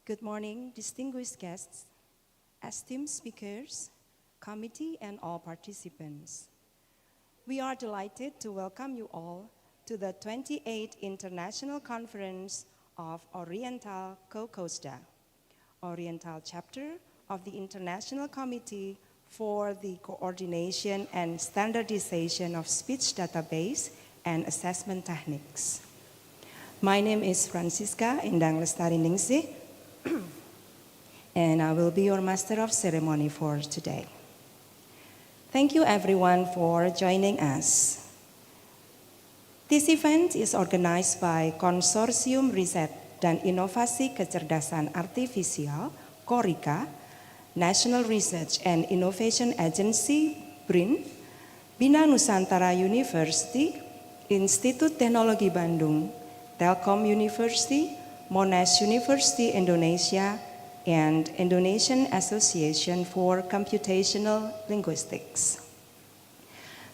Good morning, distinguished guests, esteemed speakers, committee, and all participants. We are delighted to welcome you all to the 28th International Conference of Oriental O-COCOSDA, Oriental chapter of the International Committee for the Coordination and Standardization of Speech Database and Assessment Techniques. My name is Francisca Endang Lestari Ningsih, and I will be your Master of Ceremony for today. Thank you everyone for joining us. This event is organized by Konsorsium Riset dan Inovasi Kecerdasan Artifisial, KORIKA, National Research and Innovation Agency, BRIN, Bina Nusantara University, Institut Teknologi Bandung, Telkom University, Monash University Indonesia, and Indonesian Association for Computational Linguistics.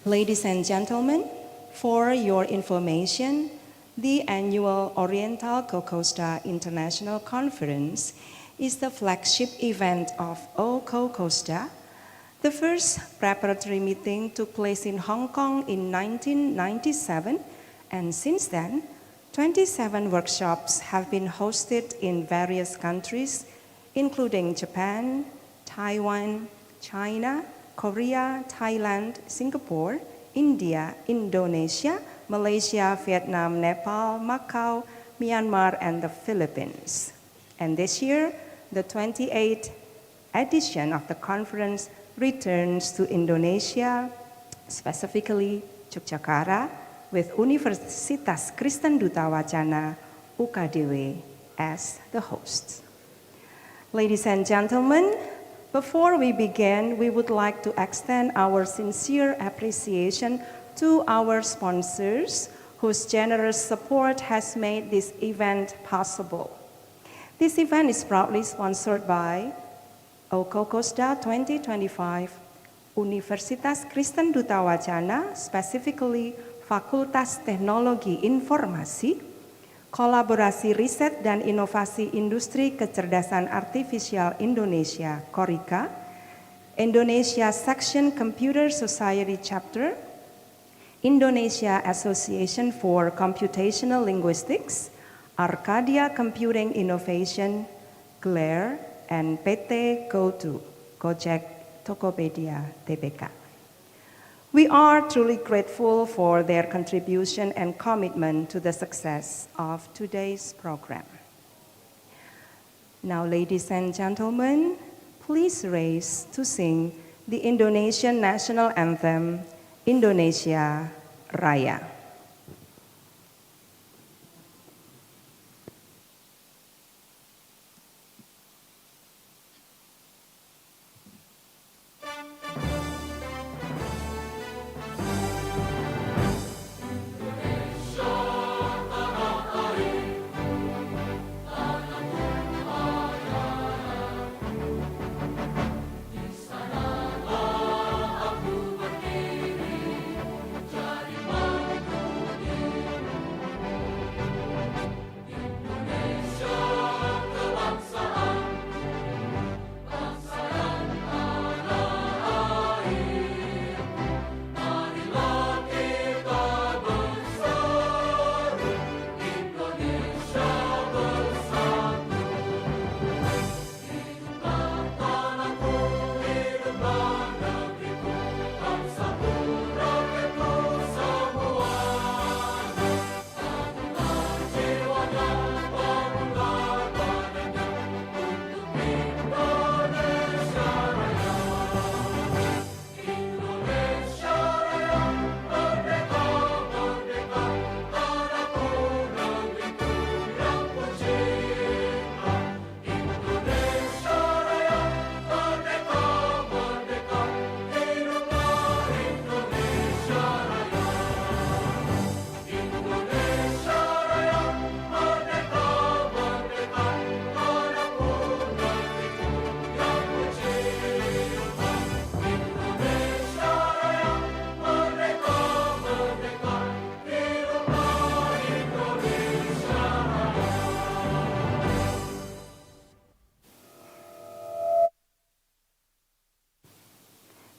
Ladies and gentlemen, for your information, the annual Oriental O-COCOSDA International Conference is the flagship event of O-COCOSDA. The first preparatory meeting took place in Hong Kong in 1997, and since then, 27 workshops have been hosted in various countries, including Japan, Taiwan, China, Korea, Thailand, Singapore, India, Indonesia, Malaysia, Vietnam, Nepal, Macau, Myanmar, and the Philippines. And this year, the 28th edition of the conference returns to Indonesia, specifically Yogyakarta, with Universitas Kristen Duta Wacana, UKDW, as the host. Ladies and gentlemen, before we begin, we would like to extend our sincere appreciation to our sponsors, whose generous support has made this event possible. This event is proudly sponsored by O-COCOSDA 2025, Universitas Kristen Duta Wacana, specifically Fakultas Teknologi Informasi, Kolaborasi Riset dan Inovasi Industri Kecerdasan Artifisial Indonesia, KORIKA, Indonesia Section Computer Society Chapter, Indonesia Association for Computational Linguistics, Arcadia Computing Innovation, GLARE, and PT GoTo, Gojek Tokopedia Tbk. We are truly grateful for their contribution and commitment to the success of today's program. Now, ladies and gentlemen, please rise to sing the Indonesian national anthem, Indonesia Raya. Di sana aku berdiri, jadi bangga.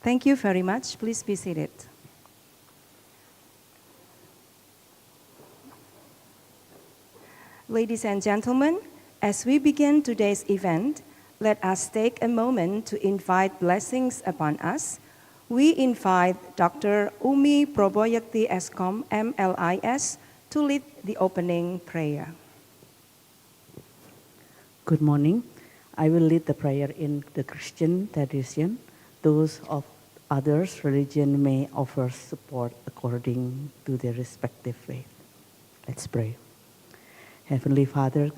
Thank you very much. Please be seated. Ladies and gentlemen, as we begin today's event, let us take a moment to invite blessings upon us. We invite Dr. Umi Proboyekti Eskom, MLIS, to lead the opening prayer. Good morning. I will lead the prayer in the Christian tradition. Those of others' religion may offer support according to their respective faith. Let's pray. Heavenly Father,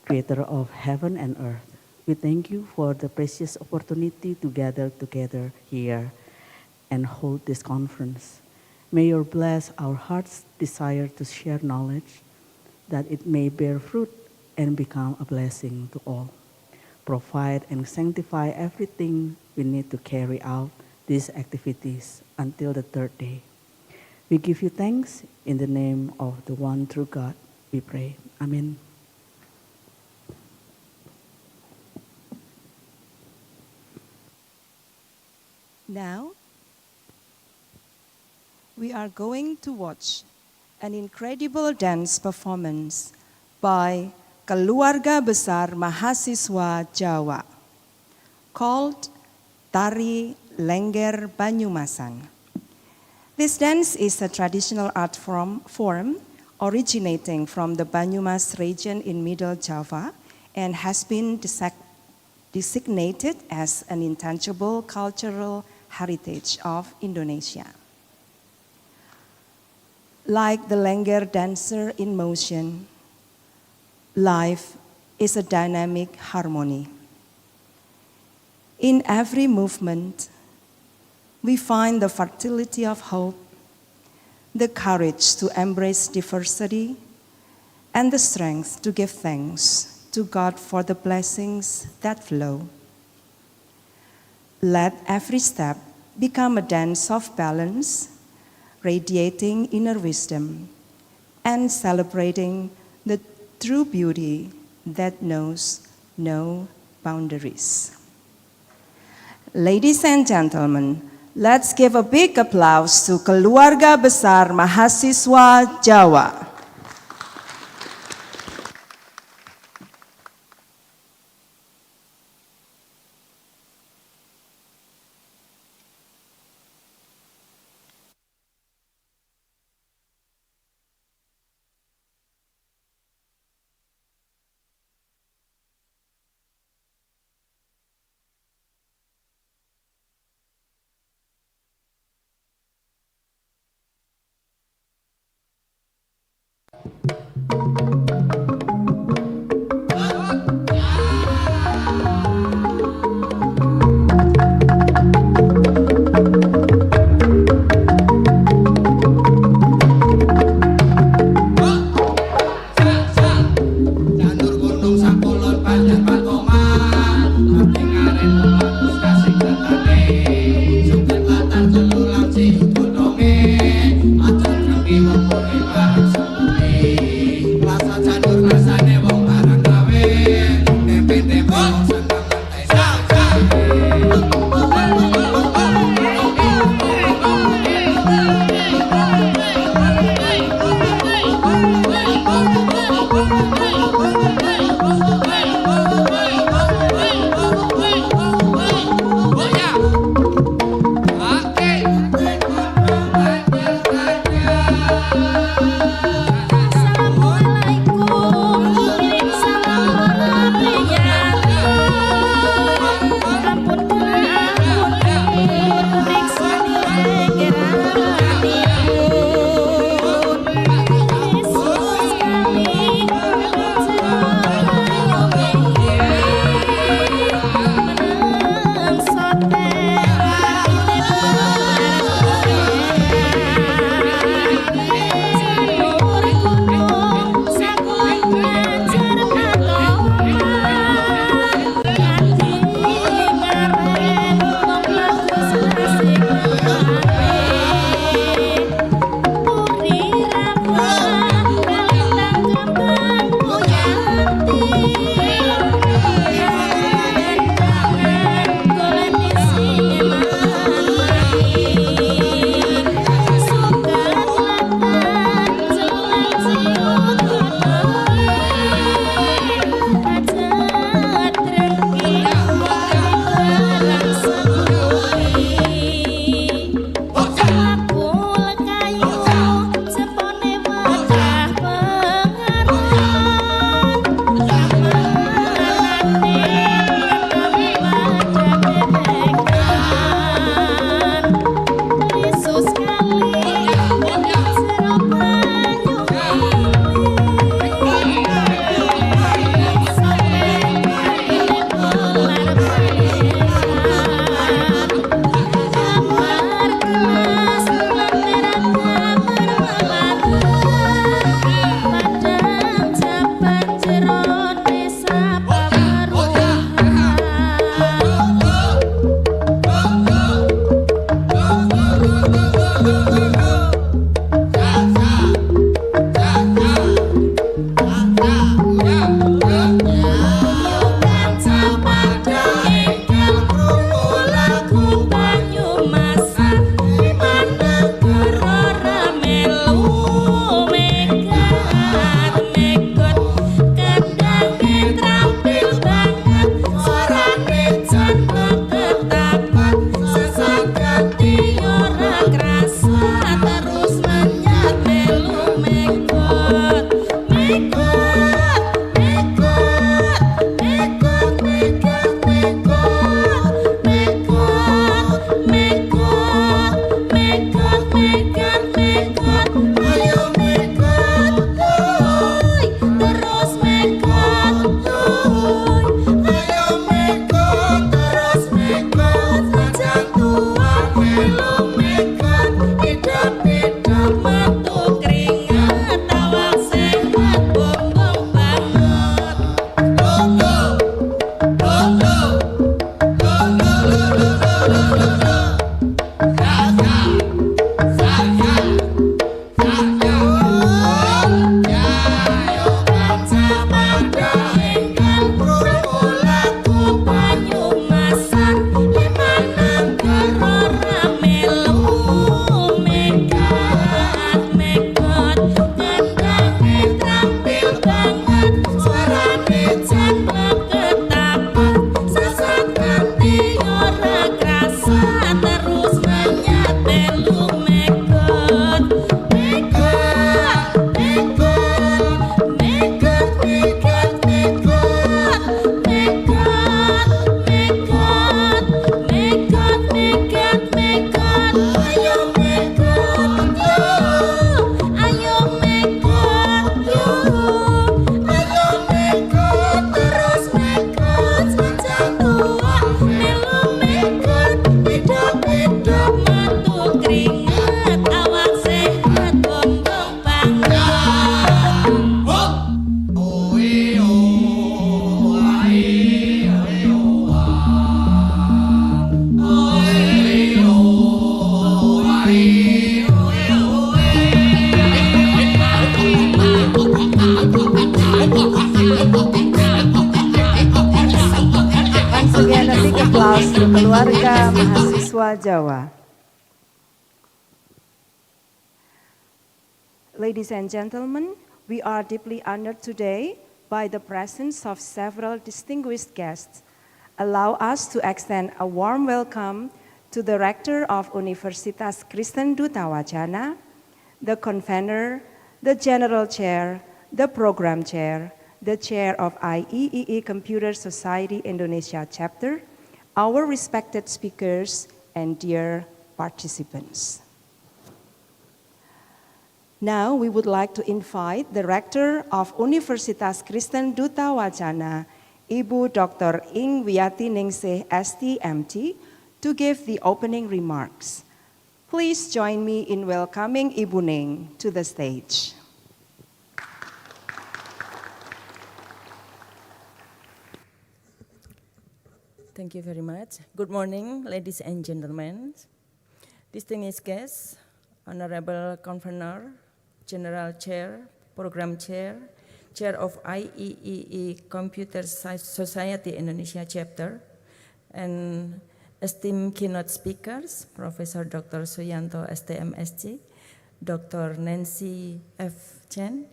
Creator of heaven and earth, we thank you for the precious opportunity to gather together here and hold this conference. May you bless our heart's desire to share knowledge, that it may bear fruit and become a blessing to all. Provide and sanctify everything we need to carry out these activities until the third day. We give you thanks in the name of the one true God, we pray. Amen. Now, we are going to watch an incredible dance performance by Keluarga Besar Mahasiswa Jawa called Tari Lengger Banyumasan. This dance is a traditional art form originating from the Banyumas region in Middle Java and has been designated as an intangible cultural heritage of Indonesia. Like the Lengger dancer in motion, life is a dynamic harmony. In every movement, we find the fertility of hope, the courage to embrace diversity, and the strength to give thanks to God for the blessings that flow. Let every step become a dance of balance, radiating inner wisdom and celebrating the true beauty that knows no boundaries. Ladies and gentlemen, let's give a big applause to Keluarga Besar Mahasiswa Jawa. Once again, a big applause to keluarga mahasiswa Jawa. Ladies and gentlemen, we are deeply honored today by the presence of several distinguished guests. Allow us to extend a warm welcome to the Rector of Universitas Kristen Duta Wacana, the Convener, the General Chair, the Program Chair, the Chair of IEEE Computer Society Indonesia Chapter, our respected speakers, and dear participants. Now we would like to invite the Rector of Universitas Kristen Duta Wacana, Ibu Dr. Ing Wiyati Ningsih ST.MT, to give the opening remarks. Please join me in welcoming Ibu Ning to the stage. Thank you very much. Good morning, ladies and gentlemen. Distinguished guests, Honorable Convener, General Chair, Program Chair, Chair of IEEE Computer Society Indonesia Chapter, and esteemed keynote speakers, Professor Dr. Suyanto STMSC, Dr. Nancy F. Chen,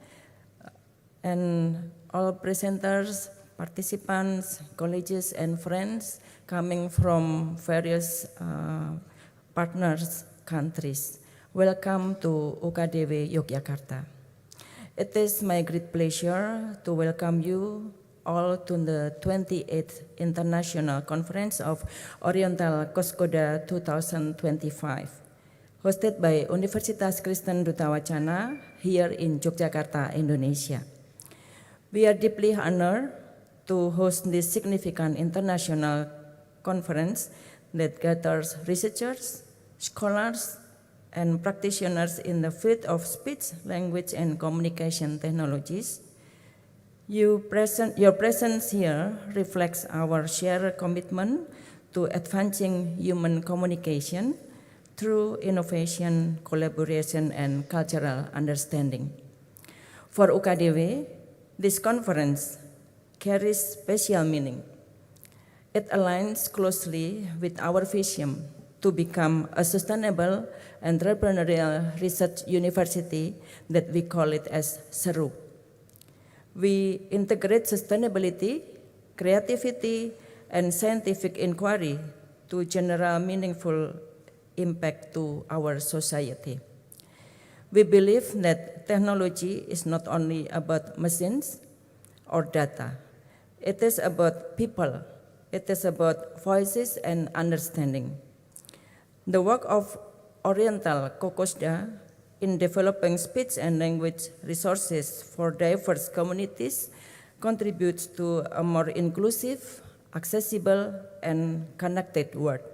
and all presenters, participants, colleagues, and friends coming from various partners countries. Welcome to UKDW Yogyakarta. It is my great pleasure to welcome you all to the 28th International Conference of Oriental O-COCOSDA 2025, hosted by Universitas Kristen Duta Wacana here in Yogyakarta, Indonesia. We are deeply honored to host this significant international conference that gathers researchers, scholars, and practitioners in the field of speech, language, and communication technologies. Your presence here reflects our shared commitment to advancing human communication through innovation, collaboration, and cultural understanding. For UKDW, this conference carries special meaning. It aligns closely with our vision to become a sustainable entrepreneurial research university that we call it as SERU. We integrate sustainability, creativity, and scientific inquiry to generate meaningful impact to our society. We believe that technology is not only about machines or data. It is about people. It is about voices and understanding. The work of Oriental O-COCOSDA in developing speech and language resources for diverse communities contributes to a more inclusive, accessible, and connected world.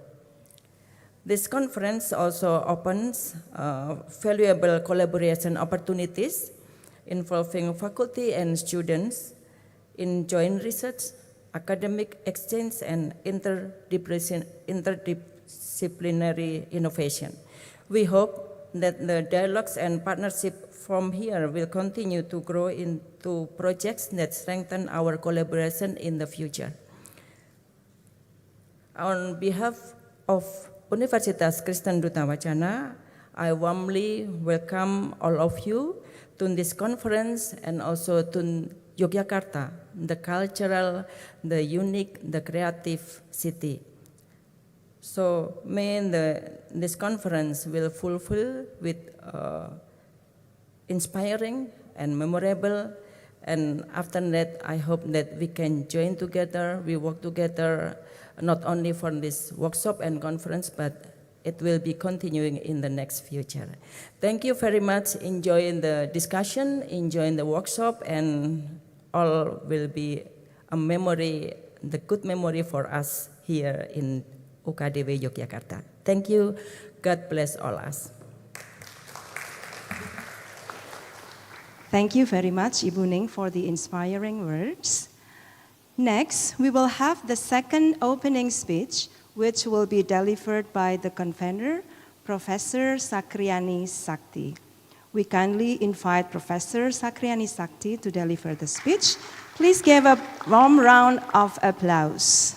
This conference also opens valuable collaboration opportunities involving faculty and students in joint research, academic exchange, and interdisciplinary innovation. We hope that the dialogues and partnership from here will continue to grow into projects that strengthen our collaboration in the future. On behalf of Universitas Kristen Duta Wacana, I warmly welcome all of you to this conference and also to Yogyakarta, the cultural, the unique, the creative city. So may this conference will fulfill with inspiring and memorable, and after that I hope that we can join together, we work together, not only for this workshop and conference, but it will be continuing in the next future. Thank you very much, enjoying the discussion, enjoying the workshop, and all will be a memory, the good memory for us here in UKDW Yogyakarta. Thank you. God bless all us. Thank you very much, Ibu Ning, for the inspiring words. Next, we will have the second opening speech, which will be delivered by the convener, Professor Sakriani Sakti. We kindly invite Professor Sakriani Sakti to deliver the speech. Please give a warm round of applause.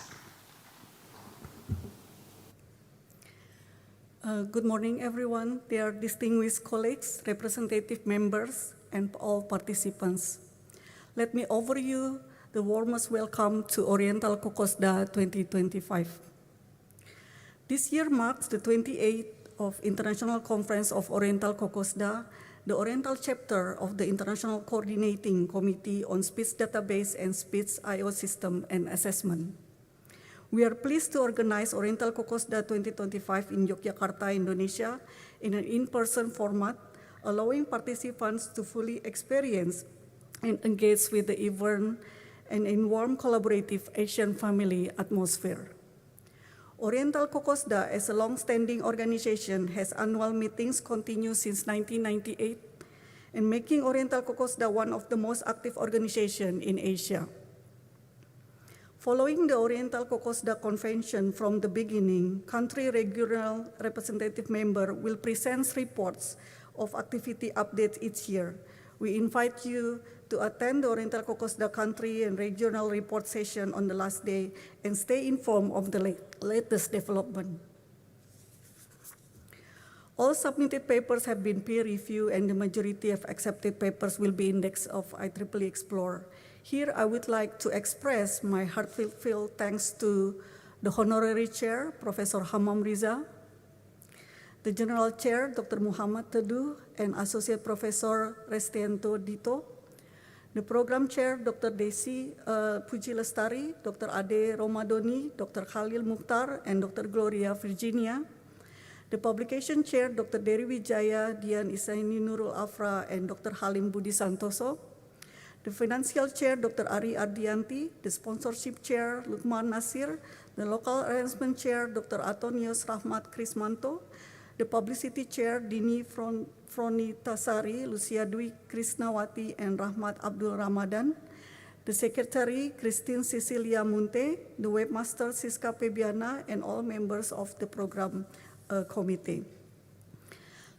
Good morning, everyone, dear distinguished colleagues, representative members, and all participants. Let me offer you the warmest welcome to Oriental COCOSDA 2025. This year marks the 28th of International Conference of Oriental COCOSDA, the Oriental chapter of the International Coordinating Committee on Speech Database and Speech I/O System and Assessment. We are pleased to organize Oriental COCOSDA 2025 in Yogyakarta, Indonesia, in an in-person format, allowing participants to fully experience and engage with the event and in warm collaborative Asian family atmosphere. Oriental COCOSDA, as a long-standing organization, has annual meetings continue since 1998 and making Oriental COCOSDA one of the most active organizations in Asia. Following the Oriental COCOSDA Convention from the beginning, country regional representative member will present reports of activity updates each year. We invite you to attend the Oriental COCOSDA country and regional report session on the last day and stay informed of the latest development. All submitted papers have been peer-reviewed and the majority of accepted papers will be indexed of IEEE Explorer. Here, I would like to express my heartfelt thanks to the Honorary Chair, Professor Hammam Riza, the General Chair, Dr. Muhammad Teduh, and Associate Professor Restianto Dito, the Program Chair, Dr. Desi Puji Lestari, Dr. Ade Romadoni, Dr. Khalil Mukhtar, and Dr. Gloria Virginia, the Publication Chair, Dr. Dery Wijaya, Dian Isaini Nurul Afra, and Dr. Halim Budi Santoso, the Financial Chair, Dr. Ari Ardianti, the Sponsorship Chair, Lukman Nasir, the Local Arrangement Chair, Dr. Antonius Rahmat Krismanto, the Publicity Chair, Dini Fronitasari, Lucia Dwi Krisnawati, and Rahmat Abdul Ramadan, the Secretary, Christine Cecilia Munte, the Webmaster, Siska Pebiana, and all members of the program committee.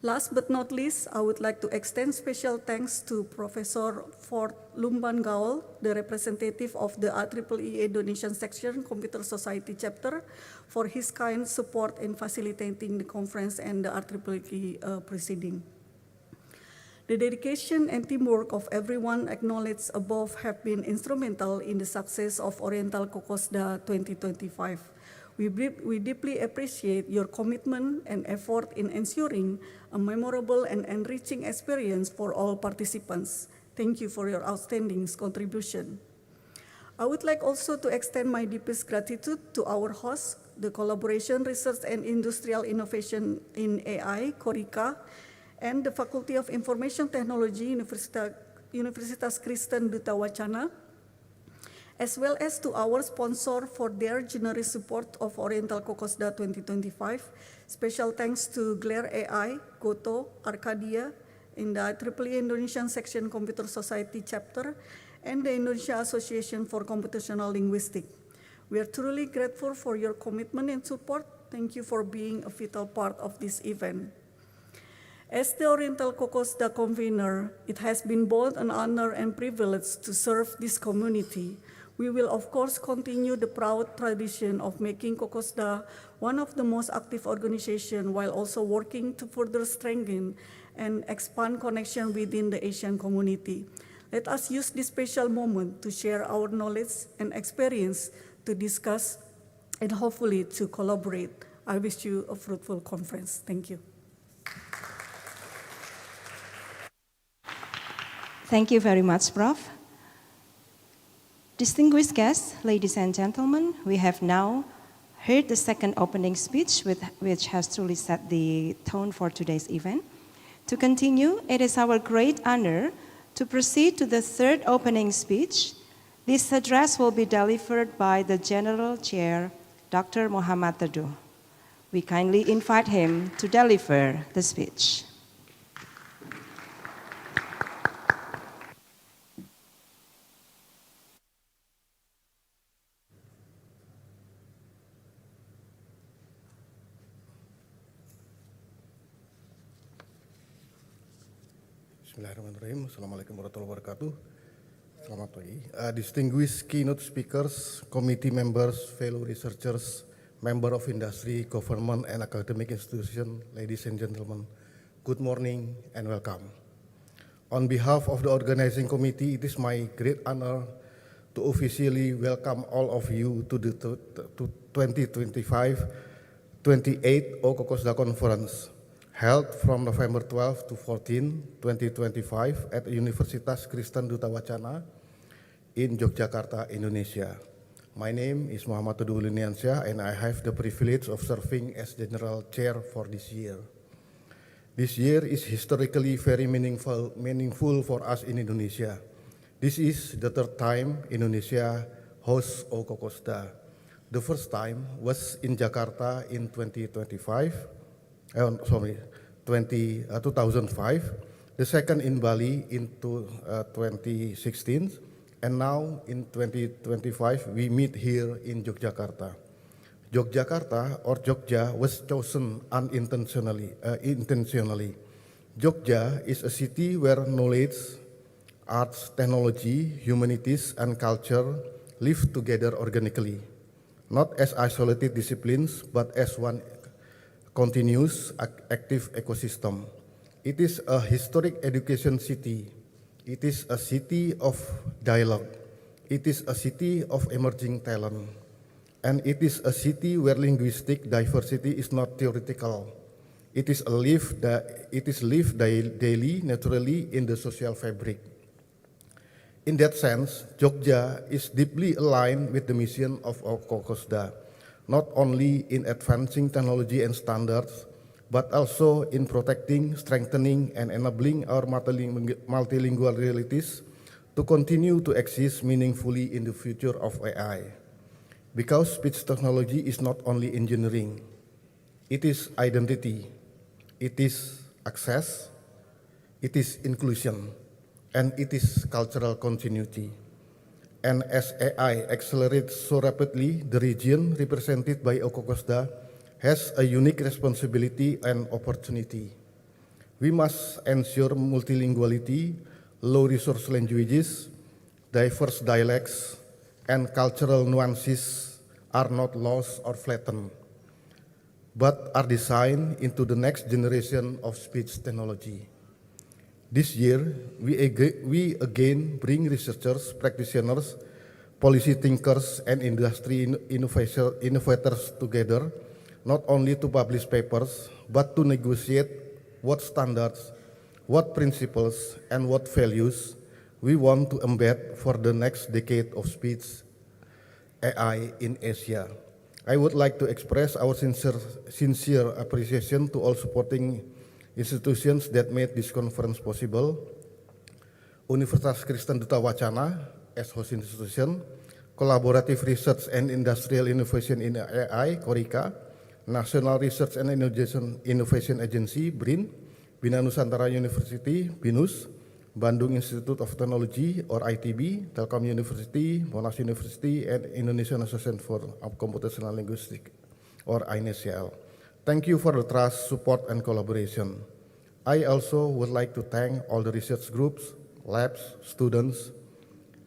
Last but not least, I would like to extend special thanks to Professor Fort Lumban Gaul, the representative of the IEEE Indonesian Section Computer Society chapter, for his kind support in facilitating the conference and the IEEE proceeding. The dedication and teamwork of everyone acknowledged above have been instrumental in the success of Oriental COCOSDA 2025. We deeply appreciate your commitment and effort in ensuring a memorable and enriching experience for all participants. Thank you for your outstanding contribution. I would like also to extend my deepest gratitude to our host, the Collaboration Research and Industrial Innovation in AI, CORICA, and the Faculty of Information Technology, Universitas Kristen Duta Wacana, as well as to our sponsor for their generous support of Oriental COCOSDA 2025. Special thanks to Glare AI, Goto, Arcadia, in the IEEE Indonesian Section Computer Society chapter, and the Indonesia Association for Computational Linguistics. We are truly grateful for your commitment and support. Thank you for being a vital part of this event. As the Oriental COCOSDA convener, it has been both an honor and privilege to serve this community. We will, of course, continue the proud tradition of making COCOSDA one of the most active organizations while also working to further strengthen and expand connection within the Asian community. Let us use this special moment to share our knowledge and experience, to discuss, and hopefully to collaborate. I wish you a fruitful conference. Thank you. Thank you very much, Prof. Distinguished guests, ladies and gentlemen, we have now heard the second opening speech, which has truly set the tone for today's event. To continue, it is our great honor to proceed to the third opening speech. This address will be delivered by the General Chair, Dr. Muhammad Teduh. We kindly invite him to deliver the speech. Bismillahirrahmanirrahim. Assalamualaikum warahmatullahi wabarakatuh. Selamat pagi. Distinguished keynote speakers, committee members, fellow researchers, member of industry, government, and academic institutions, ladies and gentlemen, good morning and welcome. On behalf of the organizing committee, it is my great honor to officially welcome all of you to the 2025 28th O-COCOSDA Conference, held from November 12 to 14, 2025 at Universitas Kristen Duta Wacana in Yogyakarta, Indonesia. My name is Muhammad Tuduliniansyah and I have the privilege of serving as General Chair for this year. This year is historically very meaningful for us in Indonesia. This is the third time Indonesia hosts O-COCOSDA. The first time was in Jakarta in 2005. The second in Bali in 2016, and now in 2025 we meet here in Yogyakarta. Yogyakarta or Jogja was chosen intentionally. Jogja is a city where knowledge, arts, technology, humanities, and culture live together organically, not as isolated disciplines, but as one continuous active ecosystem. It is a historic education city. It is a city of dialogue. It is a city of emerging talent. And it is a city where linguistic diversity is not theoretical. It is lived daily, naturally in the social fabric. In that sense, Jogja is deeply aligned with the mission of O-COCOSDA, not only in advancing technology and standards, but also in protecting, strengthening, and enabling our multilingual realities to continue to exist meaningfully in the future of AI. Because speech technology is not only engineering, it is identity, it is access, it is inclusion, and it is cultural continuity. And as AI accelerates so rapidly, the region represented by O-COCOSDA has a unique responsibility and opportunity. We must ensure multilinguality, low-resource languages, diverse dialects, and cultural nuances are not lost or flattened, but are designed into the next generation of speech technology. This year, we again bring researchers, practitioners, policy thinkers, and industry innovators together, not only to publish papers, but to negotiate what standards, what principles, and what values we want to embed for the next decade of speech AI in Asia. I would like to express our sincere appreciation to all supporting institutions that made this conference possible. Universitas Kristen Duta Wacana as host institution, Collaborative Research and Industrial Innovation in AI, KORIKA, National Research and Innovation Agency, BRIN, Bina Nusantara University, BINUS, Bandung Institute of Technology or ITB, Telkom University, Monash University, and Indonesian Association for Computational Linguistics or INSCL. Thank you for the trust, support, and collaboration. I also would like to thank all the research groups, labs, students,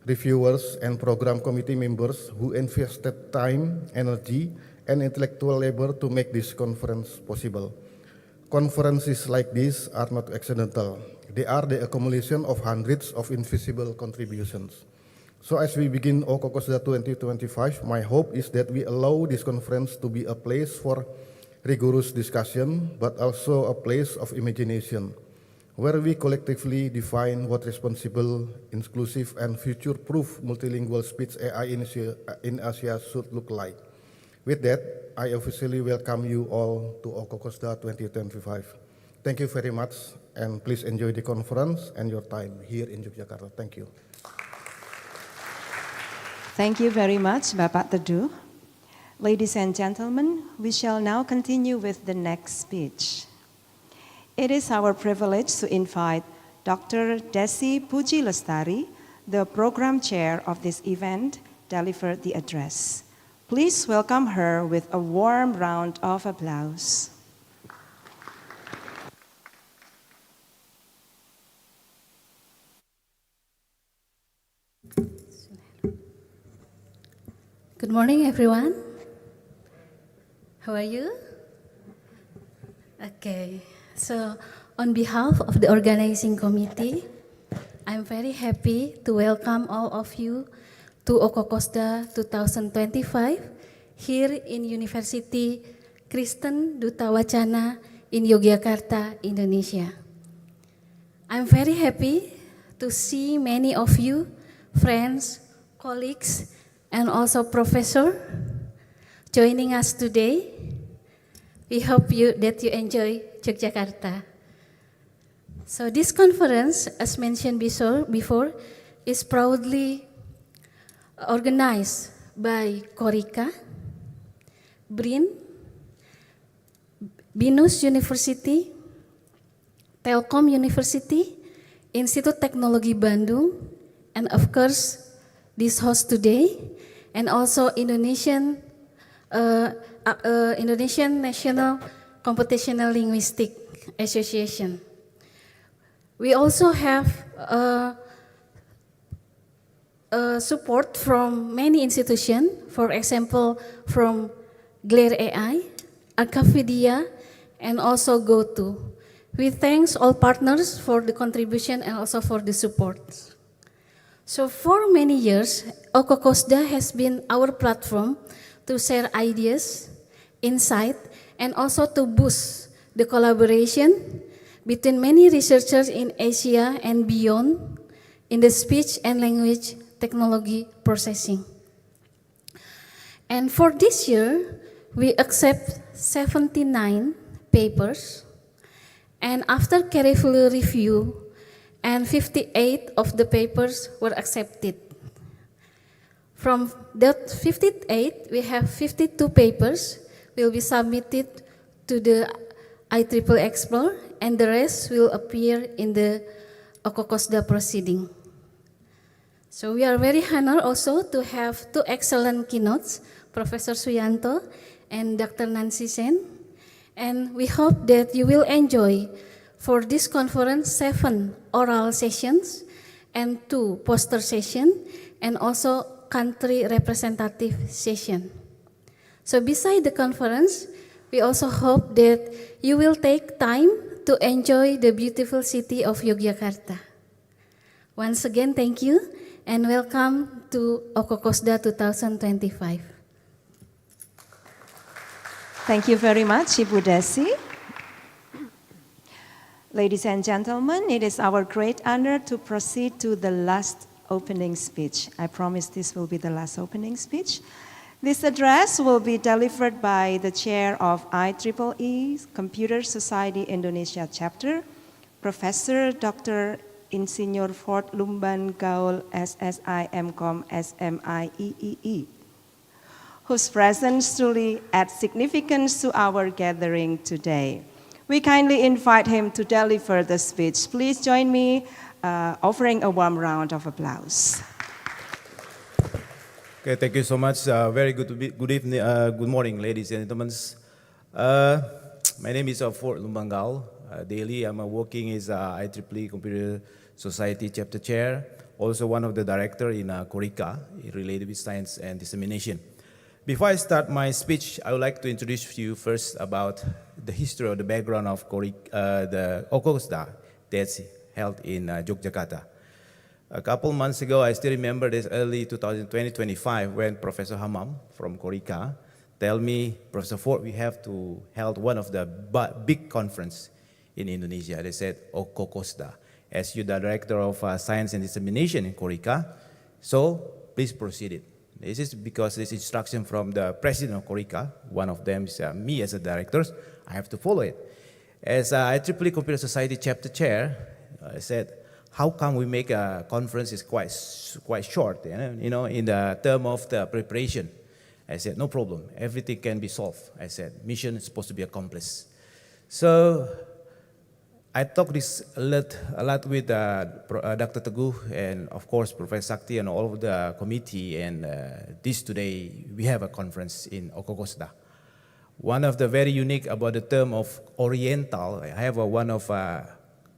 reviewers, and program committee members who invested time, energy, and intellectual labor to make this conference possible. Conferences like this are not accidental. They are the accumulation of hundreds of invisible contributions. So as we begin O-COCOSDA 2025, my hope is that we allow this conference to be a place for rigorous discussion, but also a place of imagination, where we collectively define what responsible, inclusive, and future-proof multilingual speech AI in Asia should look like. With that, I officially welcome you all to O-COCOSDA 2025. Thank you very much, and please enjoy the conference and your time here in Yogyakarta. Thank you. Thank you very much, Bapak Teduh. Ladies and gentlemen, we shall now continue with the next speech. It is our privilege to invite Dr. Desi Puji Lestari, the program chair of this event, deliver the address. Please welcome her with a warm round of applause. Good morning, everyone. How are you? Okay, so on behalf of the organizing committee, I'm very happy to welcome all of you to O-COCOSDA 2025 here in University Kristen Duta Wacana in Yogyakarta, Indonesia. I'm very happy to see many of you, friends, colleagues, and also professor joining us today. We hope that you enjoy Yogyakarta. So this conference, as mentioned before, is proudly organized by Korika, BRIN, Binus University, Telkom University, Institut Teknologi Bandung, and of course, this host today, and also Indonesian National Computational Linguistic Association. We also have support from many institutions, for example, from Glare AI, Arcavidia, and also GoTo. We thank all partners for the contribution and also for the support. So for many years, O-COCOSDA has been our platform to share ideas, insight, and also to boost the collaboration between many researchers in Asia and beyond in the speech and language technology processing. And for this year, we accept 79 papers, and after careful review, and 58 of the papers were accepted. From that 58, we have 52 papers will be submitted to the IEEE Explore, and the rest will appear in the O-COCOSDA proceeding. So we are very honored also to have two excellent keynotes, Professor Suyanto and Dr. Nancy Sen, and we hope that you will enjoy for this conference 7 oral sessions and 2 poster sessions, and also country representative session. So beside the conference, we also hope that you will take time to enjoy the beautiful city of Yogyakarta. Once again, thank you and welcome to O-COCOSDA 2025. Thank you very much, Ibu Desi. Ladies and gentlemen, it is our great honor to proceed to the last opening speech. I promise this will be the last opening speech. This address will be delivered by the chair of IEEE Computer Society Indonesia Chapter, Professor Dr. Insinyur Fort Lumban Gaul SSI MCom SMIEEE, whose presence truly adds significance to our gathering today. We kindly invite him to deliver the speech. Please join me offering a warm round of applause. Okay, thank you so much. Very good evening, good morning, ladies and gentlemen. My name is Fort Lumbangal. Daily, I'm working as IEEE Computer Society Chapter Chair, also one of the director in Korika, related with science and dissemination. Before I start my speech, I would like to introduce you first about the history or the background of the O-COCOSDA that's held in Yogyakarta. A couple months ago, I still remember this early 2025 when Professor Hamam from Korika tell me, Professor Ford, we have to hold one of the big conference in Indonesia. They said, O-COCOSDA, as you're the director of science and dissemination in Korika, so please proceed it. This is because this instruction from the president of Korika, one of them is me as a director, I have to follow it. As IEEE Computer Society Chapter Chair, I said, how come we make a conference is quite short, you know, in the term of the preparation? I said, no problem, everything can be solved. I said, mission is supposed to be accomplished. So I talked this a lot with Dr. Teguh and of course Professor Sakti and all of the committee, and this today we have a conference in O-COCOSDA. One of the very unique about the term of Oriental, I have one of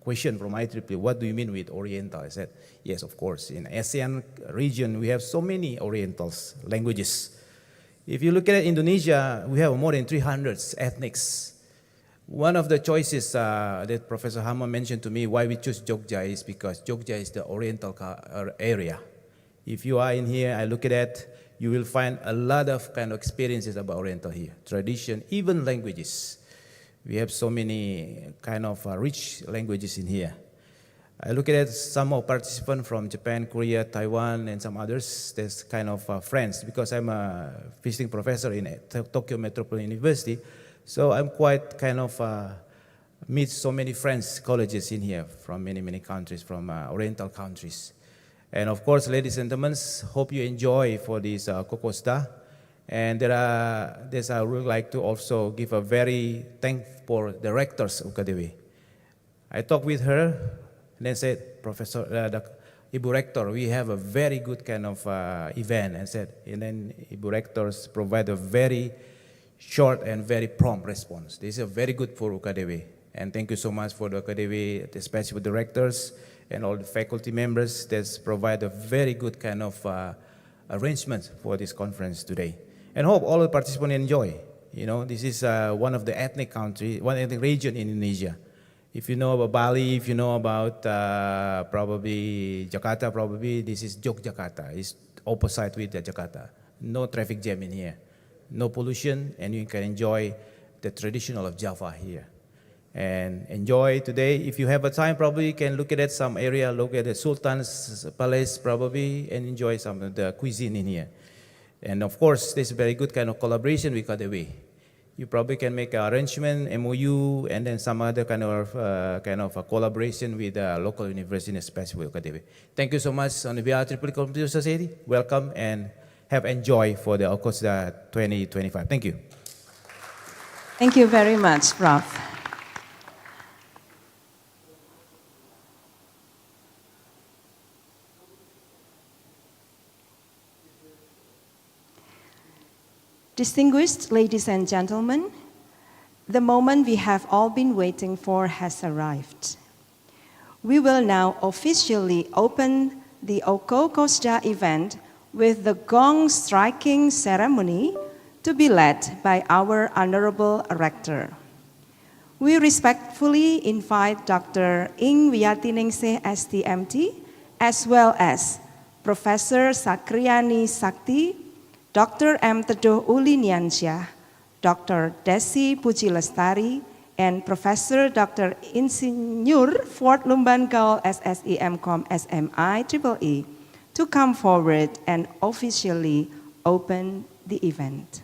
question from IEEE, what do you mean with Oriental? I said, yes, of course, in ASEAN region we have so many Orientals languages. If you look at Indonesia, we have more than 300 ethnics. One of the choices that Professor Hama mentioned to me why we choose Jogja is because Jogja is the oriental area. If you are in here, I look at that, you will find a lot of kind of experiences about oriental here, tradition, even languages. We have so many kind of rich languages in here. I look at some of participants from Japan, Korea, Taiwan, and some others. There's kind of friends because I'm a visiting professor in Tokyo Metropolitan University. So I'm quite kind of meet so many friends, colleges in here from many, many countries, from oriental countries. And of course, ladies and gentlemen, hope you enjoy for this O-COCOSDA. And I would like to also give a very thank for the rectors of UKDW. I talked with her and then said, Professor, Ibu Rector, we have a very good kind of event. And then Ibu Rectors provide a very short and very prompt response. This is very good for UKDW. And thank you so much for the UKDW, especially the directors and all the faculty members that provide a very good kind of arrangement for this conference today. And hope all the participants enjoy. You know, this is one of the ethnic country, one ethnic region in Indonesia. If you know about Bali, if you know about probably Jakarta, probably this is Yogyakarta. It's opposite with Jakarta. No traffic jam in here, no pollution, and you can enjoy the traditional of Java here. And enjoy today. If you have a time, probably you can look at some area, look at the Sultan's Palace probably, and enjoy some of the cuisine in here. And of course, there's a very good kind of collaboration with UKDW. You probably can make an arrangement, MOU, and then some other kind of a collaboration with the local university, especially with UKDW. Thank you so much on behalf of the IEEE Computer Society. Welcome and have enjoy for the O-COCOSDA 2025. Thank you. Thank you very much, Prof. Distinguished ladies and gentlemen, the moment we have all been waiting for has arrived. We will now officially open the O-COCOSDA event with the gong striking ceremony to be led by our Honorable Rector. We respectfully invite Dr. Ing Wiyatiningsih STMT, as well as Professor Sakriani Sakti, Dr. M. Teduh Uliniansyah, Dr. Desi Puji Lestari, and Professor Dr. Insinyur Fort Lumbangaol SSI MCom SMI EEE to come forward and officially open the event.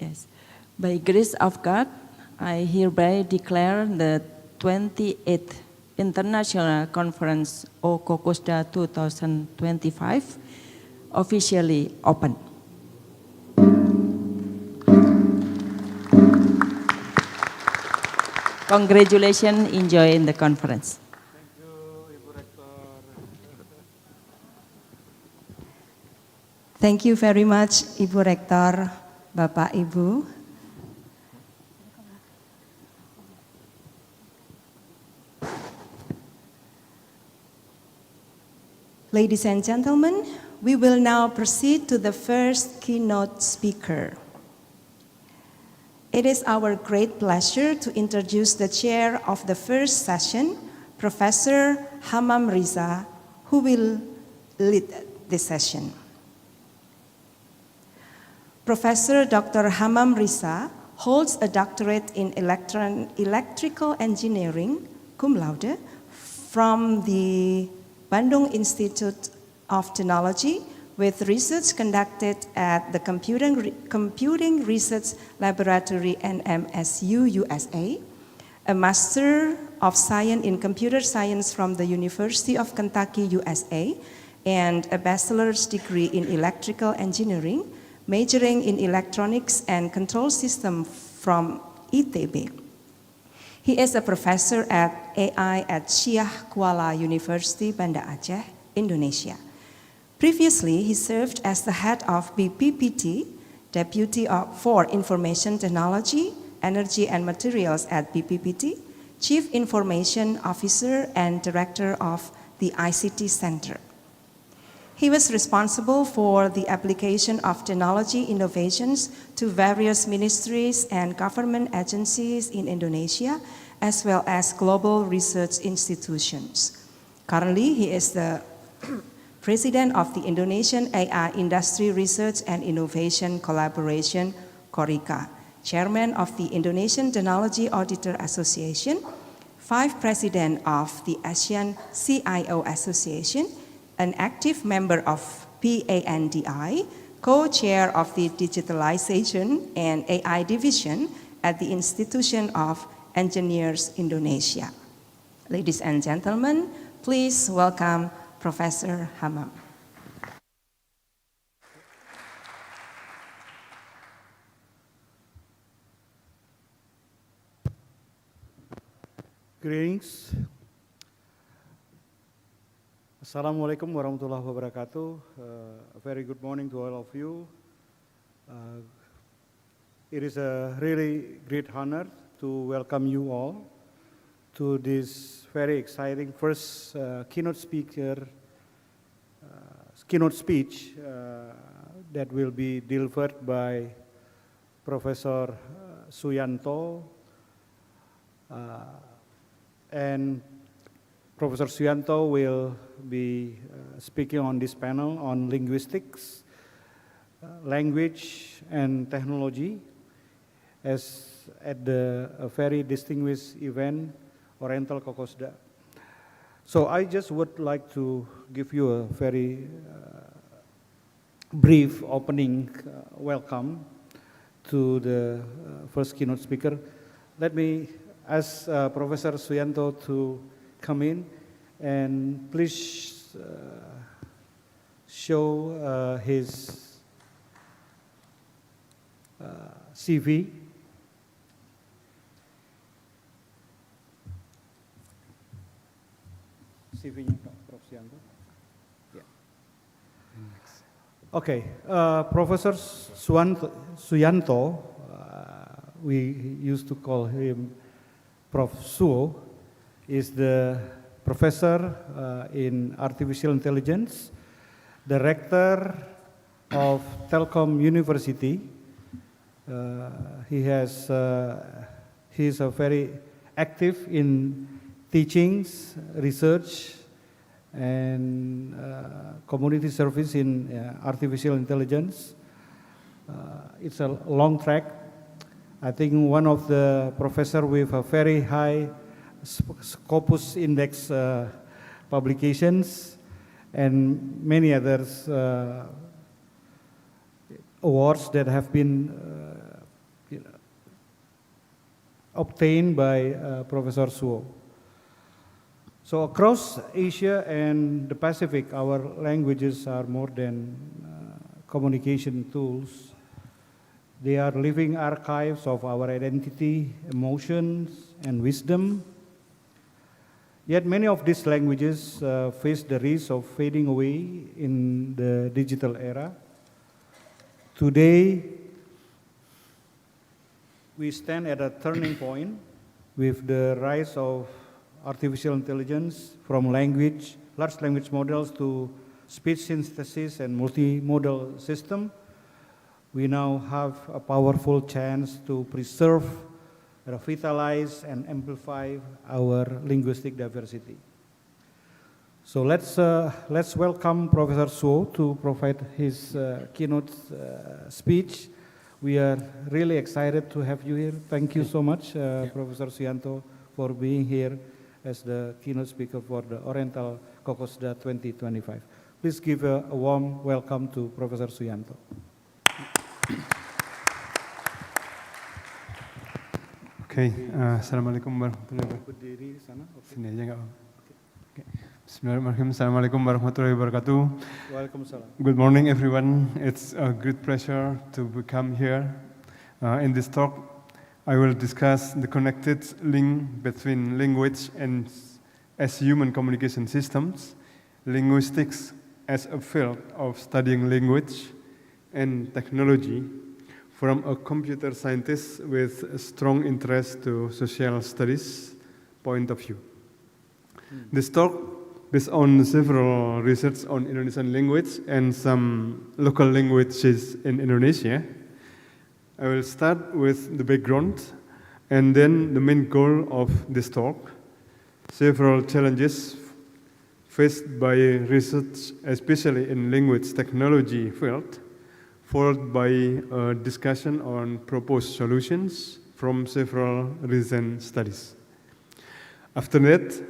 Yes. By grace of God, I hereby declare the 28th International Conference O-COCOSDA 2025 officially open. Congratulations, enjoy in the conference. Thank you, Ibu Rektor. Thank you very much, Ibu Rektor, Bapak Ibu. Ladies and gentlemen, we will now proceed to the first keynote speaker. It is our great pleasure to introduce the chair of the first session, Professor Hamam Riza, who will lead this session. Professor Dr. Hamam Riza holds a doctorate in electrical engineering, cum laude, from the Bandung Institute of Technology, with research conducted at the Computing Research Laboratory NMSU, USA, a Master of Science in Computer Science from the University of Kentucky, USA, and a bachelor's degree in electrical engineering, majoring in electronics and control system from ITB. He is a professor at AI at Syah Kuala University, Banda Aceh, Indonesia. Previously, he served as the head of BPPT, Deputy for Information Technology, Energy and Materials at BPPT, Chief Information Officer and Director of the ICT Center. He was responsible for the application of technology innovations to various ministries and government agencies in Indonesia, as well as global research institutions. Currently, he is the President of the Indonesian AI Industry Research and Innovation Collaboration, KORICA, Chairman of the Indonesian Technology Auditor Association, Vice President of the ASEAN CIO Association, an active member of PANDI, co-chair of the Digitalization and AI Division at the Institution of Engineers Indonesia. Ladies and gentlemen, please welcome Professor Hamam. Greetings. Assalamualaikum warahmatullahi wabarakatuh. A very good morning to all of you. It is a really great honor to welcome you all to this very exciting first keynote speech that will be delivered by Professor Suyanto. And Professor Suyanto will be speaking on this panel on linguistics, language, and technology as at the very distinguished event, Oriental COCOSDA. So I just would like to give you a very brief opening welcome to the first keynote speaker. Let me ask Professor Suyanto to come in and please show his CV. CV-nya Prof. Suyanto. Yeah. Okay, Professor Suyanto, we used to call him Prof. Suo, is the professor in artificial intelligence, director of Telkom University. He is very active in teachings, research, and community service in artificial intelligence. It's a long track. I think one of the professor with a very high Scopus Index publications and many others awards that have been obtained by Professor Suo. So across Asia and the Pacific, our languages are more than communication tools. They are living archives of our identity, emotions, and wisdom. Yet many of these languages face the risk of fading away in the digital era. Today, we stand at a turning point with the rise of artificial intelligence, from large language models to speech synthesis and multimodal system. We now have a powerful chance to preserve, revitalize, and amplify our linguistic diversity. So let's welcome Professor Suo to provide his keynote speech. We are really excited to have you here. Thank you so much, Professor Suyanto, for being here as the keynote speaker for the Oriental COCOSDA 2025. Please give a warm welcome to Professor Suyanto. Okay, Assalamualaikum warahmatullahi wabarakatuh. Berdiri di sana. Sini aja nggak apa-apa. Okay. Bismillahirrahmanirrahim. Assalamualaikum warahmatullahi wabarakatuh. Waalaikumsalam. Good morning, everyone. It's a great pleasure to come here in this talk. I will discuss the connected link between language and as human communication systems, linguistics as a field of studying language and technology from a computer scientist with a strong interest to social studies point of view. This talk based on several research on Indonesian language and some local languages in Indonesia. I will start with the background and then the main goal of this talk, several challenges faced by research, especially in language technology field, followed by a discussion on proposed solutions from several recent studies. After that,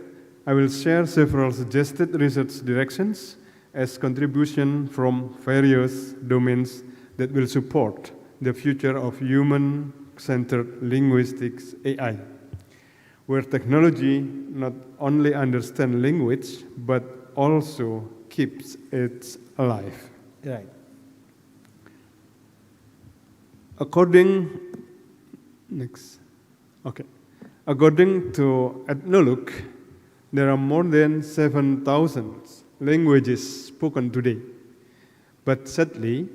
I will share several suggested research directions as contribution from various domains that will support the future of human-centered linguistics AI, where technology not only understands language, but also keeps it alive. Right. According to Ethnologue, there are more than 7,000 languages spoken today, but sadly,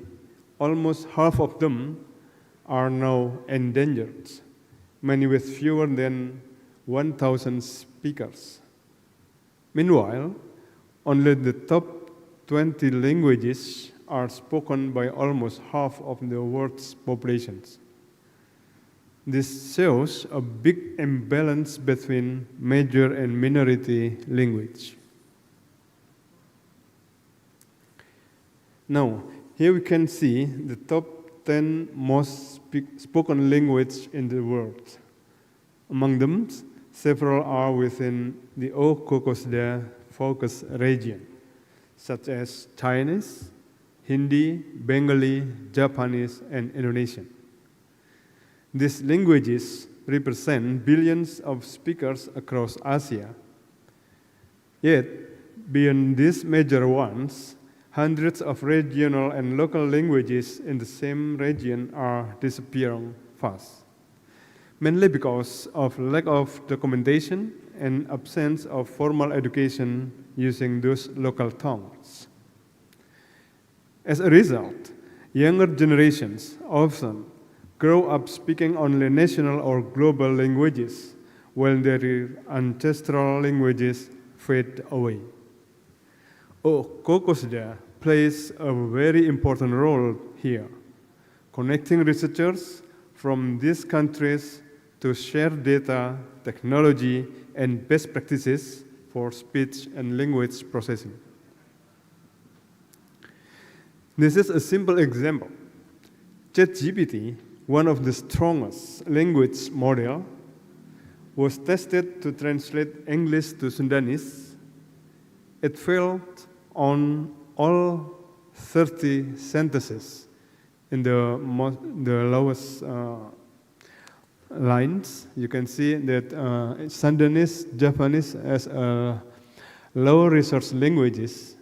almost half of them are now endangered, many with fewer than 1,000 speakers. Meanwhile, only the top 20 languages are spoken by almost half of the world's populations. This shows a big imbalance between major and minority language. Now, here we can see the top 10 most spoken languages in the world. Among them, several are within the O-COCOSDA focus region, such as Chinese, Hindi, Bengali, Japanese, and Indonesian. These languages represent billions of speakers across Asia. Yet, beyond these major ones, hundreds of regional and local languages in the same region are disappearing fast, mainly because of lack of documentation and absence of formal education using those local tongues. As a result, younger generations often grow up speaking only national or global languages, while their ancestral languages fade away. O-COCOSDA plays a very important role here, connecting researchers from these countries to share data, technology, and best practices for speech and language processing. This is a simple example. ChatGPT, one of the strongest language models, was tested to translate English to Sundanese. It failed on all 30 sentences in the lowest lines. You can see that Sundanese, Japanese as low resource languages.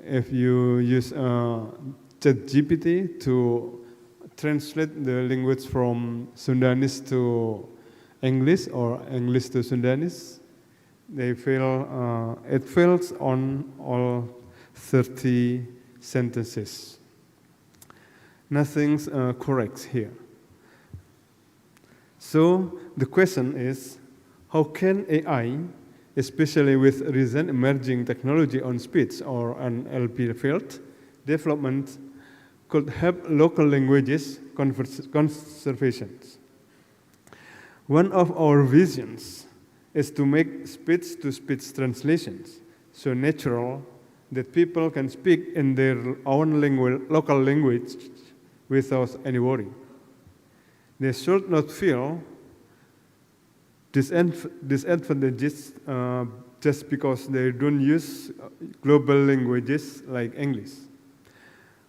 If you use ChatGPT to translate the language from Sundanese to English or English to Sundanese, it fails on all 30 sentences. Nothing's correct here. So the question is, how can AI, especially with recent emerging technology on speech or an NLP field development, could help local languages conservation? One of our visions is to make speech-to-speech translations so natural that people can speak in their own local language without any worry. They should not feel disadvantages just because they don't use global languages like English.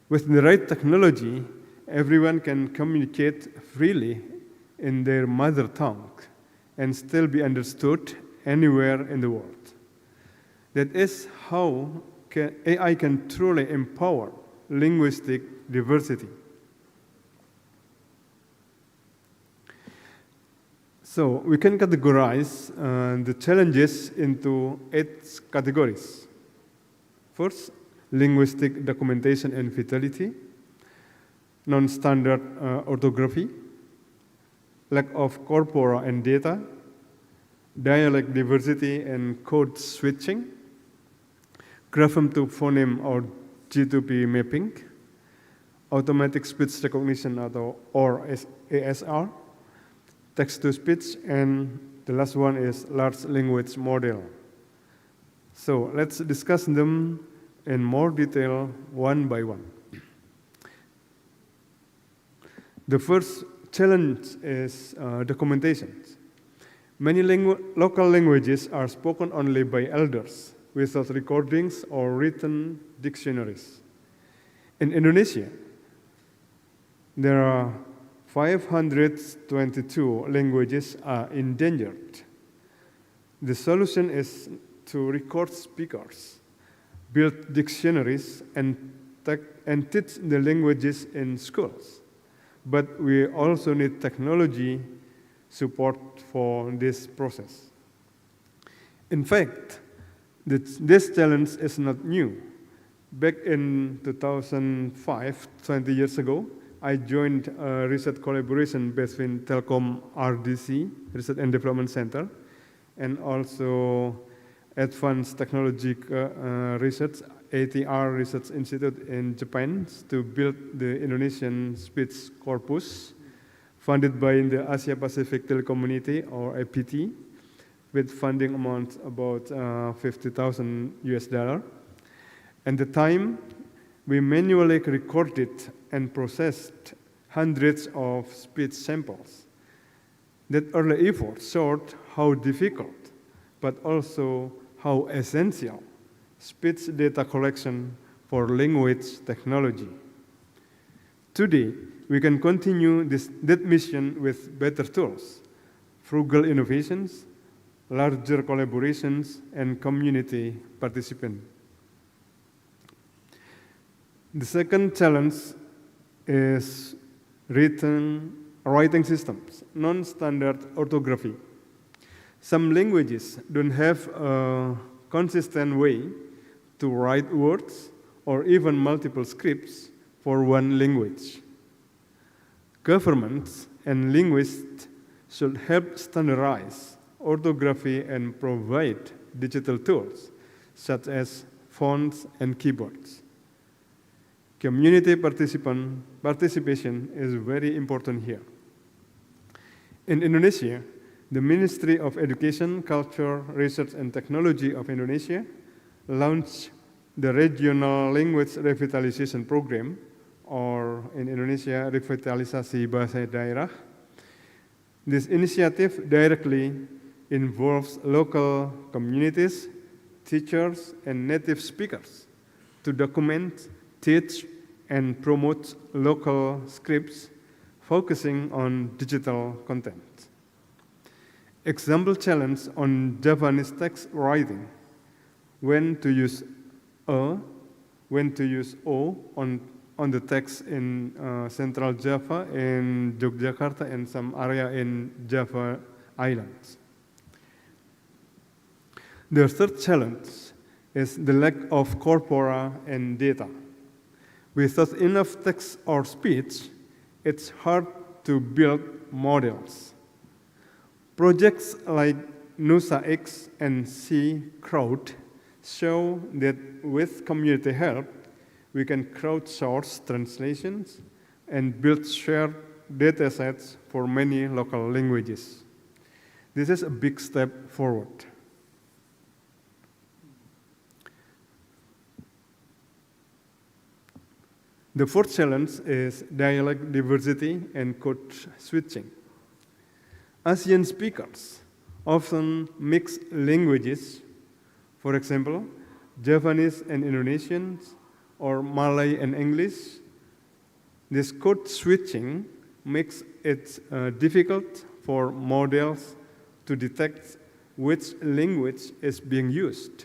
With the right technology, everyone can communicate freely in their mother tongue and still be understood anywhere in the world. That is how AI can truly empower linguistic diversity. So we can categorize the challenges into 8 categories. First, linguistic documentation and fidelity, non-standard orthography, lack of corpora and data, dialect diversity and code switching, grapheme to phoneme or G2P mapping, automatic speech recognition or ASR, text-to-speech, and the last one is large language model. So let's discuss them in more detail one by one. The first challenge is documentation. Many local languages are spoken only by elders without recordings or written dictionaries. In Indonesia, there are 522 languages are endangered. The solution is to record speakers, build dictionaries, and teach the languages in schools. But we also need technology support for this process. In fact, this challenge is not new. Back in 2005, 20 years ago, I joined a research collaboration between Telkom RDC, Research and Development Center, and also Advanced Technology Research, ATR Research Institute in Japan, to build the Indonesian Speech Corpus, funded by the Asia Pacific Telecommunity, or APT, with funding amount about $50,000. At the time, we manually recorded and processed hundreds of speech samples. That early effort showed how difficult, but also how essential speech data collection for language technology. Today, we can continue that mission with better tools, frugal innovations, larger collaborations, and community participation. The second challenge is writing systems, non-standard orthography. Some languages don't have a consistent way to write words or even multiple scripts for one language. Governments and linguists should help standardize orthography and provide digital tools such as fonts and keyboards. Community participation is very important here. In Indonesia, the Ministry of Education, Culture, Research and Technology of Indonesia launched the Regional Language Revitalization Program, or in Indonesia, Revitalisasi Bahasa Daerah. This initiative directly involves local communities, teachers, and native speakers to document, teach, and promote local scripts focusing on digital content. Example challenge on Javanese text writing: when to use a, when to use o on the text in Central Java, in Yogyakarta, and some area in Java Islands. The third challenge is the lack of corpora and data. Without enough text or speech, it's hard to build models. Projects like NusaX and C Crowd show that with community help, we can crowdsource translations and build shared datasets for many local languages. This is a big step forward. The fourth challenge is dialect diversity and code switching. ASEAN speakers often mix languages, for example, Javanese and Indonesian, or Malay and English. This code switching makes it difficult for models to detect which language is being used.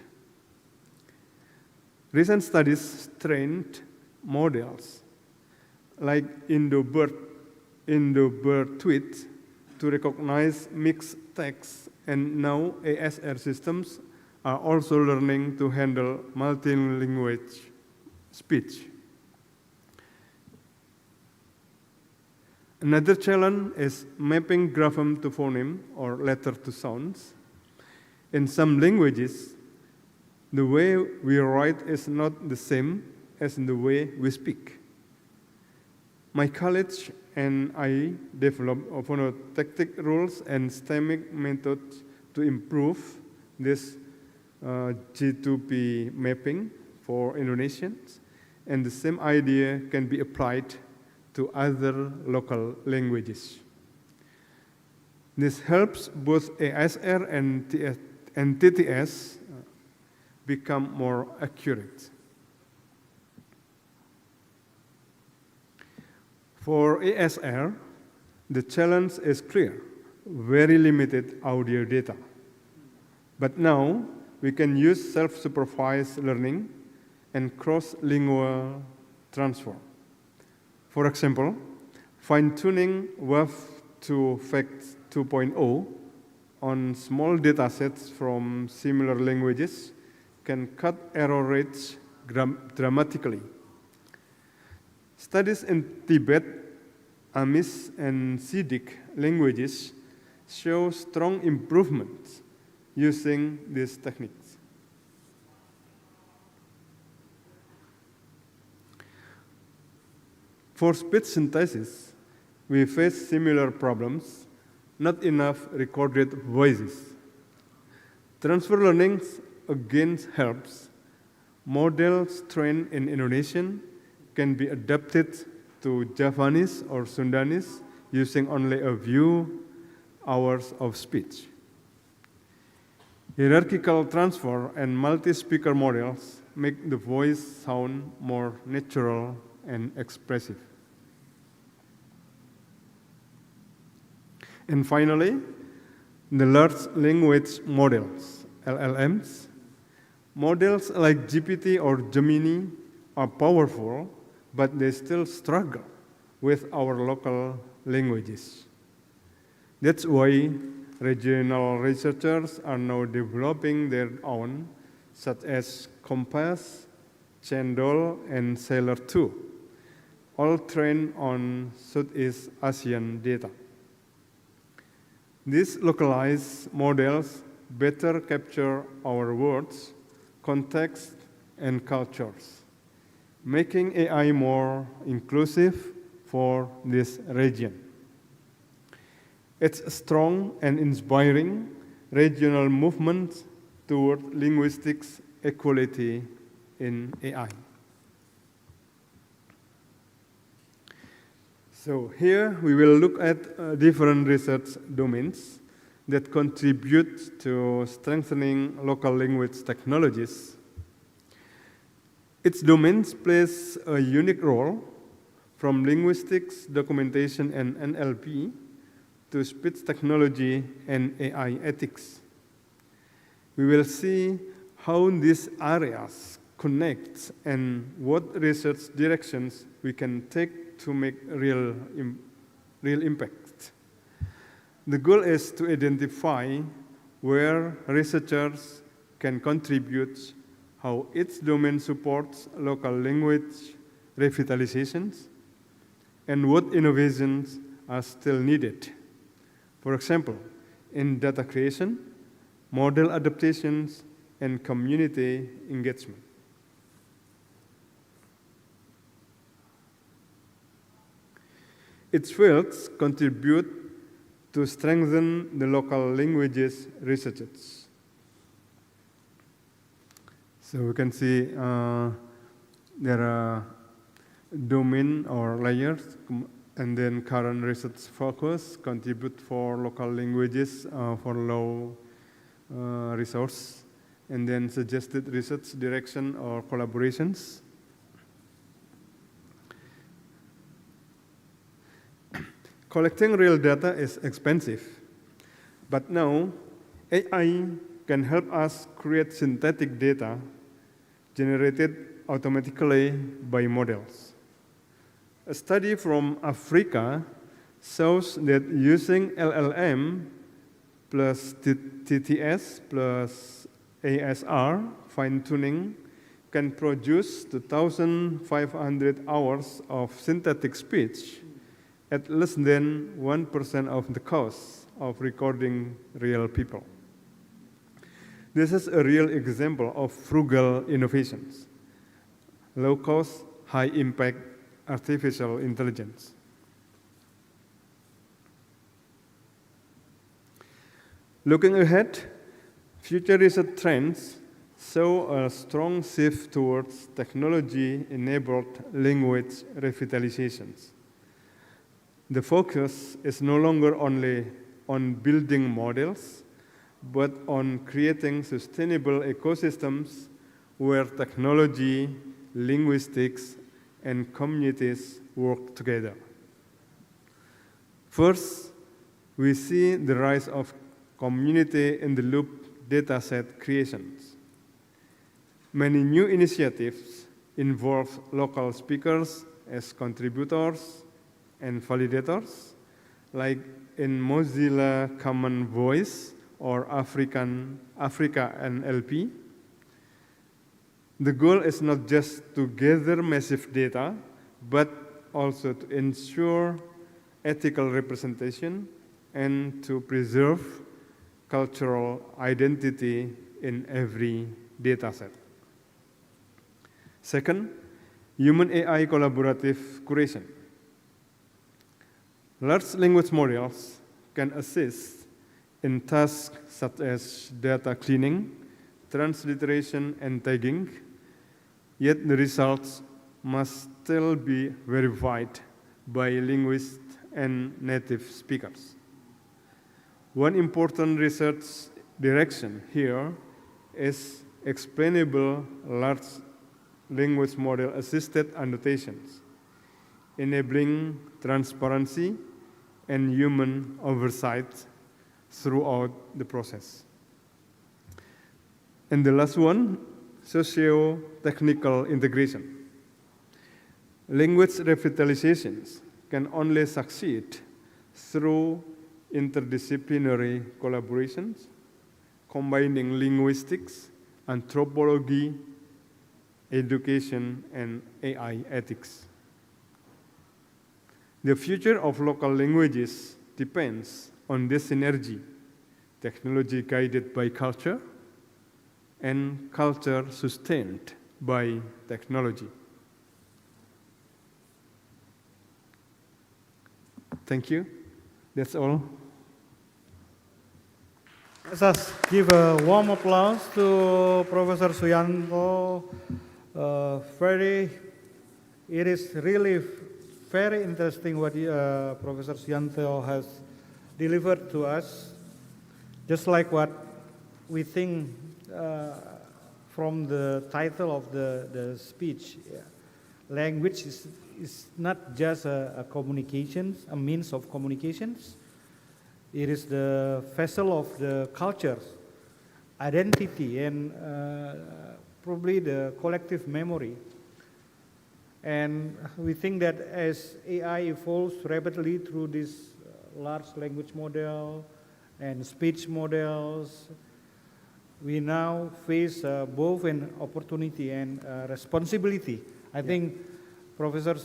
Recent studies trained models like Indo-Bird Tweet to recognize mixed text, and now ASR systems are also learning to handle multi-language speech. Another challenge is mapping grapheme to phoneme or letter to sounds. In some languages, the way we write is not the same as in the way we speak. My college and I developed phonotactic rules and stemming methods to improve this G2P mapping for Indonesians, and the same idea can be applied to other local languages. This helps both ASR and TTS become more accurate. For ASR, the challenge is clear: very limited audio data. But now, we can use self-supervised learning and cross-lingual transfer. For example, fine-tuning WAV to FACT 2.0 on small datasets from similar languages can cut error rates dramatically. Studies in Tibet, Amis, and Siddiq languages show strong improvements using these techniques. For speech synthesis, we face similar problems: not enough recorded voices. Transfer learning again helps. Models trained in Indonesian can be adapted to Javanese or Sundanese using only a few hours of speech. Hierarchical transfer and multi-speaker models make the voice sound more natural and expressive. And finally, the large language models, LLMs. Models like GPT or Gemini are powerful, but they still struggle with our local languages. That's why regional researchers are now developing their own, such as Compass, Cendol, and Sailor 2, all trained on Southeast Asian data. These localized models better capture our words, context, and cultures, making AI more inclusive for this region. It's a strong and inspiring regional movement toward linguistics equality in AI. So here we will look at different research domains that contribute to strengthening local language technologies. Its domains plays a unique role, from linguistics, documentation, and NLP to speech technology and AI ethics. We will see how these areas connect and what research directions we can take to make real impact. The goal is to identify where researchers can contribute, how each domain supports local language revitalizations, and what innovations are still needed. For example, in data creation, model adaptations, and community engagement. Its fields contribute to strengthen the local languages researches. So we can see there are domain or layers, and then current research focus contribute for local languages for low resource, and then suggested research direction or collaborations. Collecting real data is expensive, but now AI can help us create synthetic data generated automatically by models. A study from Africa shows that using LLM plus TTS plus ASR fine-tuning can produce 2,500 hours of synthetic speech at less than 1% of the cost of recording real people. This is a real example of frugal innovations, low-cost, high-impact artificial intelligence. Looking ahead, future research trends show a strong shift towards technology-enabled language revitalizations. The focus is no longer only on building models, but on creating sustainable ecosystems where technology, linguistics, and communities work together. First, we see the rise of community-in-the-loop dataset creations. Many new initiatives involve local speakers as contributors and validators, like in Mozilla Common Voice or Africa NLP. The goal is not just to gather massive data, but also to ensure ethical representation and to preserve cultural identity in every dataset. Second, human-AI collaborative curation. Large language models can assist in tasks such as data cleaning, transliteration, and tagging, yet the results must still be verified by linguists and native speakers. One important research direction here is explainable large language model assisted annotations, enabling transparency and human oversight throughout the process. And the last one, socio-technical integration. Language revitalizations can only succeed through interdisciplinary collaborations, combining linguistics, anthropology, education, and AI ethics. The future of local languages depends on this synergy, technology guided by culture, and culture sustained by technology. Thank you. That's all. Let us give a warm applause to Professor Suyanto. It is really very interesting what Professor Suyanto has delivered to us, just like what we think from the title of the speech. Language is not just a communications, a means of communications. It is the vessel of the cultures, identity, and probably the collective memory. And we think that as AI evolves rapidly through this large language model and speech models, we now face both an opportunity and responsibility. I think Professor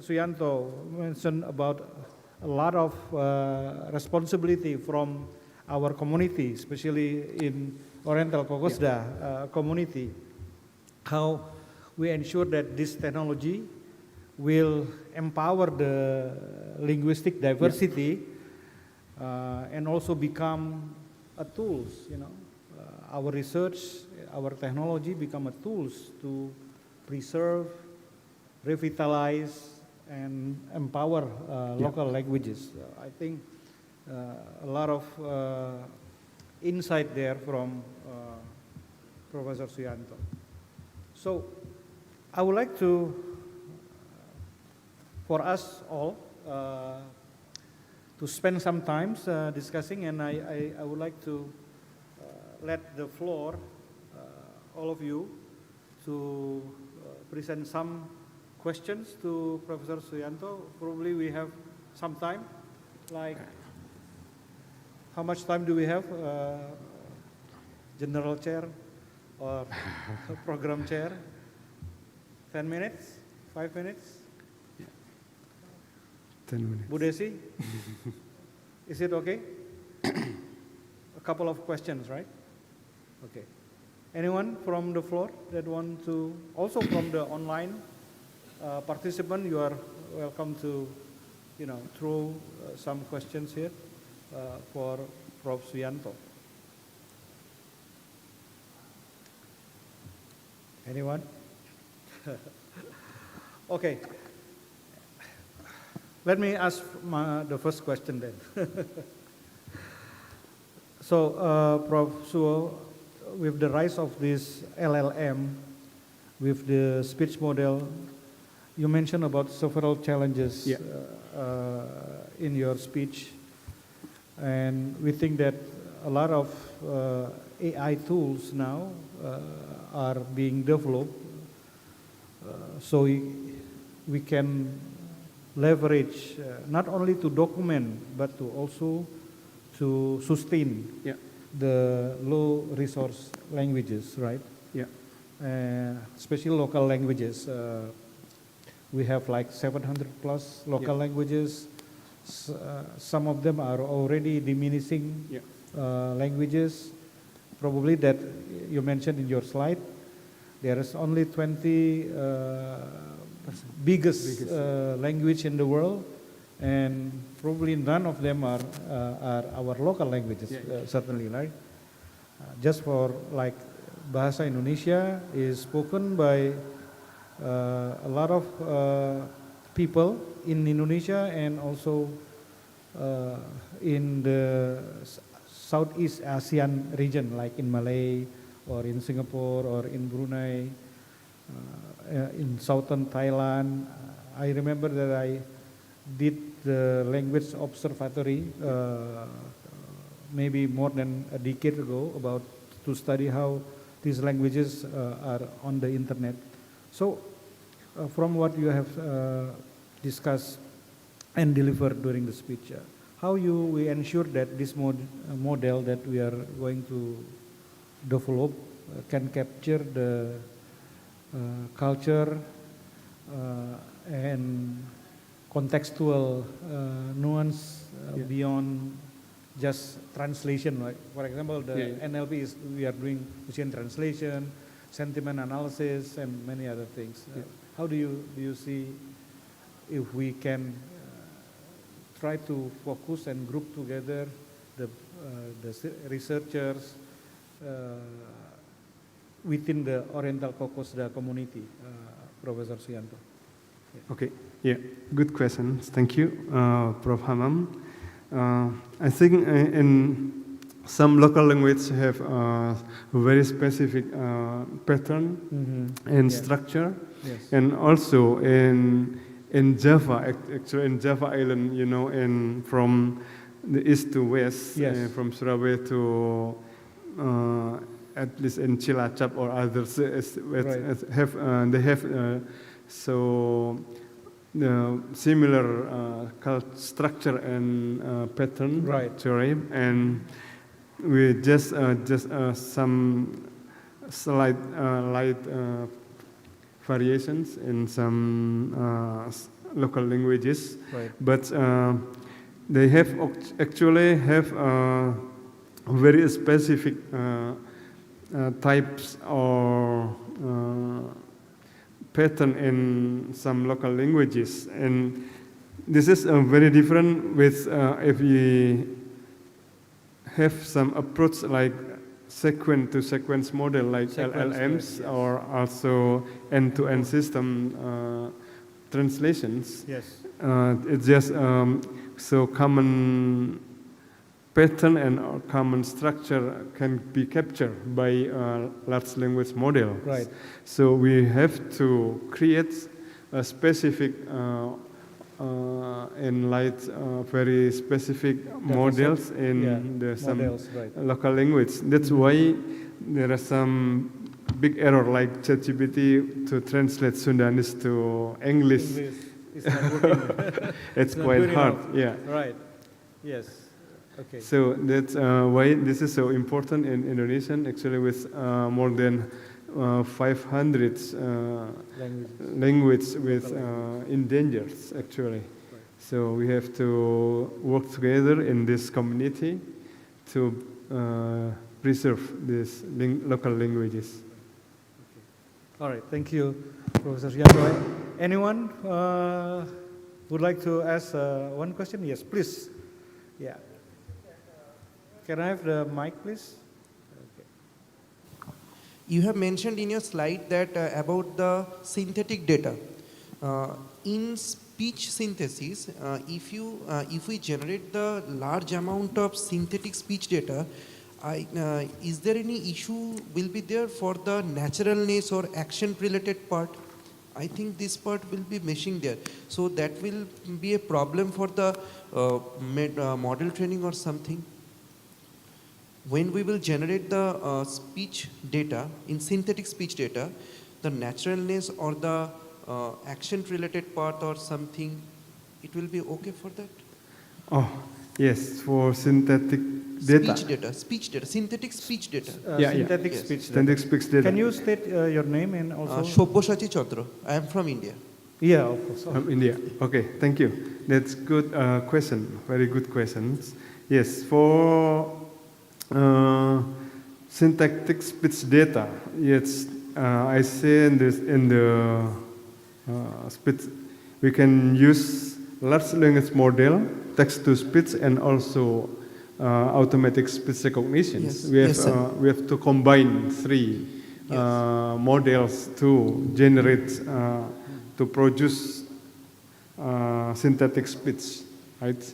Suyanto mentioned about a lot of responsibility from our community, especially in Oriental O-COCOSDA community, how we ensure that this technology will empower the linguistic diversity and also become a tools, our research, our technology become a tools to preserve, revitalize, and empower local languages. I think a lot of insight there from Professor Suyanto. So I would like to, for us all, to spend some time discussing, and I would like to let the floor, all of you, to present some questions to Professor Suyanto. Probably we have some time. like, how much time do we have? General chair or program chair? 10 minutes? 5 minutes? 10 minutes. Bu Desi? Is it okay? A couple of questions, right? Okay. Anyone from the floor that want to, also from the online participant, you are welcome to, throw some questions here for Prof. Suyanto. Anyone? Okay. Let me ask the first question then. So, Prof. Suo, with the rise of this LLM, with the speech model, you mentioned about several challenges in your speech, and we think that a lot of AI tools now are being developed, so we can leverage not only to document but to also to sustain the low resource languages, right? Yeah. Especially local languages. We have like 700 plus local languages. Some of them are already diminishing languages. Probably that you mentioned in your slide, there is only 20 biggest language in the world, and probably none of them are our local languages, certainly, right? Just for like Bahasa Indonesia is spoken by a lot of people in Indonesia and also in the Southeast Asian region, like in Malay or in Singapore or in Brunei, in southern Thailand. I remember that I did the language observatory maybe more than a decade ago about to study how these languages are on the internet. So from what you have discussed and delivered during the speech, how we ensure that this model that we are going to develop can capture the culture and contextual nuance beyond just translation. Like for example, the NLP is we are doing machine translation, sentiment analysis, and many other things. How do you see if we can try to focus and group together the researchers within the Oriental COCOSDA community, Professor Suyanto? Okay, good questions. Thank you, Prof. Hamam. I think in some local language have a very specific pattern and structure, and also in Java, actually in Java Island, and from the east to west, from Surabaya to at least in Cilacap or others, they have so similar structure and pattern, actually, and with just some slight light variations in some local languages, but they have actually have very specific types or pattern in some local languages, and this is very different with if we have some approach like sequence to sequence model like LLMs or also end-to-end system translations. It's just so common pattern and common structure can be captured by large language model. So we have to create a specific and very specific models in the some local language. That's why there are some big error like ChatGPT to translate Sundanese to English. It's not working. It's quite hard. Right. Yes. Okay. So that's why this is so important in Indonesian, actually with more than 500 language with endangered, actually. So we have to work together in this community to preserve these local languages. All right, thank you, Professor Yanto. Anyone would like to ask one question? Yes, please. Yeah. Can I have the mic, please? You have mentioned in your slide that about the synthetic data. In speech synthesis, if we generate the large amount of synthetic speech data, is there any issue will be there for the naturalness or action related part? I think this part will be missing there. So that will be a problem for the model training or something. When we will generate the speech data, in synthetic speech data, the naturalness or the action related part or something, it will be okay for that? Oh, yes, for synthetic data. Speech data, synthetic speech data. Synthetic Yes. speech data. Synthetic speech data. Can you state your name and also? Shobbosati Chandra. I am from India. Yeah, of course. From India. Okay, thank you. That's good question. Very good questions. Yes, for synthetic speech data, yes, I say in the speech, we can use large language model, text to speech, and also automatic speech recognition. Yes. We have to combine three models to generate to produce synthetic speech, right?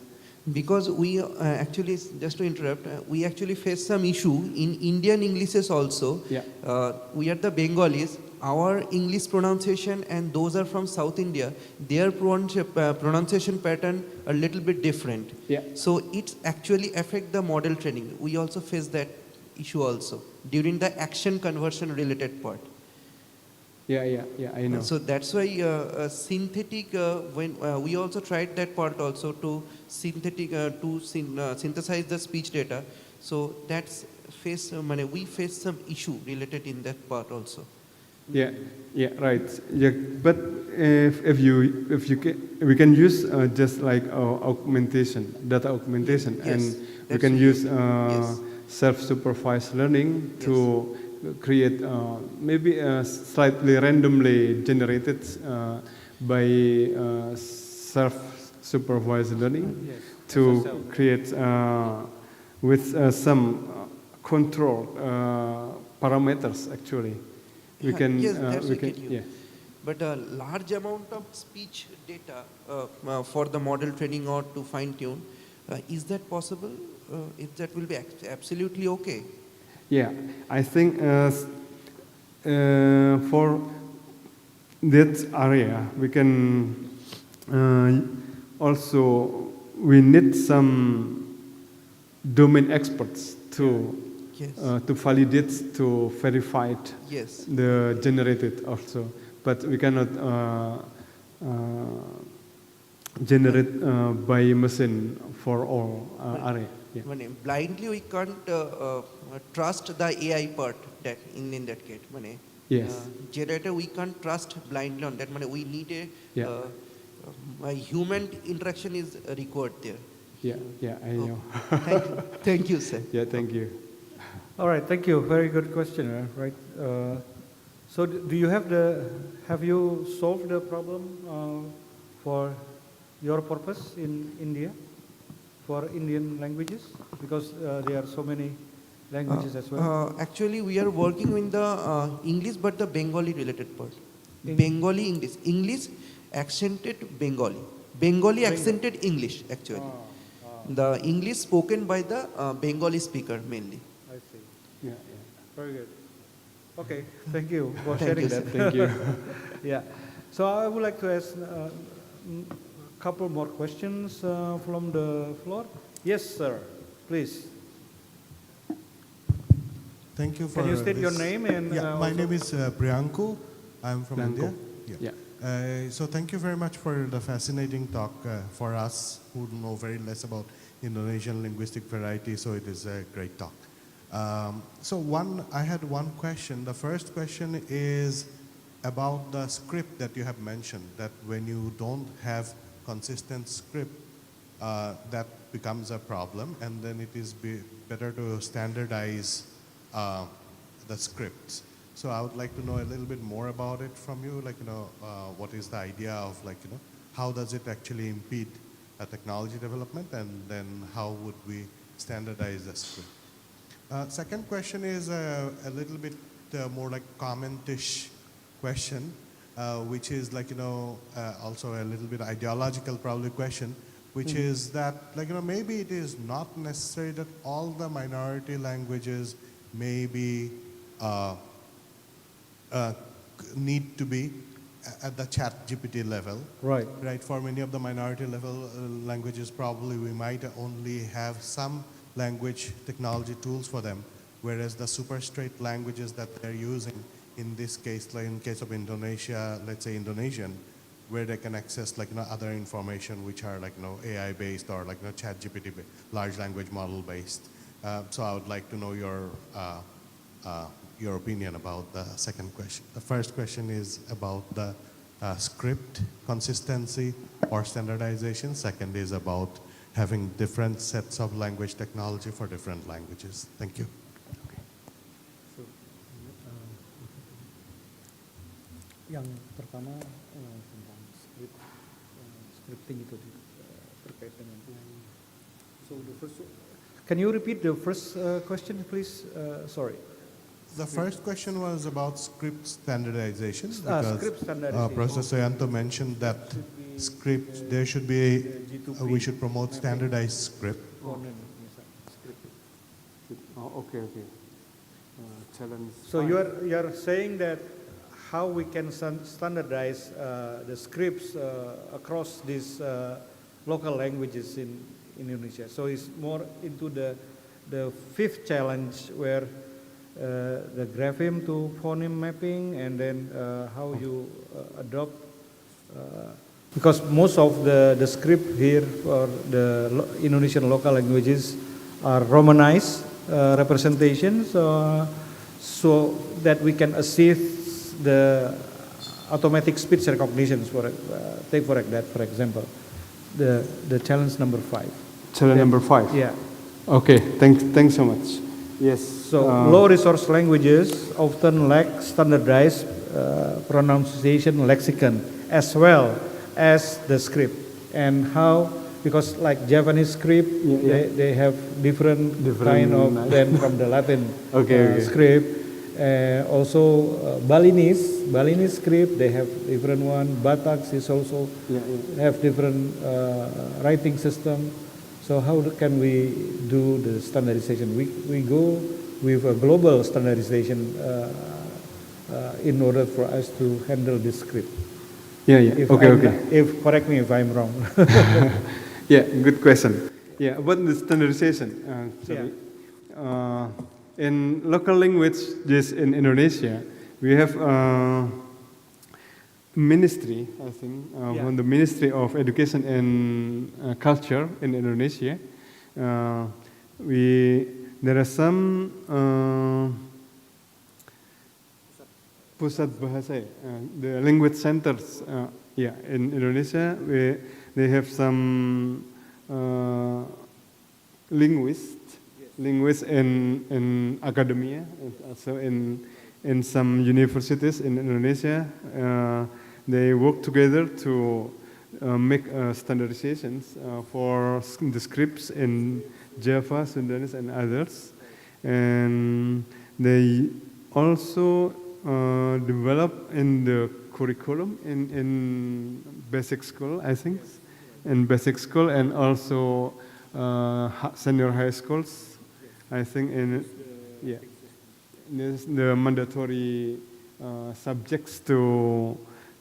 Because we actually, just to interrupt, we actually face some issue in Indian Englishes also. Yeah. We are the Bengalis. Our English pronunciation and those are from South India, their pronunciation pattern a little bit different. Yeah. So it actually affect the model training. We also face that issue also during the action conversion related part. Yeah, I know. So that's why synthetic, when we also tried that part also to synthesize the speech data. So that's we face some issue related in that part also. Yeah, right. Yeah, but if we can use just like augmentation, data augmentation, Yes, and we can use self-supervised learning to create maybe slightly randomly generated by self-supervised learning to create with some control parameters actually. We can, But a large amount of speech data for the model training or to fine tune, is that possible? If that will be absolutely okay. Yeah, I think for that area we can also we need some domain experts to validate, to verify the generated also, but we cannot generate by machine for all area. Yeah. Blindly we can't trust the AI part that in that case. Yes. Generator we can't trust blindly on that. We need a human interaction is required there. Yeah, I know. Thank you, sir. Yeah, thank you. All right, thank you. Very good question. Right. So, do you have you solved the problem for your purpose in India, for Indian languages? Because there are so many languages as well. Actually, we are working with the English, but the Bengali related part. Bengali English. English accented Bengali. Bengali accented English actually. The English spoken by the Bengali speaker mainly. I see. Yeah. Very good. Okay, thank you for Thank sharing you, that. sir. Thank you. Yeah. So I would like to ask a couple more questions from the floor. Yes, sir. Please. Thank you for Can you state your this. name and my name is Priyanku. I'm from Priyanku. India. So thank you very much for the fascinating talk for us who know very less about Indonesian linguistic variety, so it is a great talk. I had one question. The first question is about the script that you have mentioned, that when you don't have consistent script, that becomes a problem, and then it is better to standardize the scripts. So I would like to know a little bit more about it from you, like, what is the idea of, like, how does it actually impede technology development, and then how would we standardize the script? Second question is a little bit more like comment-ish question, which is like, also a little bit ideological probably question, which is that, like, maybe it is not necessary that all the minority languages maybe need to be at the ChatGPT level. Right. Right. For many of the minority level languages, probably we might only have some language technology tools for them, whereas the super straight languages that they're using, in this case, like in case of Indonesia, let's say Indonesian, where they can access like other information which are like AI based or like ChatGPT large language model based. So I would like to know your opinion about the second question. The first question is about the script consistency or standardization. Second is about having different sets of language technology for different languages. Thank you. Yang pertama tentang scripting itu terkait dengan. So the first, can you repeat the first question, please? Sorry. The first question was about script standardization, because script standardization. Professor Suyanto mentioned that script, there should be, we should promote standardized script. Okay. Challenge. So you are saying that how we can standardize the scripts across these local languages in Indonesia. So it's more into the fifth challenge, where the grapheme to phoneme mapping, and then how you adopt, because most of the script here for the Indonesian local languages are Romanized representations, so that we can assist the automatic speech recognition. Take for example, the challenge number 5. Challenge number 5. Yeah. Okay. Thanks so much. Yes. So low resource languages often lack standardized pronunciation lexicon as well as the script. And how, because like Japanese script, they have different kind of than from the Latin script. Also Balinese script, they have different one. Batak is also have different writing system. So how can we do the standardization? We go with a global standardization in order for us to handle this script. If correct me if I'm wrong. Yeah, good question. Yeah, about the standardization. In local languages in Indonesia, we have ministry, I think, from the Ministry of Education and Culture in Indonesia. There are some pusat bahasa, the language centers. In Indonesia, they have some linguists in academia, and also in some universities in Indonesia. They work together to make standardizations for the scripts in Java, Sundanese, and others. And they also develop in the curriculum in basic school, I think, in basic school, and also senior high schools, I think, the mandatory subjects to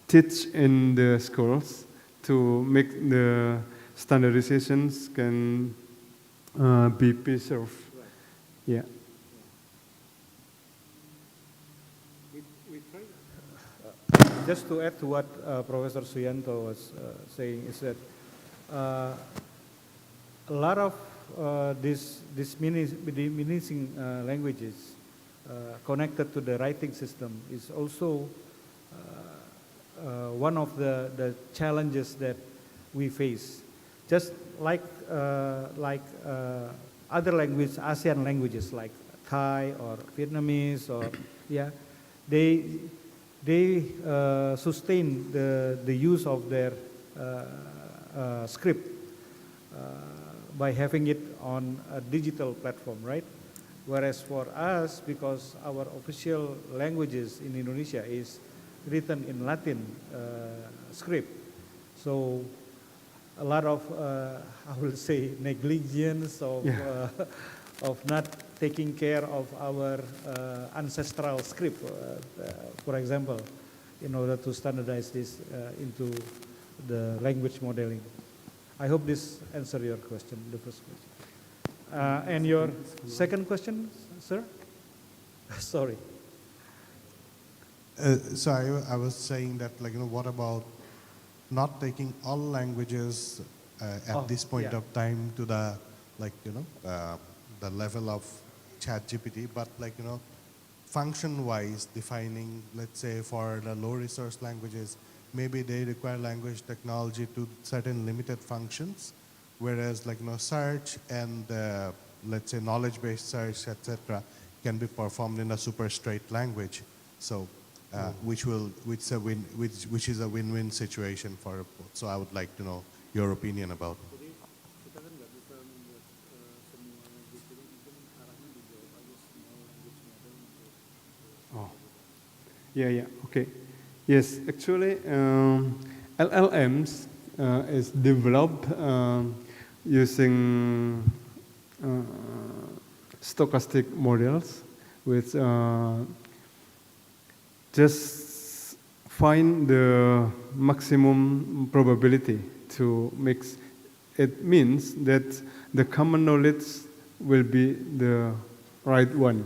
teach in the schools to make the standardizations can be preserved. Yeah. Just to add to what Professor Suyanto was saying, is that a lot of these diminishing languages connected to the writing system is also one of the challenges that we face. Just like other languages, ASEAN languages like Thai or Vietnamese, or they sustain the use of their script by having it on a digital platform, right? Whereas for us, because our official languages in Indonesia is written in Latin script, so a lot of, I will say, negligence of not taking care of our ancestral script, for example, in order to standardize this into the language modeling. I hope this answers your question, the first question. And your second question, sir? Sorry. So I was saying that, like, what about not taking all languages at this point of time to the, the level of ChatGPT, but function-wise defining, let's say for the low-resource languages, maybe they require language technology to certain limited functions, whereas search and let's say knowledge-based search, etc., can be performed in a super straight language. So, which is a win-win situation for both. So I would like to know your opinion about it. Oh, yeah, okay. Yes, actually, LLMs is developed using stochastic models, with just find the maximum probability to mix. It means that the common knowledge will be the right one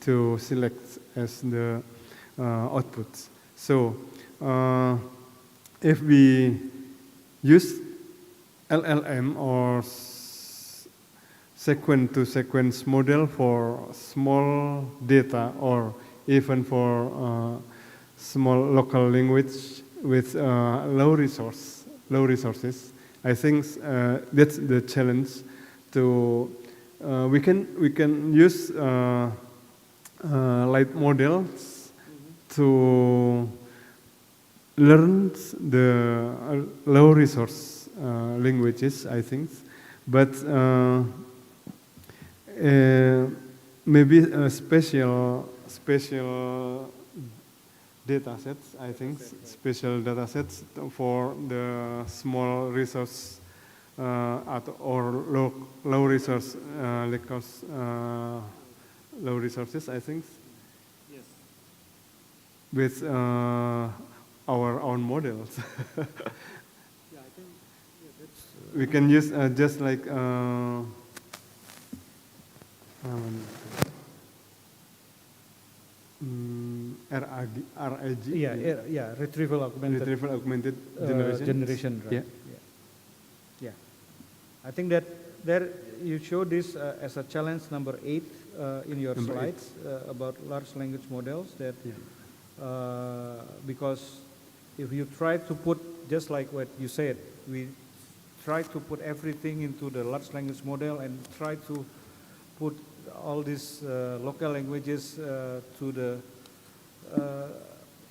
to select as the outputs. So if we use LLM or sequence-to-sequence model for small data, or even for small local language with low resources, I think that's the challenge. We can use light models to learn the low resource languages, I think, but maybe special data sets, I think, special data sets for the small resource or low resource low resources, I think. Yes. With our own models. Yeah, I think that's, we can use just like RAG. Yeah, retrieval augmented generation. Right? Yeah. I think that there you show this as a challenge number 8 in your slides about large language models. That because if you try to put, just like what you said, we try to put everything into the large language model and try to put all these local languages to the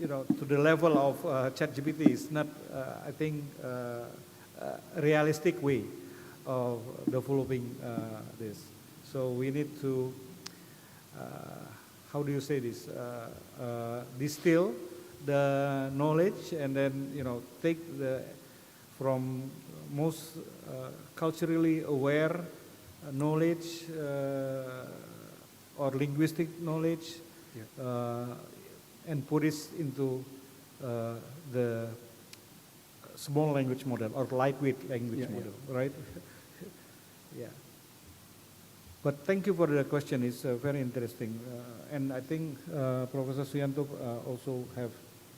to the level of ChatGPT is not, I think, a realistic way of developing this. So we need to, how do you say this? Distill the knowledge and then take from most culturally aware knowledge or linguistic knowledge, and put it into the small language model or lightweight language model, right? Yeah. But thank you for the question. It's very interesting, and I think Professor Suyanto also have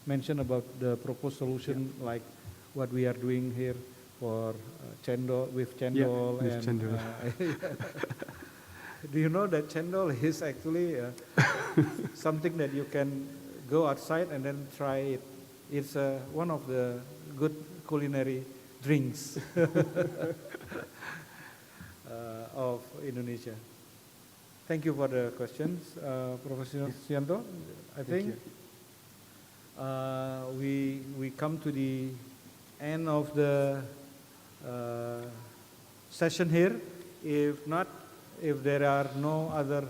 mentioned about the proposed solution, like what we are doing here for cendol, with cendol. with and cendol. do you know that cendol is actually something that you can go outside and then try it? It's one of the good culinary drinks of Indonesia. Thank you for the questions, Professor Sianto. I think we come to the end of the session here. If there are no other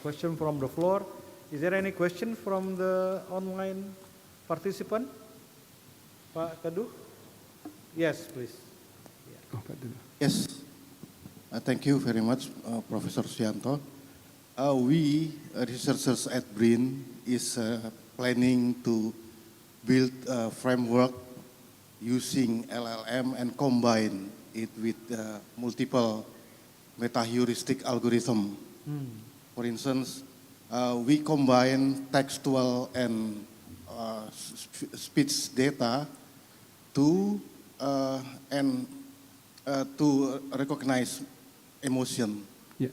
questions from the floor, is there any question from the online participant? Pak Teduh? Yes, please. Oh, Pak Teduh. Yes, thank you very much, Professor Suyanto. We researchers at BRIN is planning to build a framework using LLM and combine it with multiple meta-heuristic algorithm. For instance, we combine textual and speech data to recognize emotion. Yeah.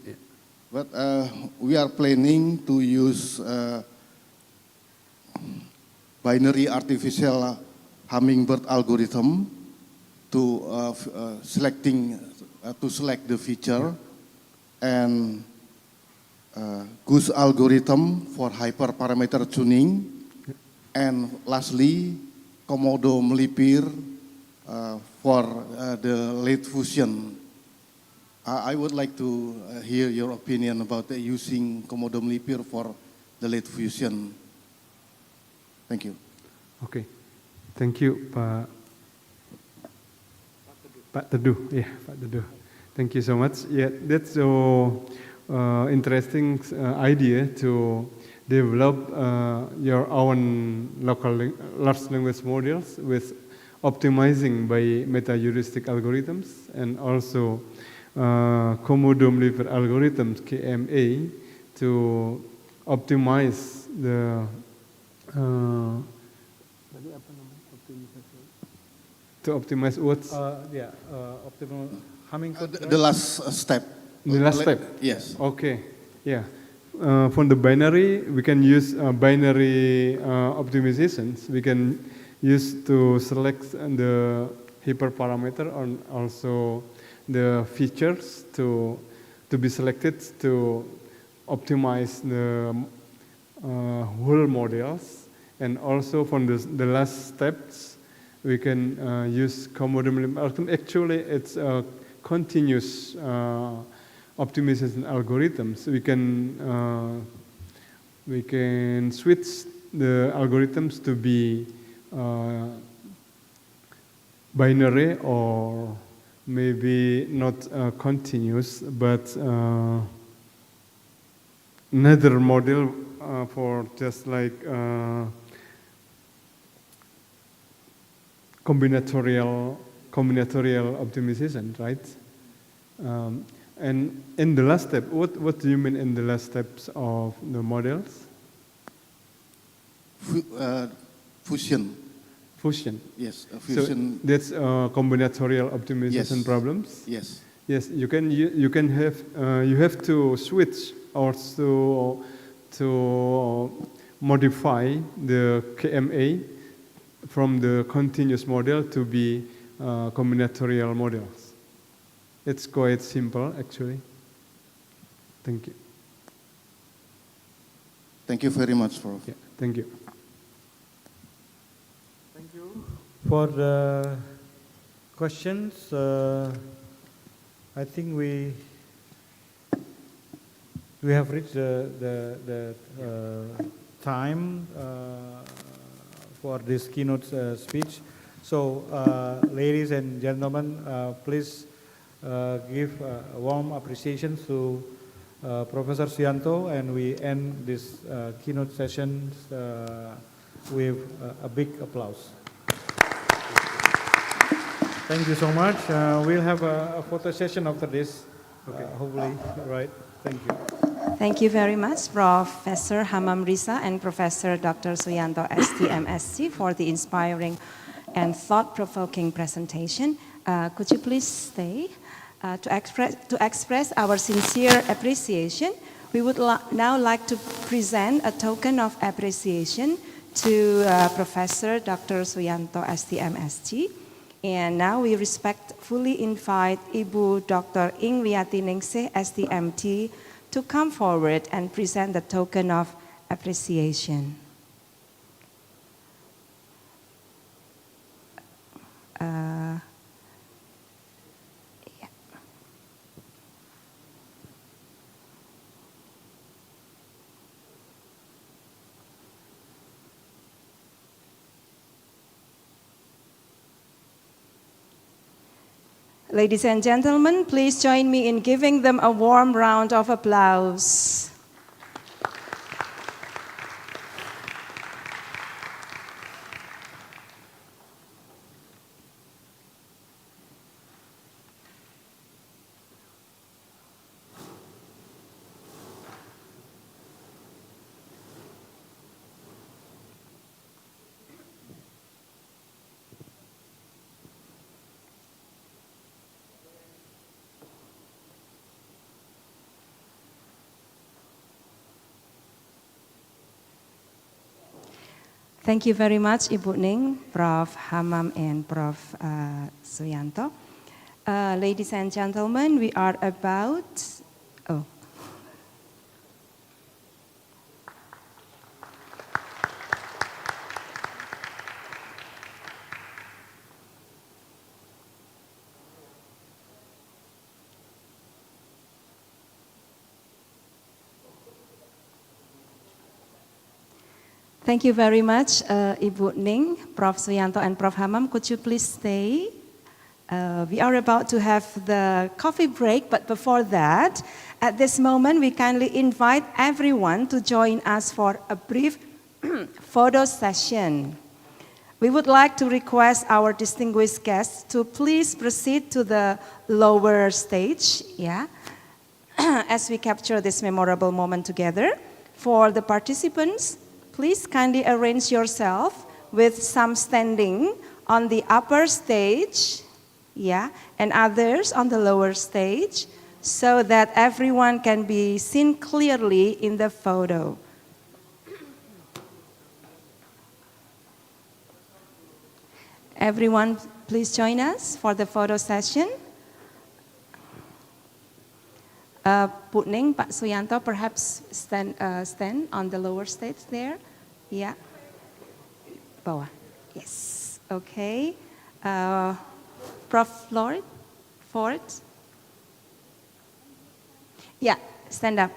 But we are planning to use binary artificial hummingbird algorithm to select the feature, and goose algorithm for hyperparameter tuning, and lastly Komodo melipir for the late fusion. I would like to hear your opinion about using Komodo melipir for the late fusion. Thank you. Okay, thank you, Pak Teduh. Yeah, Pak Teduh. Thank you so much. Yeah, that's so interesting idea to develop your own local large language models with optimizing by meta-heuristic algorithms and also Komodo melipir algorithms KMA to optimize the what's optimal hummingbird. The last step. The last step. Yes. Okay. Yeah. For the binary, we can use binary optimizations. We can use to select the hyperparameter and also the features to be selected to optimize the whole models. And also from the last steps, we can use Komodo melipir algorithm. Actually, it's a continuous optimization algorithms. We can switch the algorithms to be binary or maybe not continuous, but another model for just like combinatorial optimization, right? And in the last step, what do you mean in the last steps of the models? Fusion. Fusion. Yes, fusion. So that's combinatorial optimization problems. Yes. Yes, you have to switch or to modify the KMA from the continuous model to be combinatorial models. It's quite simple, actually. Thank you. Thank you very much, Prof. Yeah, thank you. Thank you for the questions. I think we have reached the time for this keynote speech. So, ladies and gentlemen, please give a warm appreciation to Professor Suyanto, and we end this keynote session with a big applause. Thank you so much. We'll have a photo session after this, hopefully, right? Thank you. Thank you very much, Professor Hamam Riza and Professor Dr. Suyanto STMSC for the inspiring and thought-provoking presentation. Could you please stay? To express our sincere appreciation, we would now like to present a token of appreciation to Professor Dr. Suyanto STMSG. And now we respectfully invite Ibu Dr. Ingwiati Ningsih STMT to come forward and present the token of appreciation. Ladies and gentlemen, please join me in giving them a warm round of applause. Thank you very much, Ibu Ning, Prof. Hamam, and Prof. Suyanto. Ladies and gentlemen, we are about... Oh. Thank you very much, Ibu Ning, Prof. Suyanto, and Prof. Hamam. Could you please stay? We are about to have the coffee break, but before that, at this moment, we kindly invite everyone to join us for a brief photo session. We would like to request our distinguished guests to please proceed to the lower stage, as we capture this memorable moment together. For the participants, please kindly arrange yourself with some standing on the upper stage, and others on the lower stage, so that everyone can be seen clearly in the photo. Everyone, please join us for the photo session. Bu Ning, Pak Suyanto, perhaps stand on the lower stage there. Yeah. Bawah. Yes. Okay. Prof. Ford. Yeah, stand up,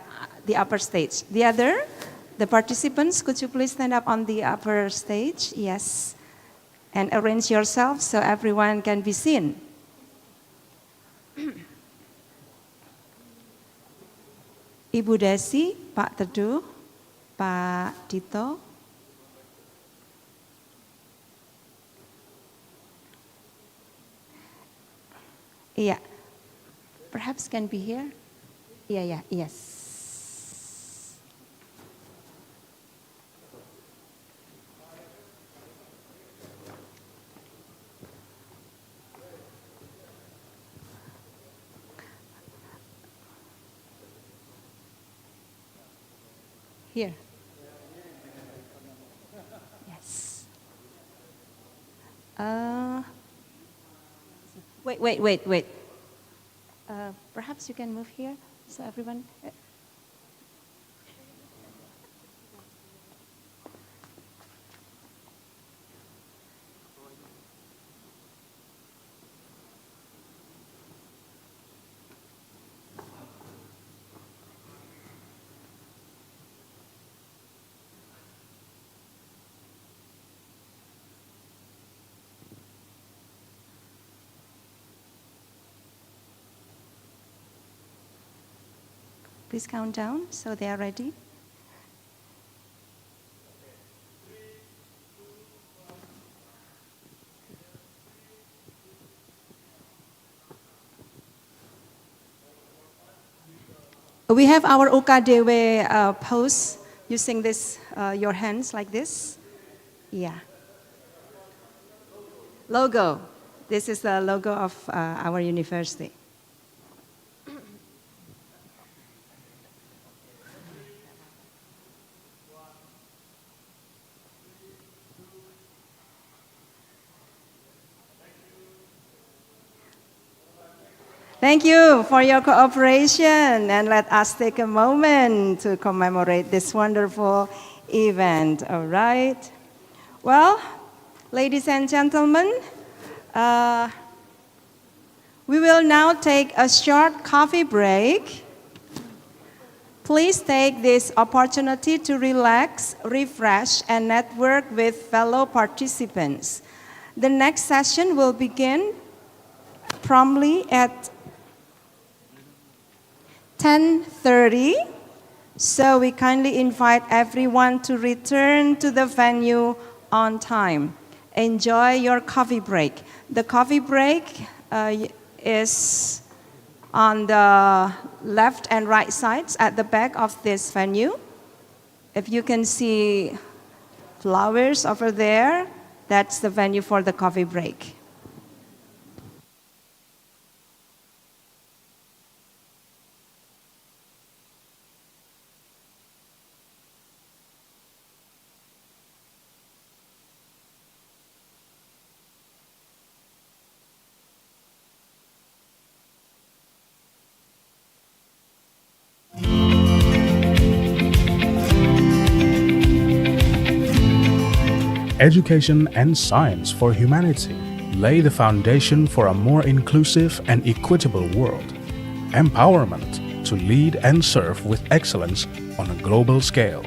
the upper stage. The participants, could you please stand up on the upper stage? Yes. And arrange yourself so everyone can be seen. Ibu Desi, Pak Teduh, Pak Dito. Yeah, perhaps can be here. Yes. Here. Yes. Wait. Perhaps you can move here so everyone. Please count down so they are ready. We have our UKDW pose using this, your hands like this. Yeah. Logo. This is the logo of our university. Thank you for your cooperation, and let us take a moment to commemorate this wonderful event, all right? Well, ladies and gentlemen, we will now take a short coffee break. Please take this opportunity to relax, refresh, and network with fellow participants. The next session will begin promptly at 10:30, so we kindly invite everyone to return to the venue on time. Enjoy your coffee break. The coffee break is on the left and right sides at the back of this venue. If you can see flowers over there, that's the venue for the coffee break. Education and science for humanity lay the foundation for a more inclusive and equitable world. Empowerment to lead and serve with excellence on a global scale.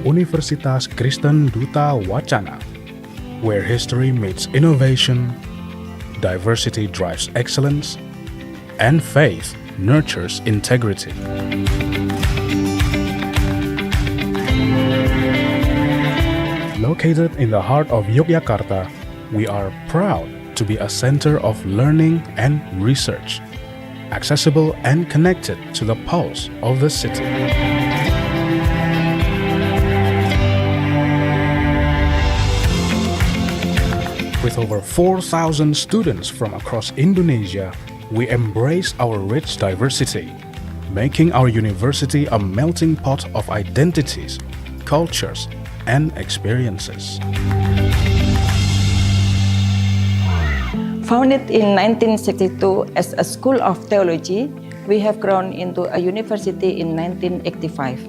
Universitas Kristen Duta Wacana, where history meets innovation, diversity drives excellence, and faith nurtures integrity. Located in the heart of Yogyakarta, we are proud to be a center of learning and research, accessible and connected to the pulse of the city. With over 4,000 students from across Indonesia, we embrace our rich diversity, making our university a melting pot of identities, cultures, and experiences. Founded in 1962 as a school of theology, we have grown into a university in 1985.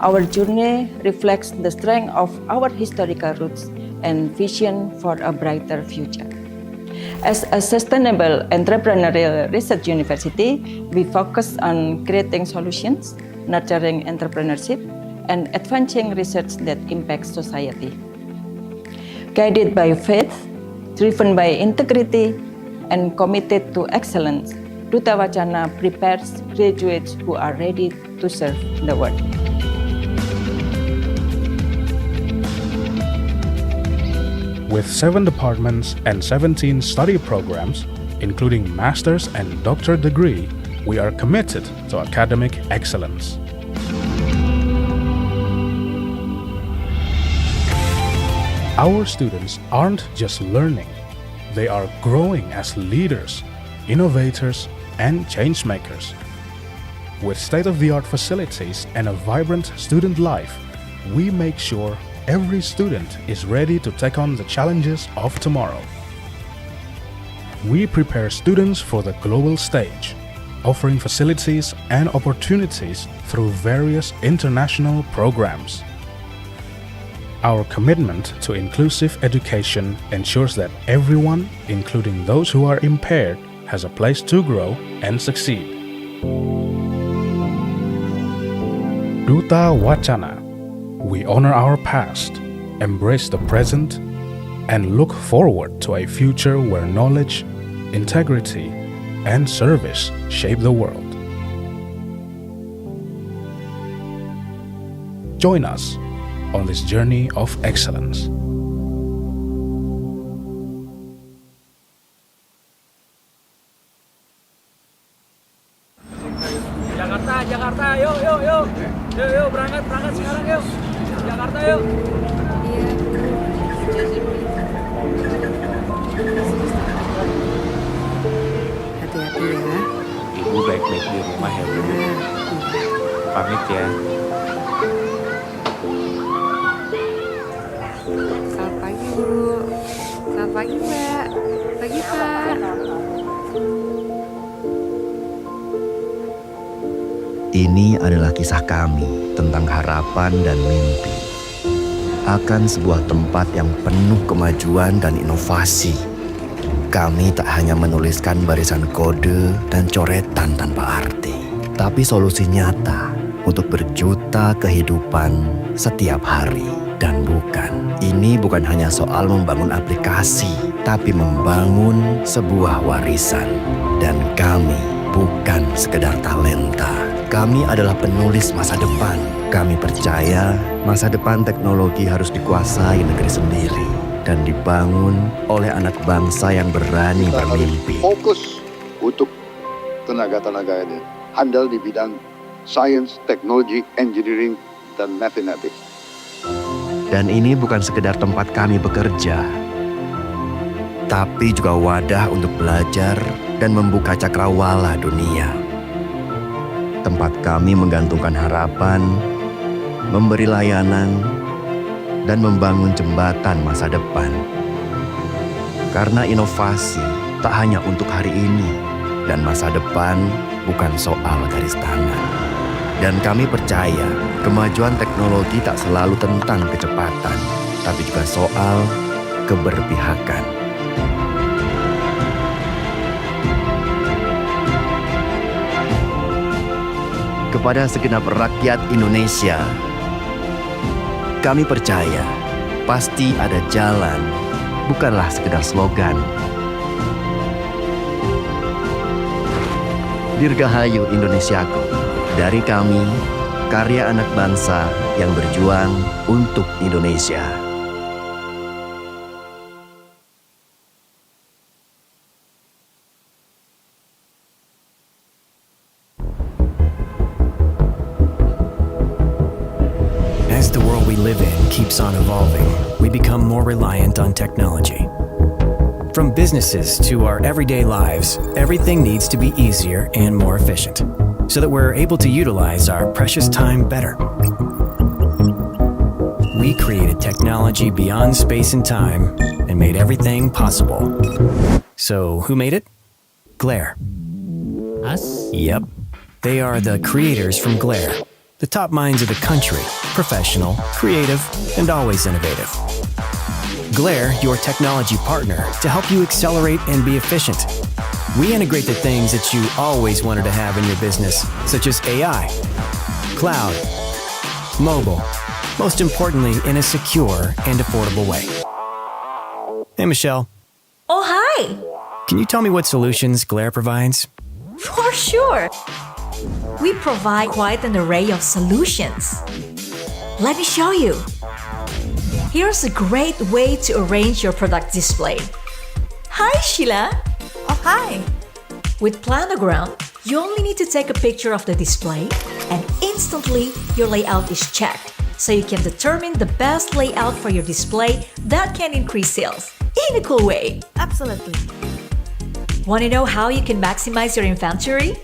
Our journey reflects the strength of our historical roots and vision for a brighter future. As a sustainable entrepreneurial research university, we focus on creating solutions, nurturing entrepreneurship, and advancing research that impacts society. Guided by faith, driven by integrity, and committed to excellence, Duta Wacana prepares graduates who are ready to serve the world. With 7 departments and 17 study programs, including master's and doctorate degree, we are committed to academic excellence. Our students aren't just learning, they are growing as leaders, innovators, and changemakers. With state-of-the-art facilities and a vibrant student life, we make sure every student is ready to take on the challenges of tomorrow. We prepare students for the global stage, offering facilities and opportunities through various international programs. Our commitment to inclusive education ensures that everyone, including those who are impaired, has a place to grow and succeed. Duta Wacana. We honor our past, embrace the present, and look forward to a future where knowledge, integrity, and service shape the world. Join us on this journey of excellence. Jakarta, yuk, berangkat sekarang yuk, Jakarta yuk. Iya. Hati-hati ya. Ibu baik-baik di rumah ya, Bu. Pamit ya. Selamat pagi, Bu. Selamat pagi, Mbak. Pagi, Pak. Ini adalah kisah kami tentang harapan dan mimpi akan sebuah tempat yang penuh kemajuan dan inovasi. Kami tak hanya menuliskan barisan kode dan coretan tanpa arti, tapi solusi nyata untuk berjuta kehidupan setiap hari. Dan ini bukan hanya soal membangun aplikasi, tapi membangun sebuah warisan. Dan kami bukan sekedar talenta. Kami adalah penulis masa depan. Kami percaya masa depan teknologi harus dikuasai negeri sendiri dan dibangun oleh anak bangsa yang berani bermimpi. Fokus untuk tenaga-tenaga ini handal di bidang science, technology, engineering, dan mathematics. Dan ini bukan sekedar tempat kami bekerja, tapi juga wadah untuk belajar dan membuka cakrawala dunia. Tempat kami menggantungkan harapan, memberi layanan, dan membangun jembatan masa depan. Karena inovasi tak hanya untuk hari ini, dan masa depan bukan soal garis tangan. Dan kami percaya kemajuan teknologi tak selalu tentang kecepatan, tapi juga soal keberpihakan. Kepada segenap rakyat Indonesia, kami percaya pasti ada jalan, bukanlah sekedar slogan. Dirgahayu Indonesiaku, dari kami, karya anak bangsa yang berjuang untuk Indonesia. As the world we live in keeps on evolving, we become more reliant on technology. From businesses to our everyday lives, everything needs to be easier and more efficient, so that we're able to utilize our precious time better. We created technology beyond space and time and made everything possible. So who made it? Glare. Us? Yep. They are the creators from Glare, the top minds of the country, professional, creative, and always innovative. Glare, your technology partner, to help you accelerate and be efficient. We integrate the things that you always wanted to have in your business, such as AI, cloud, mobile, most importantly, in a secure and affordable way. Hey, Michelle. Oh, hi! Can you tell me what solutions Glare provides? For sure! We provide quite an array of solutions. Let me show you. Here's a great way to arrange your product display. Hi, Sheila! Oh, hi! With Planogram, you only need to take a picture of the display and instantly your layout is checked, so you can determine the best layout for your display that can increase sales in a cool way. Absolutely. Want to know how you can maximize your inventory?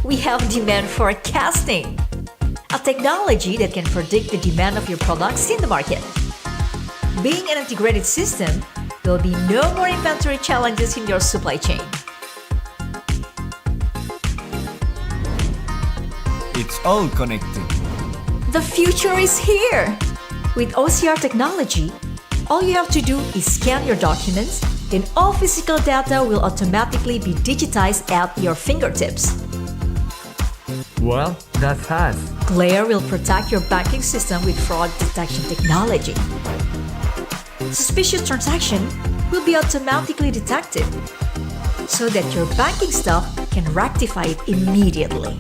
We have demand forecasting, a technology that can predict the demand of your products in the market. Being an integrated system, there will be no more inventory challenges in your supply chain. It's all connected. The future is here! With OCR technology, all you have to do is scan your documents, then all physical data will automatically be digitized at your fingertips. Well, that's fast. Glare will protect your banking system with fraud detection technology. Suspicious transaction will be automatically detected so that your banking staff can rectify it immediately.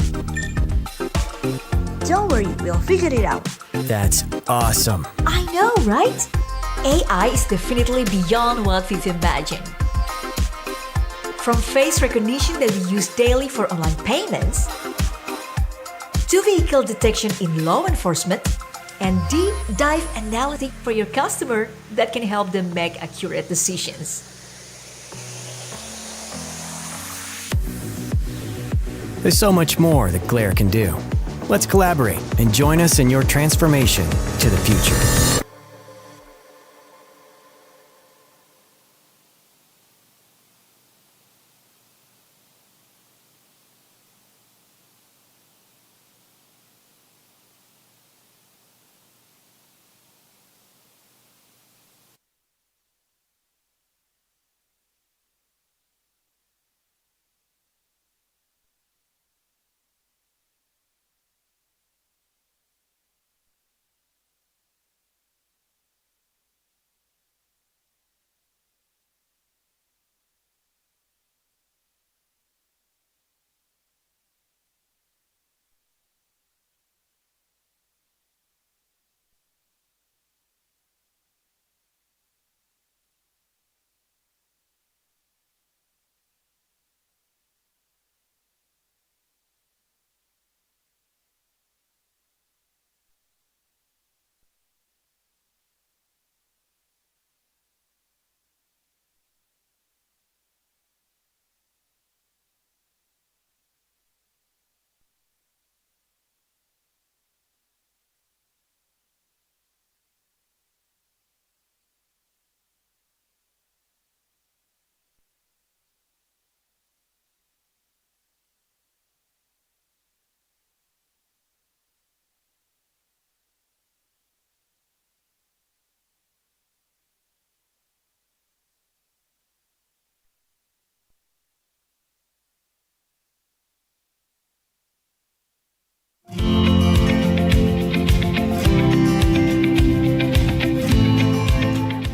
Don't worry, we'll figure it out. That's awesome. I know, right? AI is definitely beyond what we've imagined. From face recognition that we use daily for online payments, to vehicle detection in law enforcement, and deep dive analytic for your customer that can help them make accurate decisions. There's so much more that Glare can do. Let's collaborate and join us in your transformation to the future.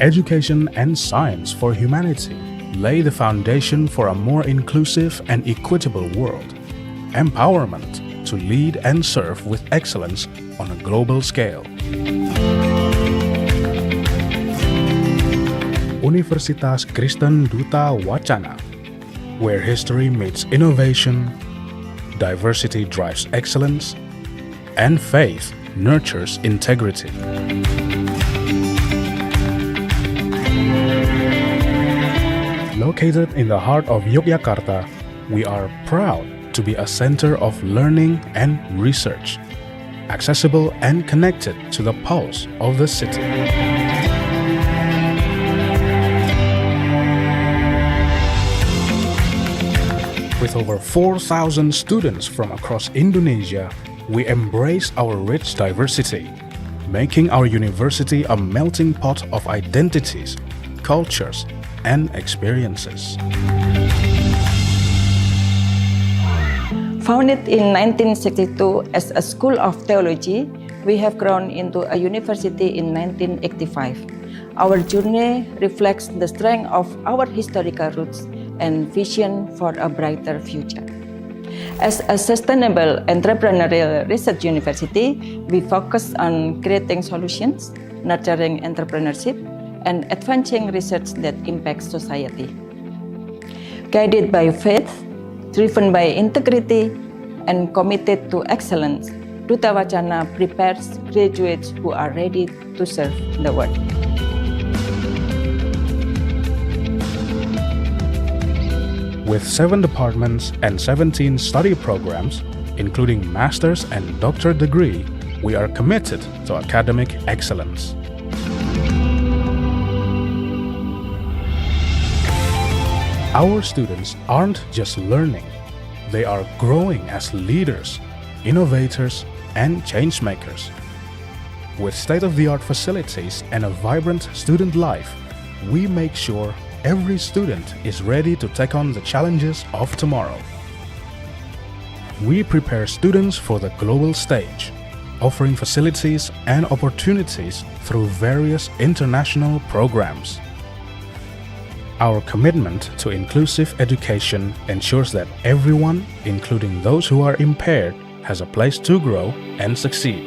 Education and science for humanity lay the foundation for a more inclusive and equitable world. Empowerment to lead and serve with excellence on a global scale. Universitas Kristen Duta Wacana, where history meets innovation, diversity drives excellence, and faith nurtures integrity. Located in the heart of Yogyakarta, we are proud to be a center of learning and research, accessible and connected to the pulse of the city. With over 4,000 students from across Indonesia, we embrace our rich diversity, making our university a melting pot of identities, cultures, and experiences. Founded in 1962 as a school of theology, we have grown into a university in 1985. Our journey reflects the strength of our historical roots and vision for a brighter future. As a sustainable entrepreneurial research university, we focus on creating solutions, nurturing entrepreneurship, and advancing research that impacts society. Guided by faith, driven by integrity, and committed to excellence, Duta Wacana prepares graduates who are ready to serve the world. With 7 departments and 17 study programs, including master's and doctorate degree, we are committed to academic excellence. Our students aren't just learning, they are growing as leaders, innovators, and change makers. With state-of-the-art facilities and a vibrant student life, we make sure every student is ready to take on the challenges of tomorrow. We prepare students for the global stage, offering facilities and opportunities through various international programs. Our commitment to inclusive education ensures that everyone, including those who are impaired, has a place to grow and succeed.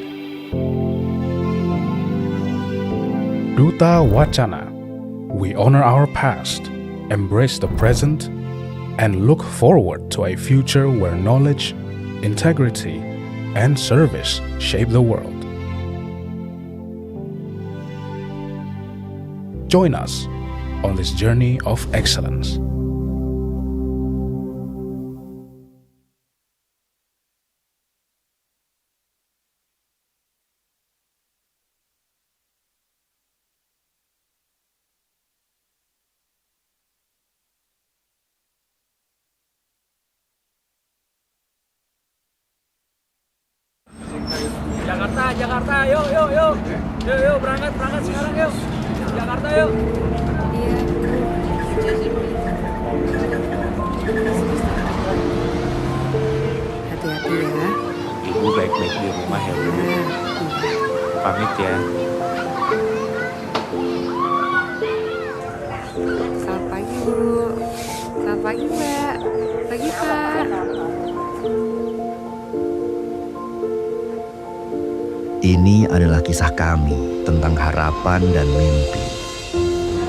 Duta Wacana. We honor our past, embrace the present, and look forward to a future where knowledge, integrity, and service shape the world. Join us on this journey of excellence. Jakarta, yuk, berangkat sekarang yuk. Jakarta yuk. Hati-hati ya. Ibu baik-baik di rumah ya Bu. Pamit ya. Selamat pagi Bu. Selamat pagi Mbak. Pagi Pak. Ini adalah kisah kami tentang harapan dan mimpi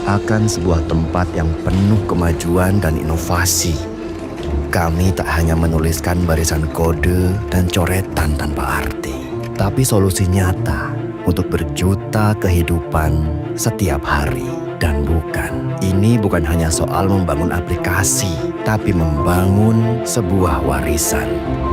akan sebuah tempat yang penuh kemajuan dan inovasi. Kami tak hanya menuliskan barisan kode dan coretan tanpa arti, tapi solusi nyata untuk berjuta kehidupan setiap hari. Dan ini bukan hanya soal membangun aplikasi, tapi membangun sebuah warisan.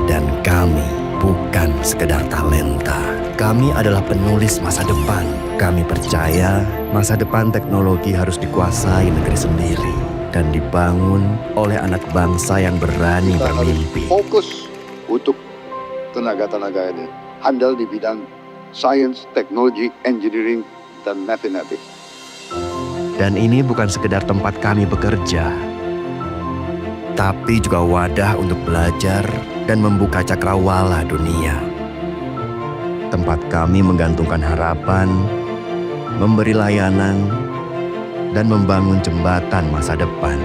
Dan kami bukan sekedar talenta. Kami adalah penulis masa depan. Kami percaya masa depan teknologi harus dikuasai negeri sendiri dan dibangun oleh anak bangsa yang berani bermimpi. Fokus untuk tenaga-tenaga ini handal di bidang sains, teknologi, engineering, dan mathematics. Dan ini bukan sekedar tempat kami bekerja, tapi juga wadah untuk belajar dan membuka cakrawala dunia. Tempat kami menggantungkan harapan, memberi layanan, dan membangun jembatan masa depan.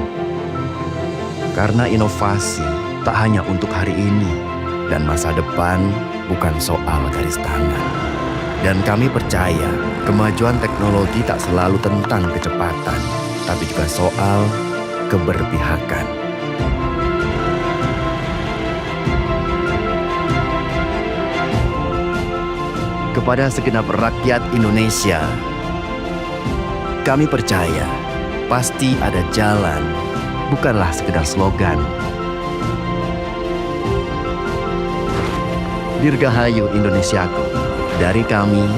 Karena inovasi tak hanya untuk hari ini, dan masa depan bukan soal garis tangan. Dan kami percaya kemajuan teknologi tak selalu tentang kecepatan, tapi juga soal keberpihakan. Kepada segenap rakyat Indonesia, kami percaya pasti ada jalan, bukanlah sekedar slogan. Dirgahayu Indonesiaku, dari kami,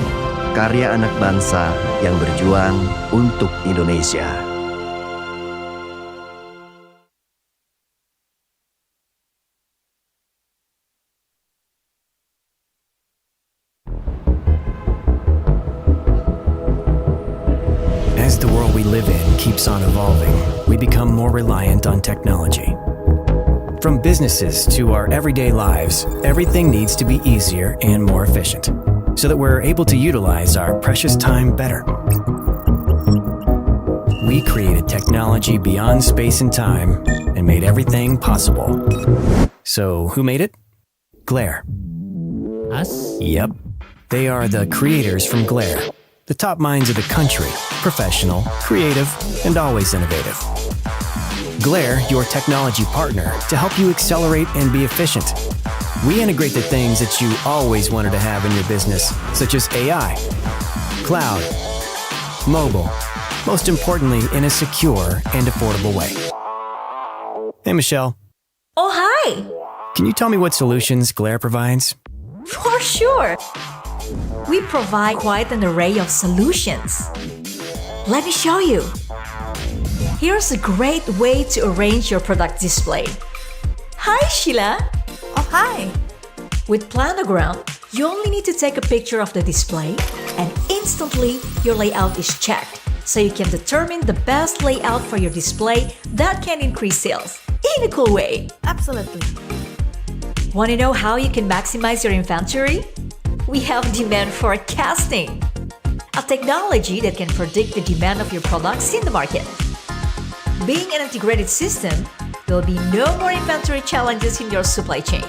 karya anak bangsa yang berjuang untuk Indonesia. As the world we live in keeps on evolving, we become more reliant on technology. From businesses to our everyday lives, everything needs to be easier and more efficient, so that we're able to utilize our precious time better. We created technology beyond space and time and made everything possible. So who made it? Glare. Us? Yep. They are the creators from Glare, the top minds of the country, professional, creative, and always innovative. Glare, your technology partner, to help you accelerate and be efficient. We integrate the things that you always wanted to have in your business, such as AI, cloud, mobile, most importantly, in a secure and affordable way. Hey, Michelle. Oh, hi! Can you tell me what solutions Glare provides? For sure! We provide quite an array of solutions. Let me show you. Here's a great way to arrange your product display. Hi, Sheila. Oh, hi. With Planogram, you only need to take a picture of the display and instantly your layout is checked, so you can determine the best layout for your display that can increase sales in a cool way. Absolutely. Want to know how you can maximize your inventory? We have demand forecasting, a technology that can predict the demand of your products in the market. Being an integrated system, there will be no more inventory challenges in your supply chain.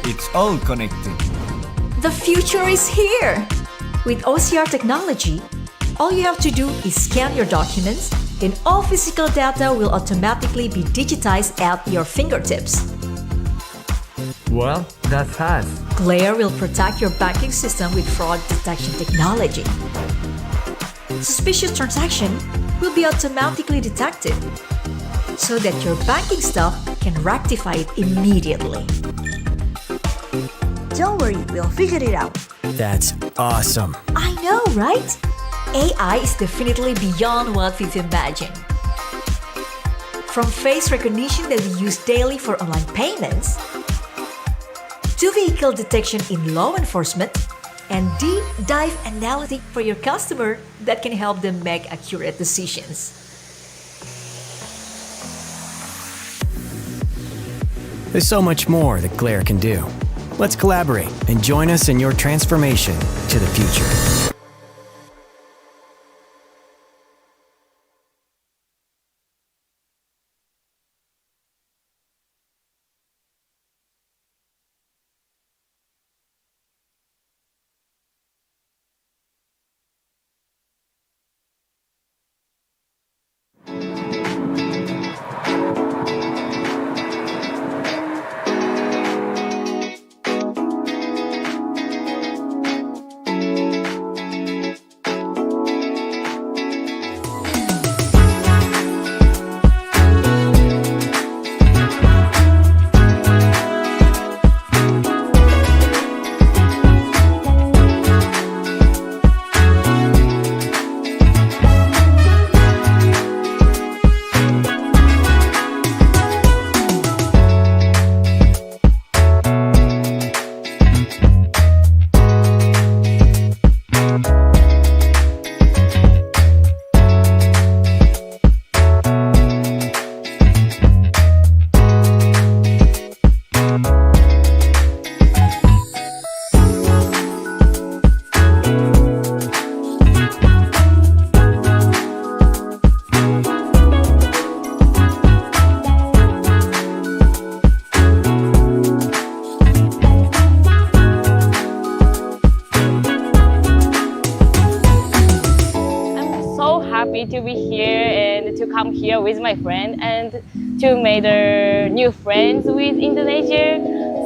It's all connected. The future is here! With OCR technology, all you have to do is scan your documents, then all physical data will automatically be digitized at your fingertips. Well, that's fast. Glare will protect your banking system with fraud detection technology. Suspicious transaction will be automatically detected so that your banking staff can rectify it immediately. Don't worry, we'll figure it out. That's awesome. I know, right? AI is definitely beyond what we've imagined. From face recognition that we use daily for online payments, to vehicle detection in law enforcement, and deep dive analytic for your customer that can help them make accurate decisions. There's so much more that Glare can do. Let's collaborate and join us in your transformation to the future. To be here and to come here with my friend and to make new friends with Indonesia.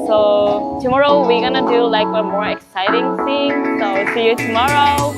So tomorrow we're gonna do like a more exciting thing. So see you tomorrow.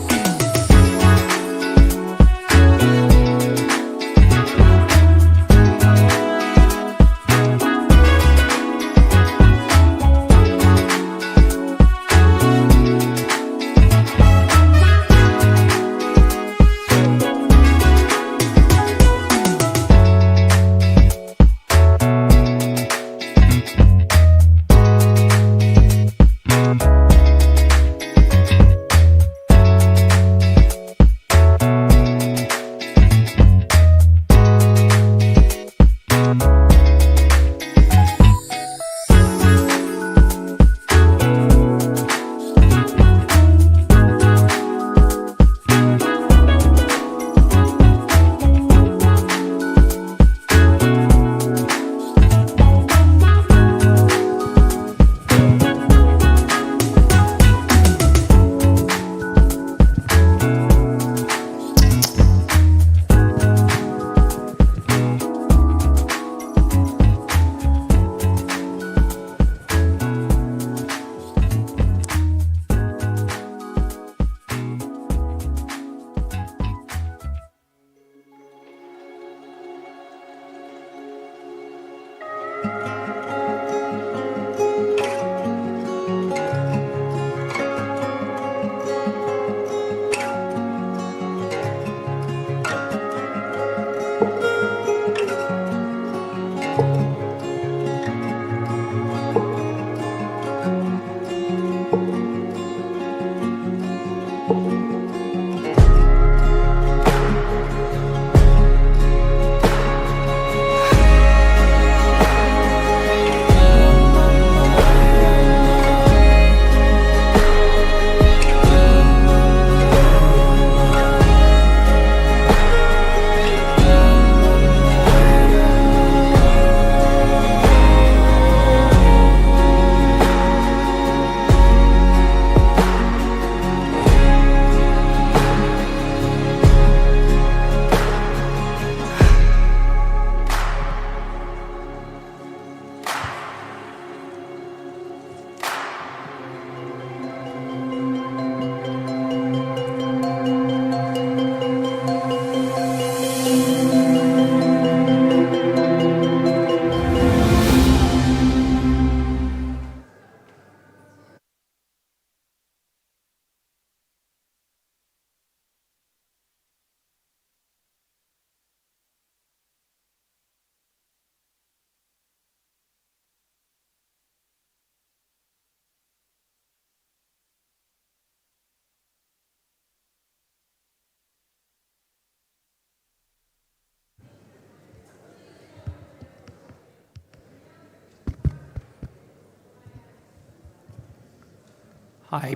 Hi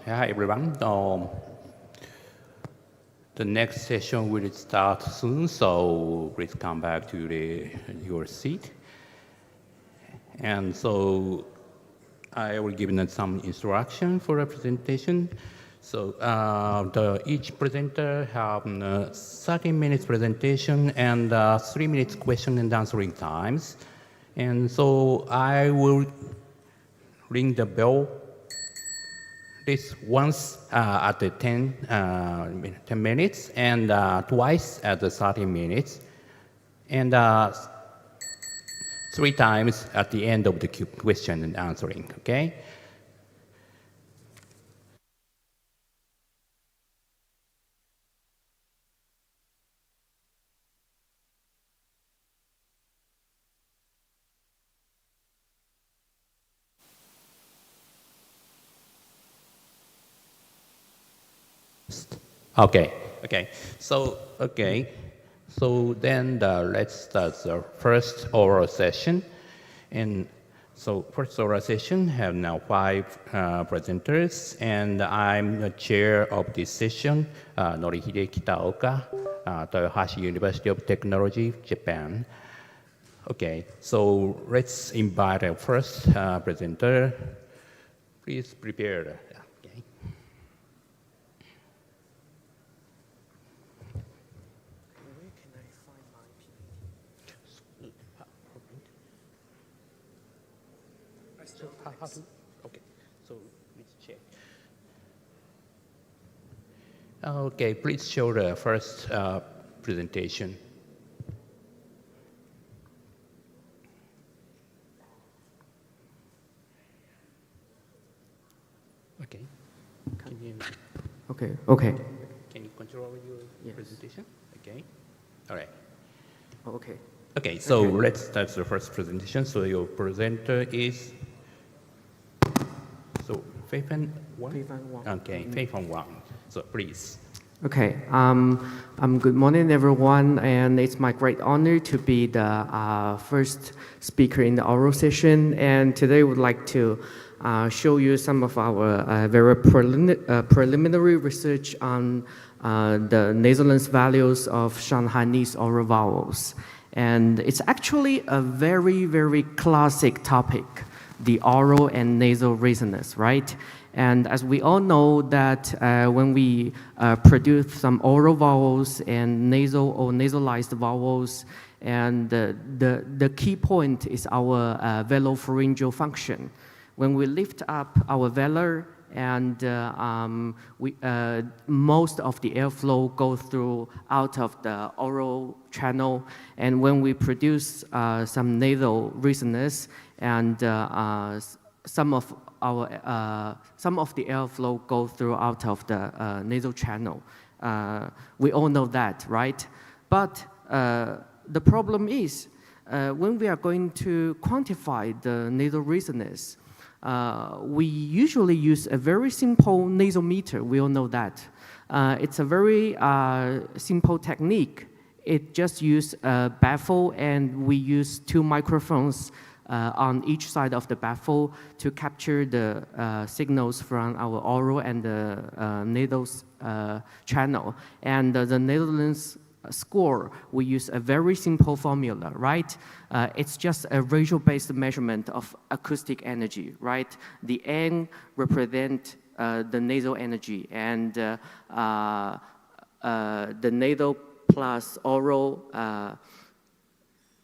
everyone. The next session will start soon, so please come back to your seat. And so I will give you some instruction for the presentation. So each presenter have 30 minutes presentation and 3 minutes question and answering times. And so I will ring the bell this once at the 10 minutes and twice at the 30 minutes and 3 times at the end of the question and answering, okay? Okay. So then let's start the first oral session. And so first oral session have now 5 presenters, and I'm the chair of this session, Norihide Kitaoka, Toyohashi University of Technology, Japan. Okay, so let's invite our first presenter. Please prepare. Okay, so let's check. Okay, please show the first presentation. Okay. Okay. Can you control your presentation? Okay. All right. Okay. Okay, so let's start the first presentation. So your presenter is Fei Fan Wang? Okay, Fei Fan Wang. So please. Okay. Good morning, everyone, and it's my great honor to be the first speaker in the oral session. And today, I would like to show you some of our very preliminary research on the nasal values of Shanghainese oral vowels. And it's actually a very, very classic topic, the oral and nasal resonance, right? And as we all know that when we produce some oral vowels and nasal or nasalized vowels, and the key point is our velopharyngeal function. When we lift up our velar and most of the airflow goes through out of the oral channel, and when we produce some nasal resonance and some of the airflow goes through out of the nasal channel. We all know that, right? But the problem is when we are going to quantify the nasal resonance, we usually use a very simple nasal meter. We all know that. It's a very simple technique. It just uses a baffle, and we use 2 microphones on each side of the baffle to capture the signals from our oral and the nasal channel. And the nasal score, we use a very simple formula, right? It's just a ratio-based measurement of acoustic energy, right? The N represent the nasal energy, and the nasal plus oral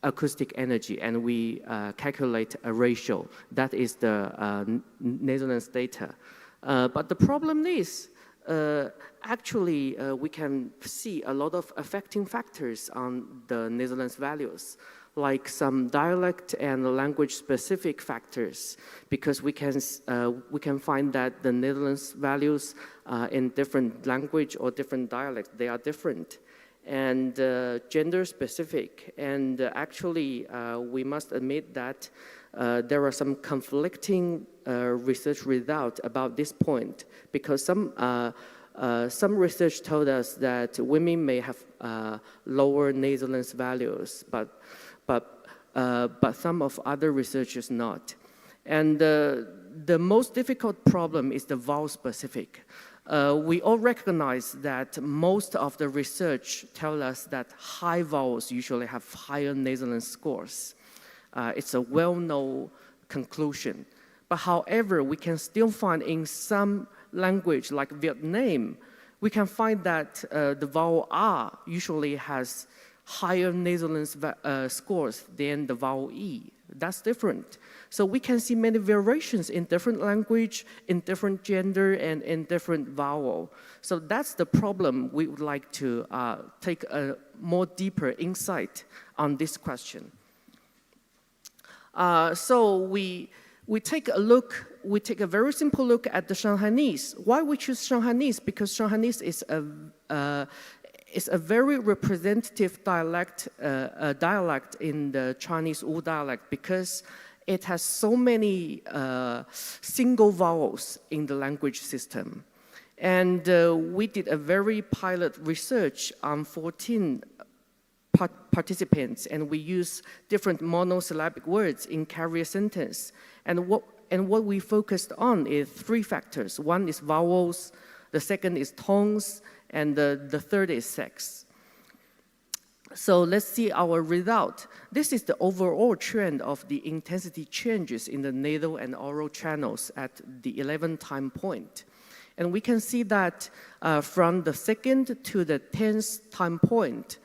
acoustic energy, and we calculate a ratio. That is the nasal data. But the problem is, actually, we can see a lot of affecting factors on the nasal values, like some dialect and language-specific factors, because we can find that the nasal values in different language or different dialects, they are different, and gender-specific. And actually, we must admit that there are some conflicting research results about this point, because some research told us that women may have lower nasal values, but some of other researchers not. And the most difficult problem is the vowel specific. We all recognize that most of the research tell us that high vowels usually have higher nasal scores. It's a well-known conclusion. But however, we can still find in some language like Vietnam, we can find that the vowel R usually has higher nasal scores than the vowel E. That's different. So we can see many variations in different language, in different gender, and in different vowel. So that's the problem we would like to take a more deeper insight on this question. So we take a very simple look at the Shanghainese. Why we choose Shanghainese? Because Shanghainese is a very representative dialect in the Chinese Wu dialect because it has so many single vowels in the language system. And we did a very pilot research on 14 participants, and we use different monosyllabic words in carrier sentence. And what we focused on is 3 factors. One is vowels, the second is tones, and the third is sex. So let's see our result. This is the overall trend of the intensity changes in the nasal and oral channels at the 11th time point. And we can see that from the 2nd to the 10th time point,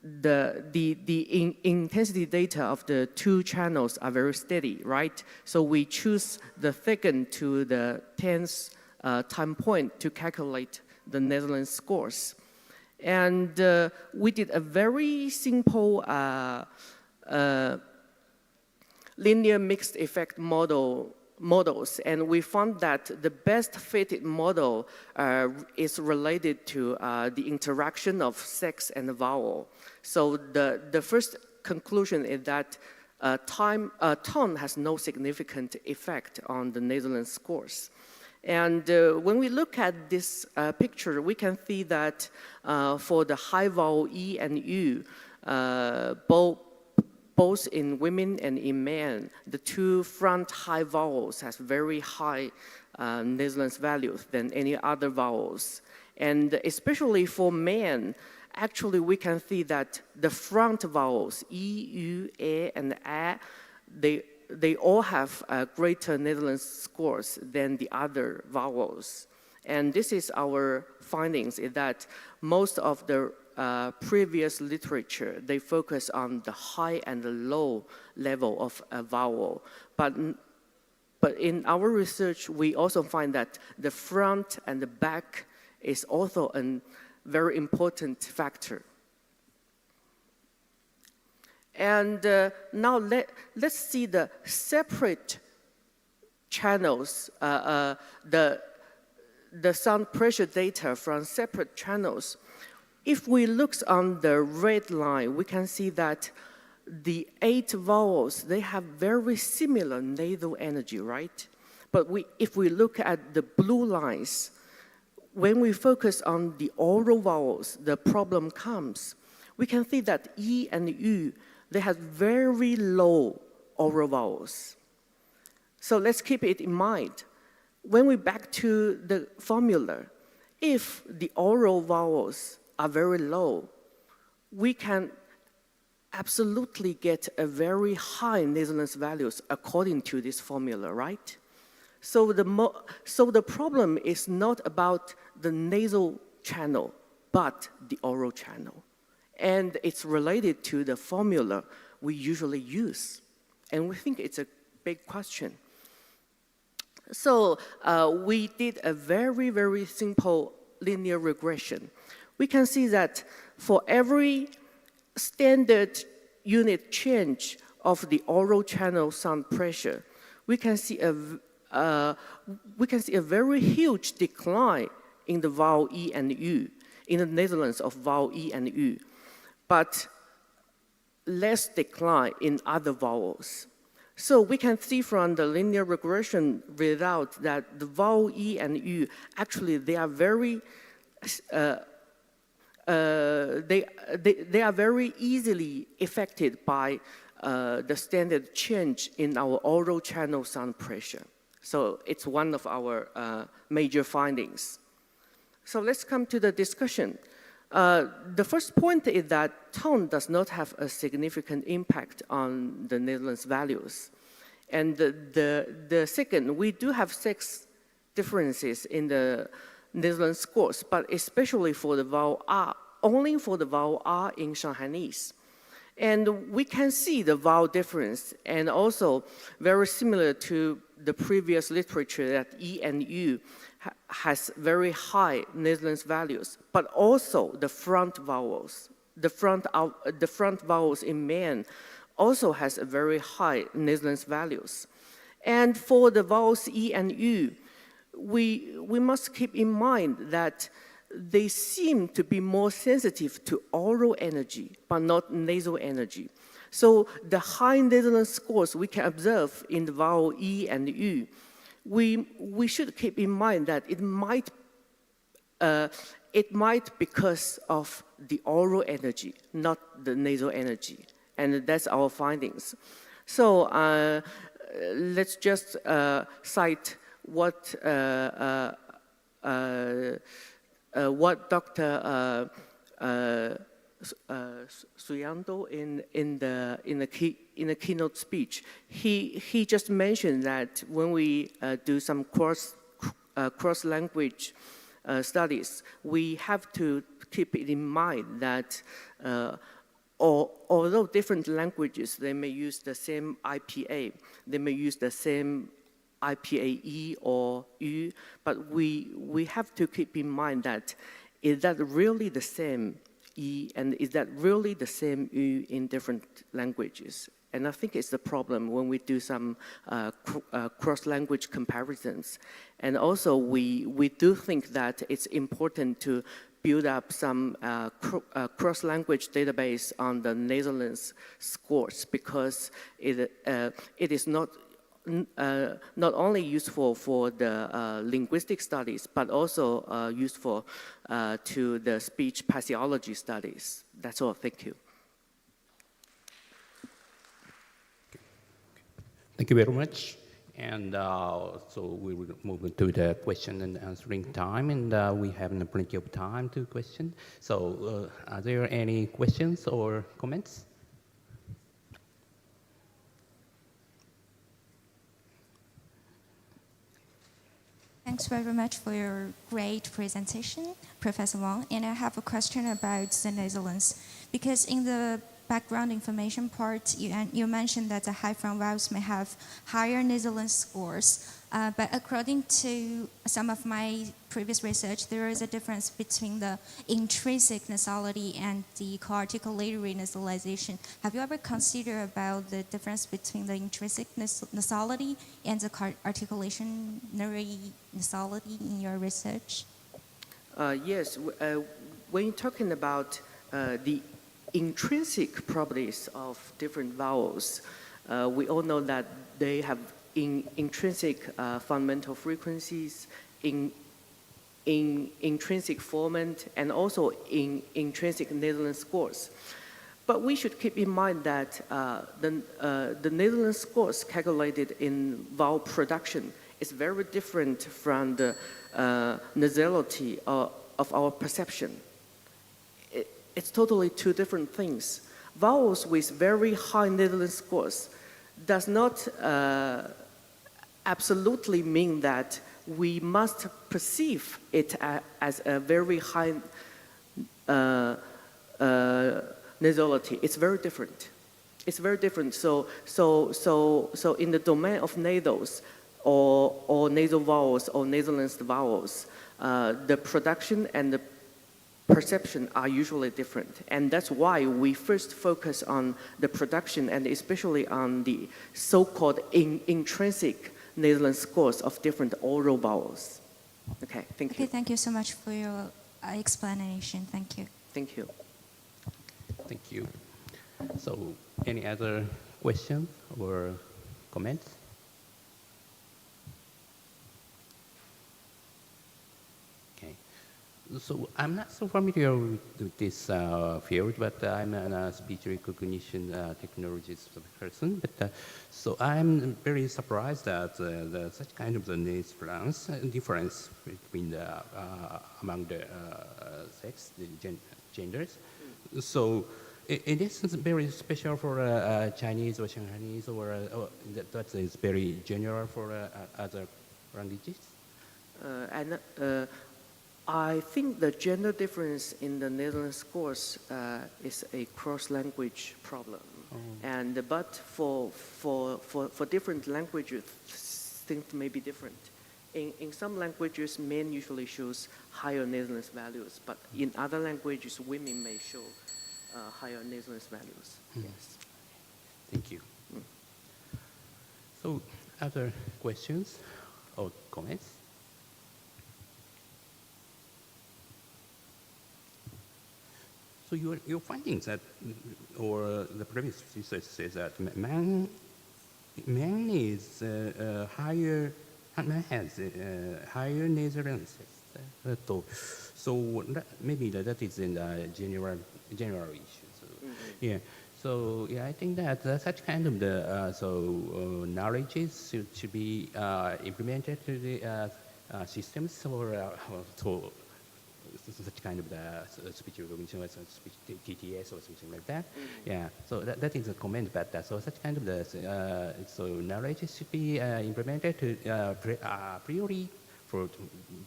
the intensity data of the 2 channels are very steady, right? So we choose the 2nd to the 10th time point to calculate the Netherlands scores. And we did a very simple linear mixed effect models, and we found that the best fitted model is related to the interaction of sex and vowel. So the first conclusion is that tone has no significant effect on the Netherlands scores. And when we look at this picture, we can see that for the high vowel E and U, both in women and in men, the 2 front high vowels has very high nasal values than any other vowels. And especially for men, actually we can see that the front vowels, E, U, E, and A, they all have greater Netherlands scores than the other vowels. And this is our findings, is that most of the previous literature, they focus on the high and the low level of a vowel. But in our research, we also find that the front and the back is also a very important factor. And now let's see the separate channels, the sound pressure data from separate channels. If we look on the red line, we can see that the 8 vowels, they have very similar nasal energy, right? But if we look at the blue lines, when we focus on the oral vowels, the problem comes. We can see that E and U, they have very low oral vowels. So let's keep it in mind. When we back to the formula, if the oral vowels are very low, we can absolutely get a very high nasal values according to this formula, right? So the problem is not about the nasal channel, but the oral channel. And it's related to the formula we usually use. And we think it's a big question. So we did a very, very simple linear regression. We can see that for every standard unit change of the oral channel sound pressure, we can see a very huge decline in the vowel E and U, in the Netherlands of vowel E and U, but less decline in other vowels. So we can see from the linear regression result that the vowel E and U, actually they are very, they are very easily affected by the standard change in our oral channel sound pressure. So it's one of our major findings. So let's come to the discussion. The first point is that tone does not have a significant impact on the Netherlands values. And the second, we do have 6 differences in the Netherlands scores, but especially for the vowel R, only for the vowel R in Shanghainese. And we can see the vowel difference, and also very similar to the previous literature that E and U has very high Netherlands values, but also the front vowels. The front vowels in man also has a very high Netherlands values. And for the vowels E and U, we must keep in mind that they seem to be more sensitive to oral energy, but not nasal energy. So the high Netherlands scores we can observe in the vowel E and U, we should keep in mind that it might because of the oral energy, not the nasal energy. And that's our findings. So let's just cite what Dr. Suyando in the keynote speech, he just mentioned that when we do some cross language studies, we have to keep it in mind that although different languages, they may use the same IPA, they may use the same IPA-E or U, but we have to keep in mind that is that really the same E and is that really the same U in different languages? And I think it's the problem when we do some cross-language comparisons. And also we do think that it's important to build up some cross-language database on the Netherlands scores, because it is not only useful for the linguistic studies, but also useful to the speech pathology studies. That's all. Thank you. Thank you very much. And so we will move into the question and answering time, and we have plenty of time to question. So are there any questions or comments? Thanks very much for your great presentation, Professor Wang. And I have a question about the Netherlands, because in the background information part, you mentioned that the high front vowels may have higher Netherlands scores, but according to some of my previous research, there is a difference between the intrinsic nasality and the co-articulatory nasalization. Have you ever considered about the difference between the intrinsic nasality and the co-articulatory nasality in your research? Yes, when you're talking about the intrinsic properties of different vowels, we all know that they have intrinsic fundamental frequencies, intrinsic formant, and also intrinsic Netherlands scores. But we should keep in mind that the Netherlands scores calculated in vowel production is very different from the nasality of our perception. It's totally 2 different things. Vowels with very high Netherlands scores does not absolutely mean that we must perceive it as a very high nasality. It's very different. It's very different. So in the domain of nasals or nasal vowels or Netherlands vowels, the production and the perception are usually different. And that's why we first focus on the production and especially on the so-called intrinsic Netherlands scores of different oral vowels. Okay, thank you. Okay, thank you so much for your explanation. Thank you. Thank you. Thank you. So any other questions or comments? So I'm not so familiar with this field, but I'm a speech recognition technologist person. But so I'm very surprised that such kind of the difference between among the sex, the genders. So it is very special for Chinese or Shanghainese, or that is very general for other languages. I think the gender difference in the Netherlands course is a cross-language problem. But for different languages, things may be different. In some languages, men usually shows higher Netherlands values, but in other languages, women may show higher Netherlands values. Yes. Thank you. So, other questions or comments? So your findings that, or the previous research says that man is higher, man has higher Netherlands. So maybe that is in the general issue. So, yeah. So yeah, I think that such kind of the knowledges should be implemented to the systems or such kind of the speech recognition or speech TTS or something like that. Yeah, so that is a comment, but so such kind of the so knowledge should be implemented to priori for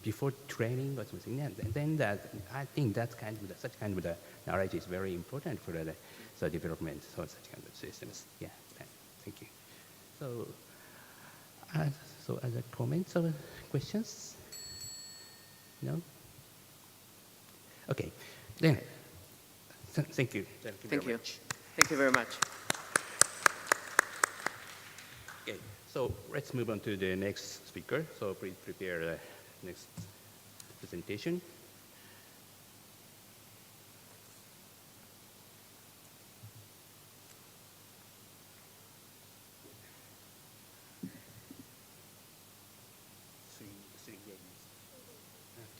before training or something. And then that I think that kind of such kind of the knowledge is very important for the development of such kind of systems. Yeah, thank you. So other comments or questions? No. Okay, then, thank you. Thank you. Thank you very much. Okay, so let's move on to the next speaker. So please prepare the next presentation.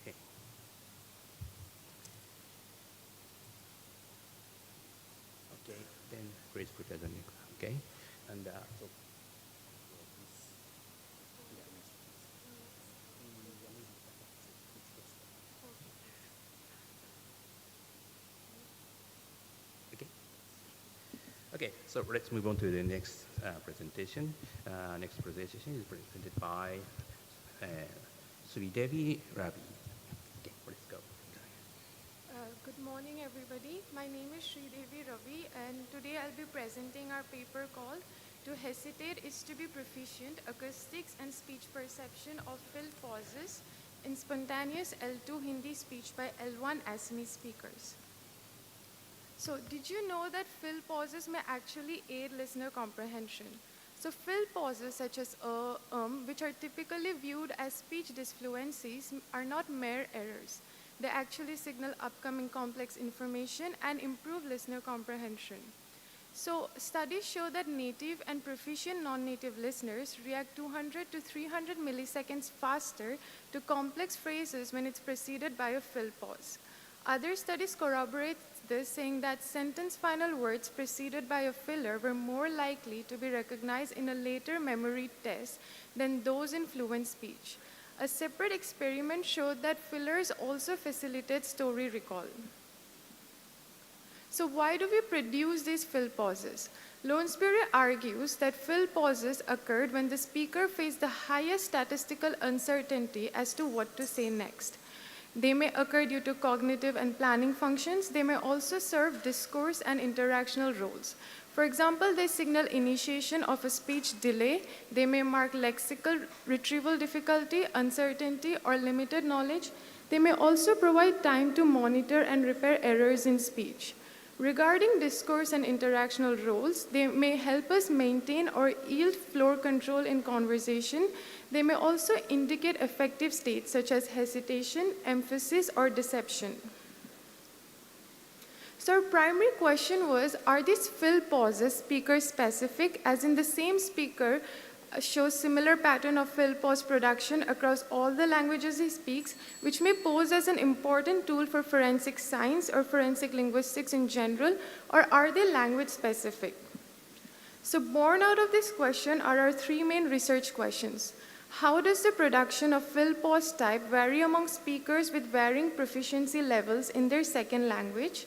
Okay. Okay, then please prepare the next. Okay, and so. Okay, so let's move on to the next presentation. Next presentation is presented by Sridevi Ravi. Okay, let's go. Good morning, everybody. My name is Sridevi Ravi, and today I'll be presenting our paper called "To Hesitate is to be Proficient, Acoustics and Speech Perception of Fill Pauses in Spontaneous L2 Hindi Speech by L1 Assami Speakers." So did you know that fill pauses may actually aid listener comprehension? So fill pauses such as which are typically viewed as speech disfluencies, are not mere errors. They actually signal upcoming complex information and improve listener comprehension. So studies show that native and proficient non-native listeners react 200 to 300 milliseconds faster to complex phrases when it's preceded by a fill pause. Other studies corroborate this, saying that sentence final words preceded by a filler were more likely to be recognized in a later memory test than those in fluent speech. A separate experiment showed that fillers also facilitate story recall. So why do we produce these fill pauses? Lounsbury argues that fill pauses occurred when the speaker faced the highest statistical uncertainty as to what to say next. They may occur due to cognitive and planning functions. They may also serve discourse and interactional roles. For example, they signal initiation of a speech delay. They may mark lexical retrieval difficulty, uncertainty, or limited knowledge. They may also provide time to monitor and repair errors in speech. Regarding discourse and interactional roles, they may help us maintain or yield floor control in conversation. They may also indicate affective states such as hesitation, emphasis, or deception. So our primary question was, are these fill pauses speaker specific, as in the same speaker shows similar pattern of fill pause production across all the languages he speaks, which may pose as an important tool for forensic science or forensic linguistics in general, or are they language specific? So born out of this question are our three main research questions. How does the production of fill pause type vary among speakers with varying proficiency levels in their second language?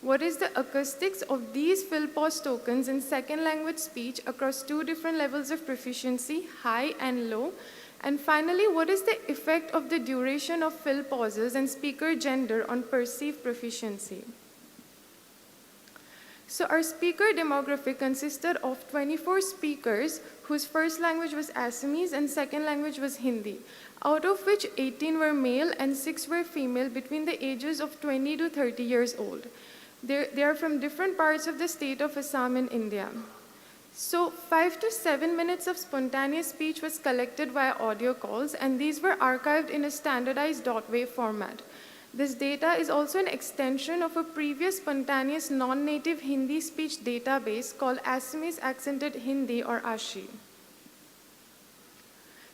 What is the acoustics of these fill pause tokens in second language speech across two different levels of proficiency, high and low? And finally, what is the effect of the duration of fill pauses and speaker gender on perceived proficiency? So our speaker demographic consisted of 24 speakers whose first language was Assamese and second language was Hindi, out of which 18 were male and 6 were female between the ages of 20 to 30 years old. They are from different parts of the state of Assam in India. So 5 to 7 minutes of spontaneous speech was collected via audio calls, and these were archived in a standardized .wave format. This data is also an extension of a previous spontaneous non-native Hindi speech database called Assamese Accented Hindi, or ASHI.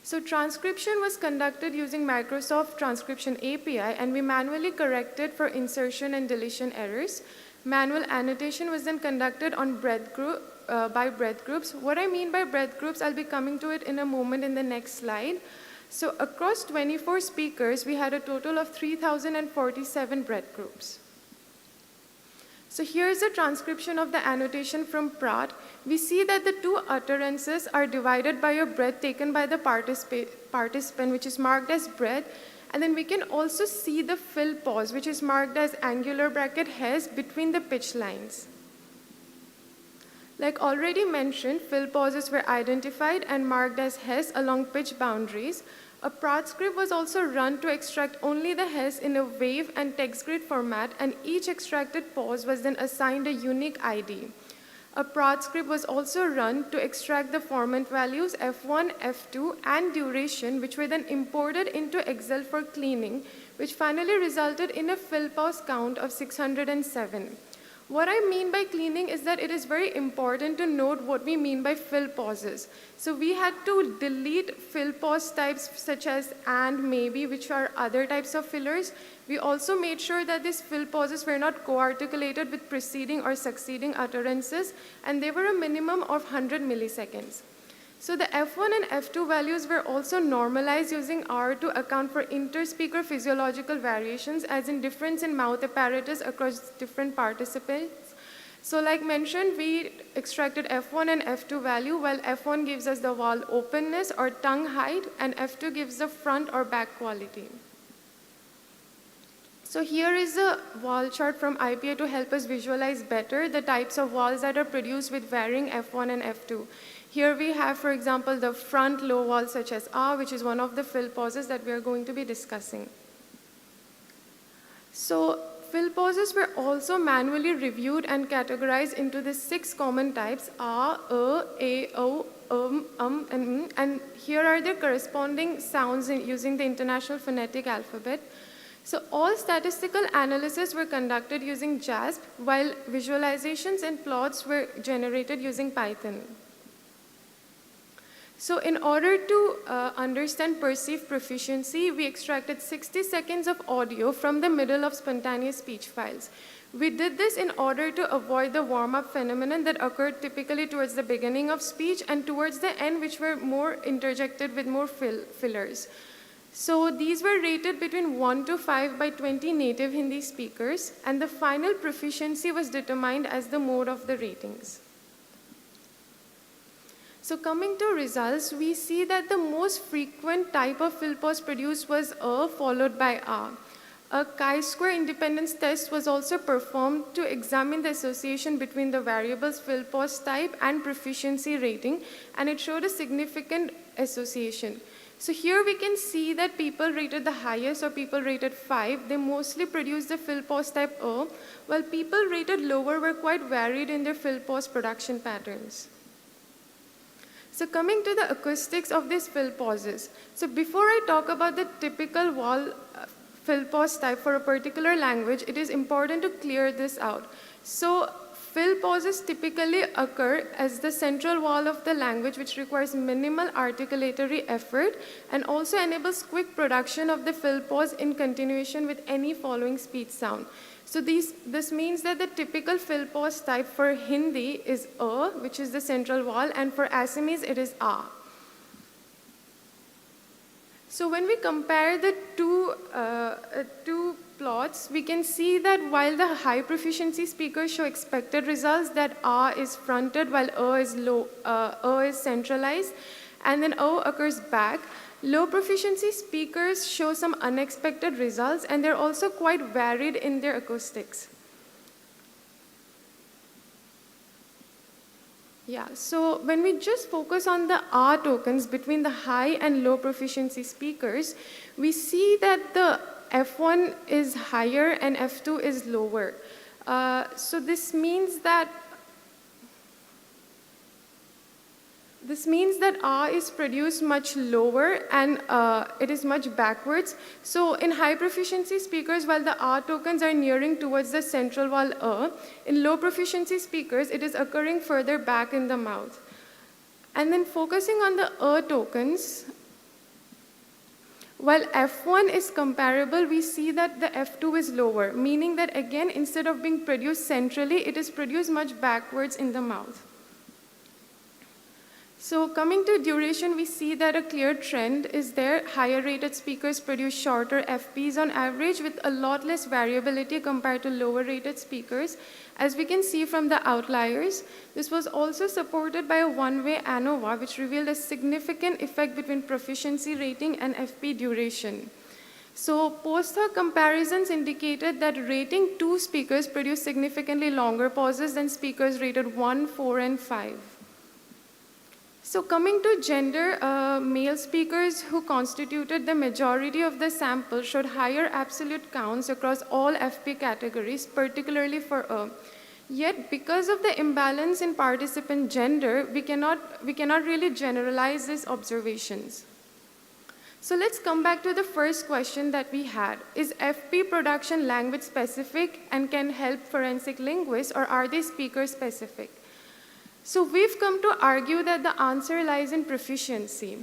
So transcription was conducted using Microsoft Transcription API, and we manually corrected for insertion and deletion errors. Manual annotation was then conducted on by breadth groups. What I mean by breadth groups, I'll be coming to it in a moment in the next slide. So across 24 speakers, we had a total of 3,047 breadth groups. So here's a transcription of the annotation from Pratt. We see that the two utterances are divided by a breath taken by the participant, which is marked as breath. And then we can also see the fill pause, which is marked as angular bracket hes between the pitch lines. Like already mentioned, fill pauses were identified and marked as hes along pitch boundaries. A Pratt script was also run to extract only the hes in a wave and text grid format, and each extracted pause was then assigned a unique ID. A Pratt script was also run to extract the format values F1, F2, and duration, which were then imported into Excel for cleaning, which finally resulted in a fill pause count of 607. What I mean by cleaning is that it is very important to note what we mean by fill pauses. So we had to delete fill pause types such as and, maybe, which are other types of fillers. We also made sure that these fill pauses were not co-articulated with preceding or succeeding utterances, and they were a minimum of 100 milliseconds. So the F1 and F2 values were also normalized using R to account for interspeaker physiological variations, as in difference in mouth apparatus across different participants. So like mentioned, we extracted F1 and F2 value, while F1 gives us the vowel openness or tongue height, and F2 gives the front or back quality. So here is a vowel chart from IPA to help us visualize better the types of vowels that are produced with varying F1 and F2. Here we have, for example, the front low vowel such as A, which is one of the fill pauses that we are going to be discussing. So fill pauses were also manually reviewed and categorized into the 6 common types, A, O, and here are their corresponding sounds using the International Phonetic Alphabet. So all statistical analysis were conducted using JASP, while visualizations and plots were generated using Python. So in order to understand perceived proficiency, we extracted 60 seconds of audio from the middle of spontaneous speech files. We did this in order to avoid the warm-up phenomenon that occurred typically towards the beginning of speech and towards the end, which were more interjected with more fillers. So these were rated between 1 to 5 by 20 native Hindi speakers, and the final proficiency was determined as the mode of the ratings. So coming to results, we see that the most frequent type of fill pause produced was A followed by A. A chi-square independence test was also performed to examine the association between the variables fill pause type and proficiency rating, and it showed a significant association. So here we can see that people rated the highest, or people rated 5, they mostly produced the fill pause type A, while people rated lower were quite varied in their fill pause production patterns. So coming to the acoustics of these fill pauses. So before I talk about the typical vowel fill pause type for a particular language, it is important to clear this out. So fill pauses typically occur as the central wall of the language, which requires minimal articulatory effort and also enables quick production of the fill pause in continuation with any following speech sound. So this means that the typical fill pause type for Hindi is A, which is the central vowel, and for Assamese it is A. So when we compare the two plots, we can see that while the high proficiency speakers show expected results, that A is fronted while A is centralized, and then O occurs back. Low proficiency speakers show some unexpected results, and they're also quite varied in their acoustics. Yeah, so when we just focus on the R tokens between the high and low proficiency speakers, we see that the F1 is higher and F2 is lower. So this means that R is produced much lower and it is much backwards. So in high proficiency speakers, while the R tokens are nearing towards the central vowel in low proficiency speakers, it is occurring further back in the mouth. And then focusing on the tokens, while F1 is comparable, we see that the F2 is lower, meaning that again, instead of being produced centrally, it is produced much backwards in the mouth. So coming to duration, we see that a clear trend is there. Higher rated speakers produce shorter FPs on average with a lot less variability compared to lower rated speakers. As we can see from the outliers, this was also supported by a one-way ANOVA, which revealed a significant effect between proficiency rating and FP duration. So post-hoc comparisons indicated that rating 2 speakers produced significantly longer pauses than speakers rated 1, 4, and 5. So coming to gender, male speakers who constituted the majority of the sample showed higher absolute counts across all FP categories, particularly for A. Yet, because of the imbalance in participant gender, we cannot really generalize these observations. So let's come back to the first question that we had. Is FP production language specific and can help forensic linguists, or are they speaker specific? So we've come to argue that the answer lies in proficiency.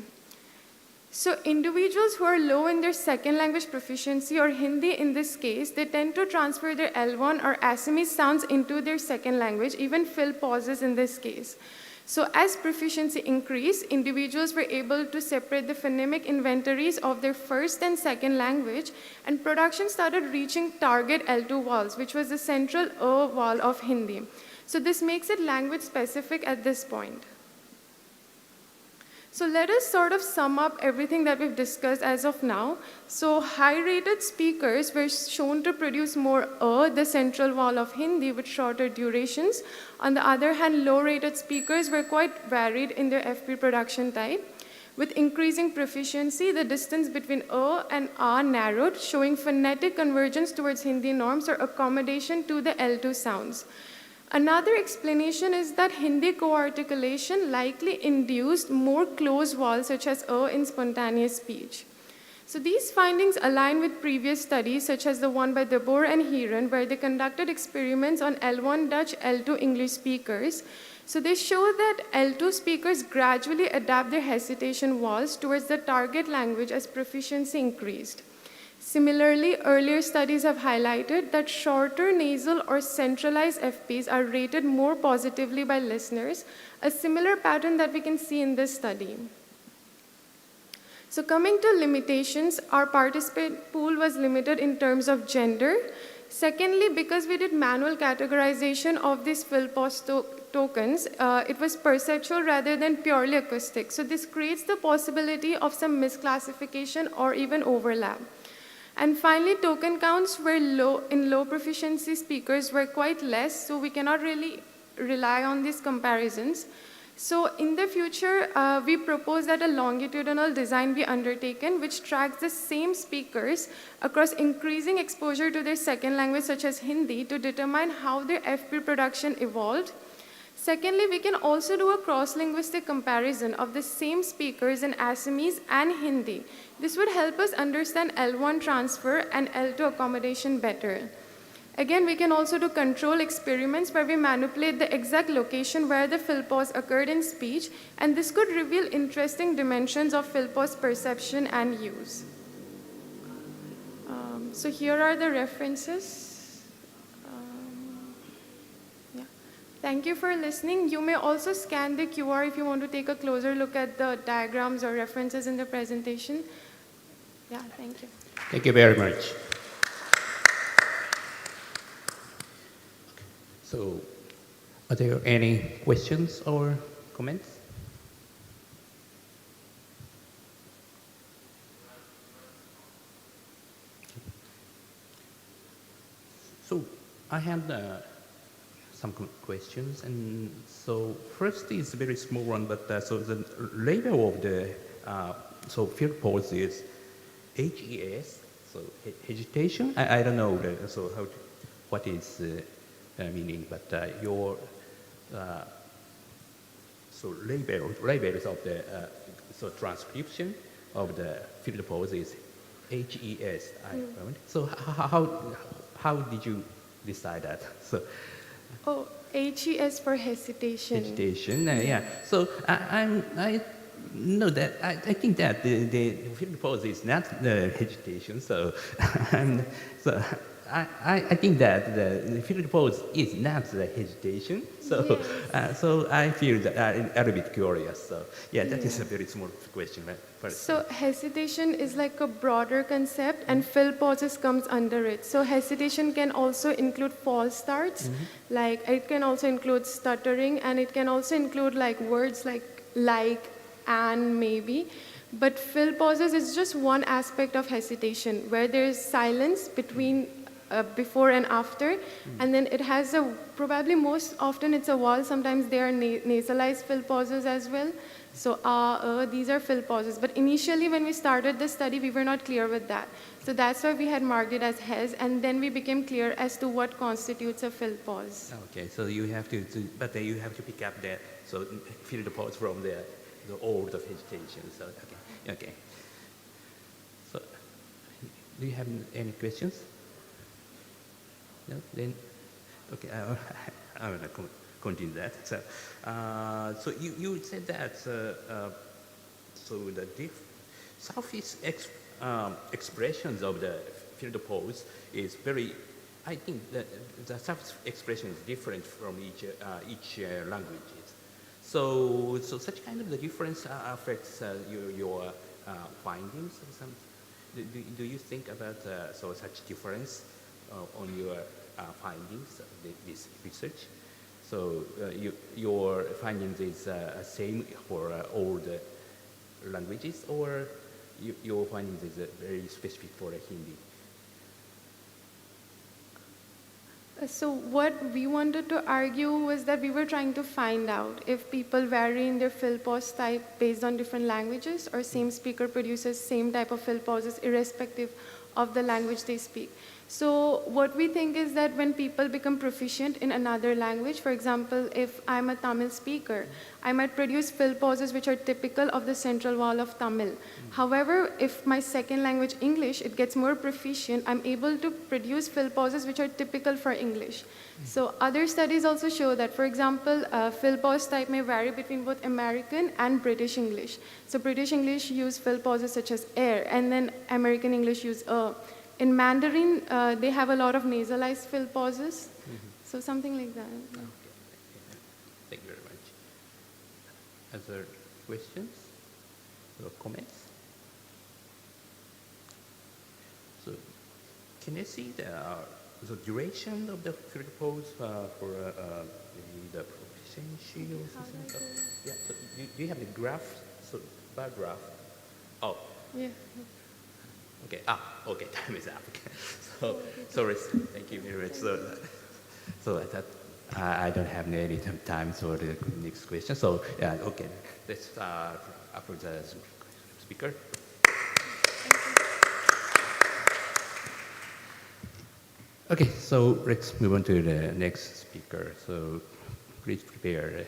So individuals who are low in their second language proficiency, or Hindi in this case, they tend to transfer their L1 or Assamese sounds into their second language, even fill pauses in this case. So as proficiency increased, individuals were able to separate the phonemic inventories of their first and second language, and production started reaching target L2 vowels, which was the central O vowel of Hindi. So this makes it language specific at this point. So let us sort of sum up everything that we've discussed as of now. So high-rated speakers were shown to produce more the central vowel of Hindi, with shorter durations. On the other hand, low-rated speakers were quite varied in their FP production type. With increasing proficiency, the distance between and A narrowed, showing phonetic convergence towards Hindi norms or accommodation to the L2 sounds. Another explanation is that Hindi co-articulation likely induced more closed vowels such as in spontaneous speech. So these findings align with previous studies such as the one by De Boer and Heeren, where they conducted experiments on L1 Dutch, L2 English speakers. So they show that L2 speakers gradually adapt their hesitation vowels towards the target language as proficiency increased. Similarly, earlier studies have highlighted that shorter nasal or centralized FPs are rated more positively by listeners, a similar pattern that we can see in this study. So coming to limitations, our participant pool was limited in terms of gender. Secondly, because we did manual categorization of these fill pause tokens, it was perceptual rather than purely acoustic. So this creates the possibility of some misclassification or even overlap. And finally, token counts were low in low proficiency speakers were quite less, so we cannot really rely on these comparisons. So in the future, we propose that a longitudinal design be undertaken which tracks the same speakers across increasing exposure to their second language such as Hindi to determine how their FP production evolved. Secondly, we can also do a cross-linguistic comparison of the same speakers in Assamese and Hindi. This would help us understand L1 transfer and L2 accommodation better. Again, we can also do control experiments where we manipulate the exact location where the fill pause occurred in speech, and this could reveal interesting dimensions of fill pause perception and use. So here are the references. Yeah. Thank you for listening. You may also scan the QR if you want to take a closer look at the diagrams or references in the presentation. Yeah, thank you. Thank you very much. So, are there any questions or comments? So, I have some questions, and so first is a very small one, but so the label of the field pause is HES, so hesitation. I don't know so what is meaning, but your labels of the transcription of the field pause is HES. I found. So how did you decide that? So. Oh, HES for hesitation. Hesitation, yeah. So I know that I think that the field pause is not the hesitation. So I think that the field pause is not the hesitation. So Yes. So I feel that a little bit curious. So yeah, that is a very small question. So hesitation is like a broader concept, and fill pauses comes under it. So hesitation can also include false starts, like it can also include stuttering, and it can also include like words like and maybe. But fill pauses is just one aspect of hesitation where there is silence between before and after, and then it has probably most often it's a vowel. Sometimes they are nasalized fill pauses as well. So these are fill pauses. But initially when we started the study, we were not clear with that. So that's why we had marked it as HES, and then we became clear as to what constitutes a fill pause. Okay, so you have to you have to pick up that, so field pause from the old of hesitation. So okay. So do you have any questions? No? Then, okay, I will continue that. So, so you said that so the Southeast expressions of the field pause is very. I think that the Southeast expression is different from each languages. So such kind of the difference affects your findings. Do you think about such difference on your findings of this research? So your findings is same for all the languages, or your findings is very specific for Hindi? So what we wanted to argue was that we were trying to find out if people vary in their fill pause type based on different languages, or same speaker produces same type of fill pauses irrespective of the language they speak. So what we think is that when people become proficient in another language, for example, if I'm a Tamil speaker, I might produce fill pauses which are typical of the central vowel of Tamil. However, if my second language, English, it gets more proficient, I'm able to produce fill pauses which are typical for English. So other studies also show that, for example, fill pause type may vary between both American and British English. So British English use fill pauses such as air, and then American English use in Mandarin, they have a lot of nasalized fill pauses. So something like that. Okay. Thank you very much. Other questions or comments? So can you see the duration of the field pause for the proficiency or something? So, yeah. So do you have the graph? So bar graph. Oh. Yeah. Okay. Okay. Time is up. So sorry. Thank you very much. So I thought I don't have any time for the next question. So yeah. Okay. Let's start after the speaker. Okay. So let's move on to the next speaker. So please prepare.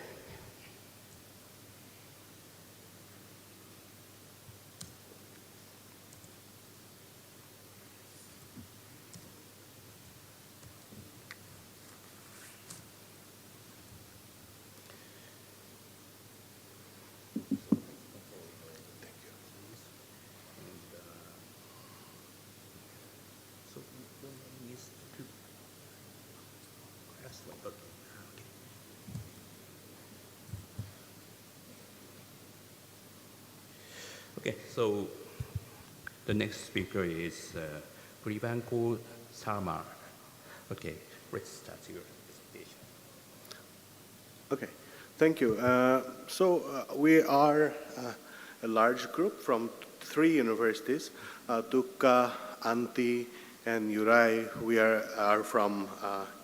Okay, so the next speaker is Priyanko Sarma. Okay, let's start your presentation. Okay, thank you. We are a large group from 3 universities, Tukka, Antti, and Urai. We are from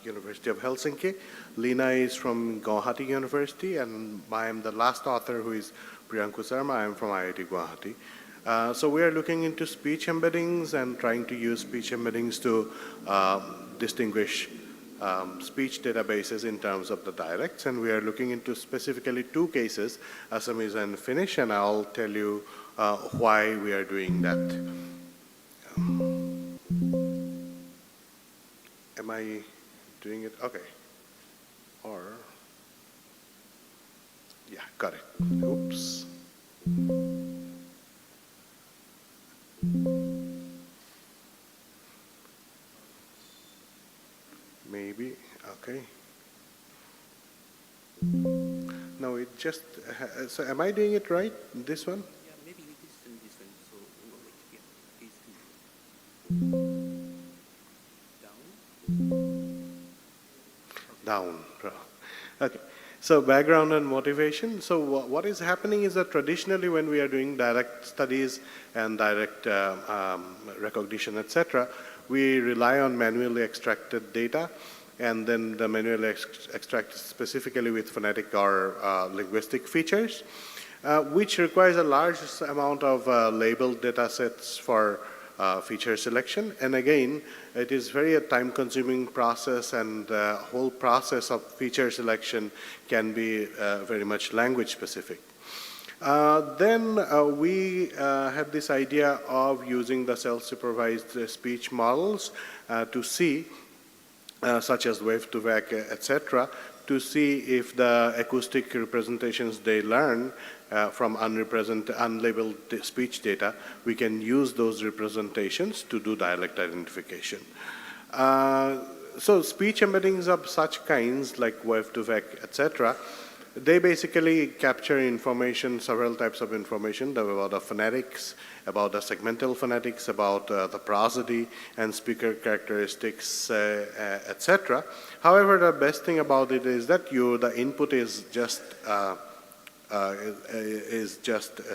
University of Helsinki. Lina is from Guwahati University, and I am the last author, who is Priyanko Sarma. I am from IIT Guwahati. So we are looking into speech embeddings and trying to use speech embeddings to distinguish speech databases in terms of the dialects, and we are looking into specifically 2 cases, Assamese and Finnish, and I'll tell you why we are doing that. Am I doing it? Okay. Or, yeah, got it. Oops. Maybe, okay. No, it just, so am I doing it right, this one? Yeah, maybe this and this one, so yeah, these 2. Down. Okay. So background and motivation. So what is happening is that traditionally when we are doing direct studies and direct recognition, etc., we rely on manually extracted data, and then the manually extracted specifically with phonetic or linguistic features, which requires a large amount of labeled data sets for feature selection. And again, it is very time-consuming process, and the whole process of feature selection can be very much language-specific. Then we had this idea of using the self-supervised speech models to see, such as wave-to-vec, etc., to see if the acoustic representations they learn from unlabeled speech data, we can use those representations to do dialect identification. So speech embeddings of such kinds like wave-to-vec, etc., they basically capture information, several types of information about the phonetics, about the segmental phonetics, about the prosody and speaker characteristics, etc. However, the best thing about it is that the input is just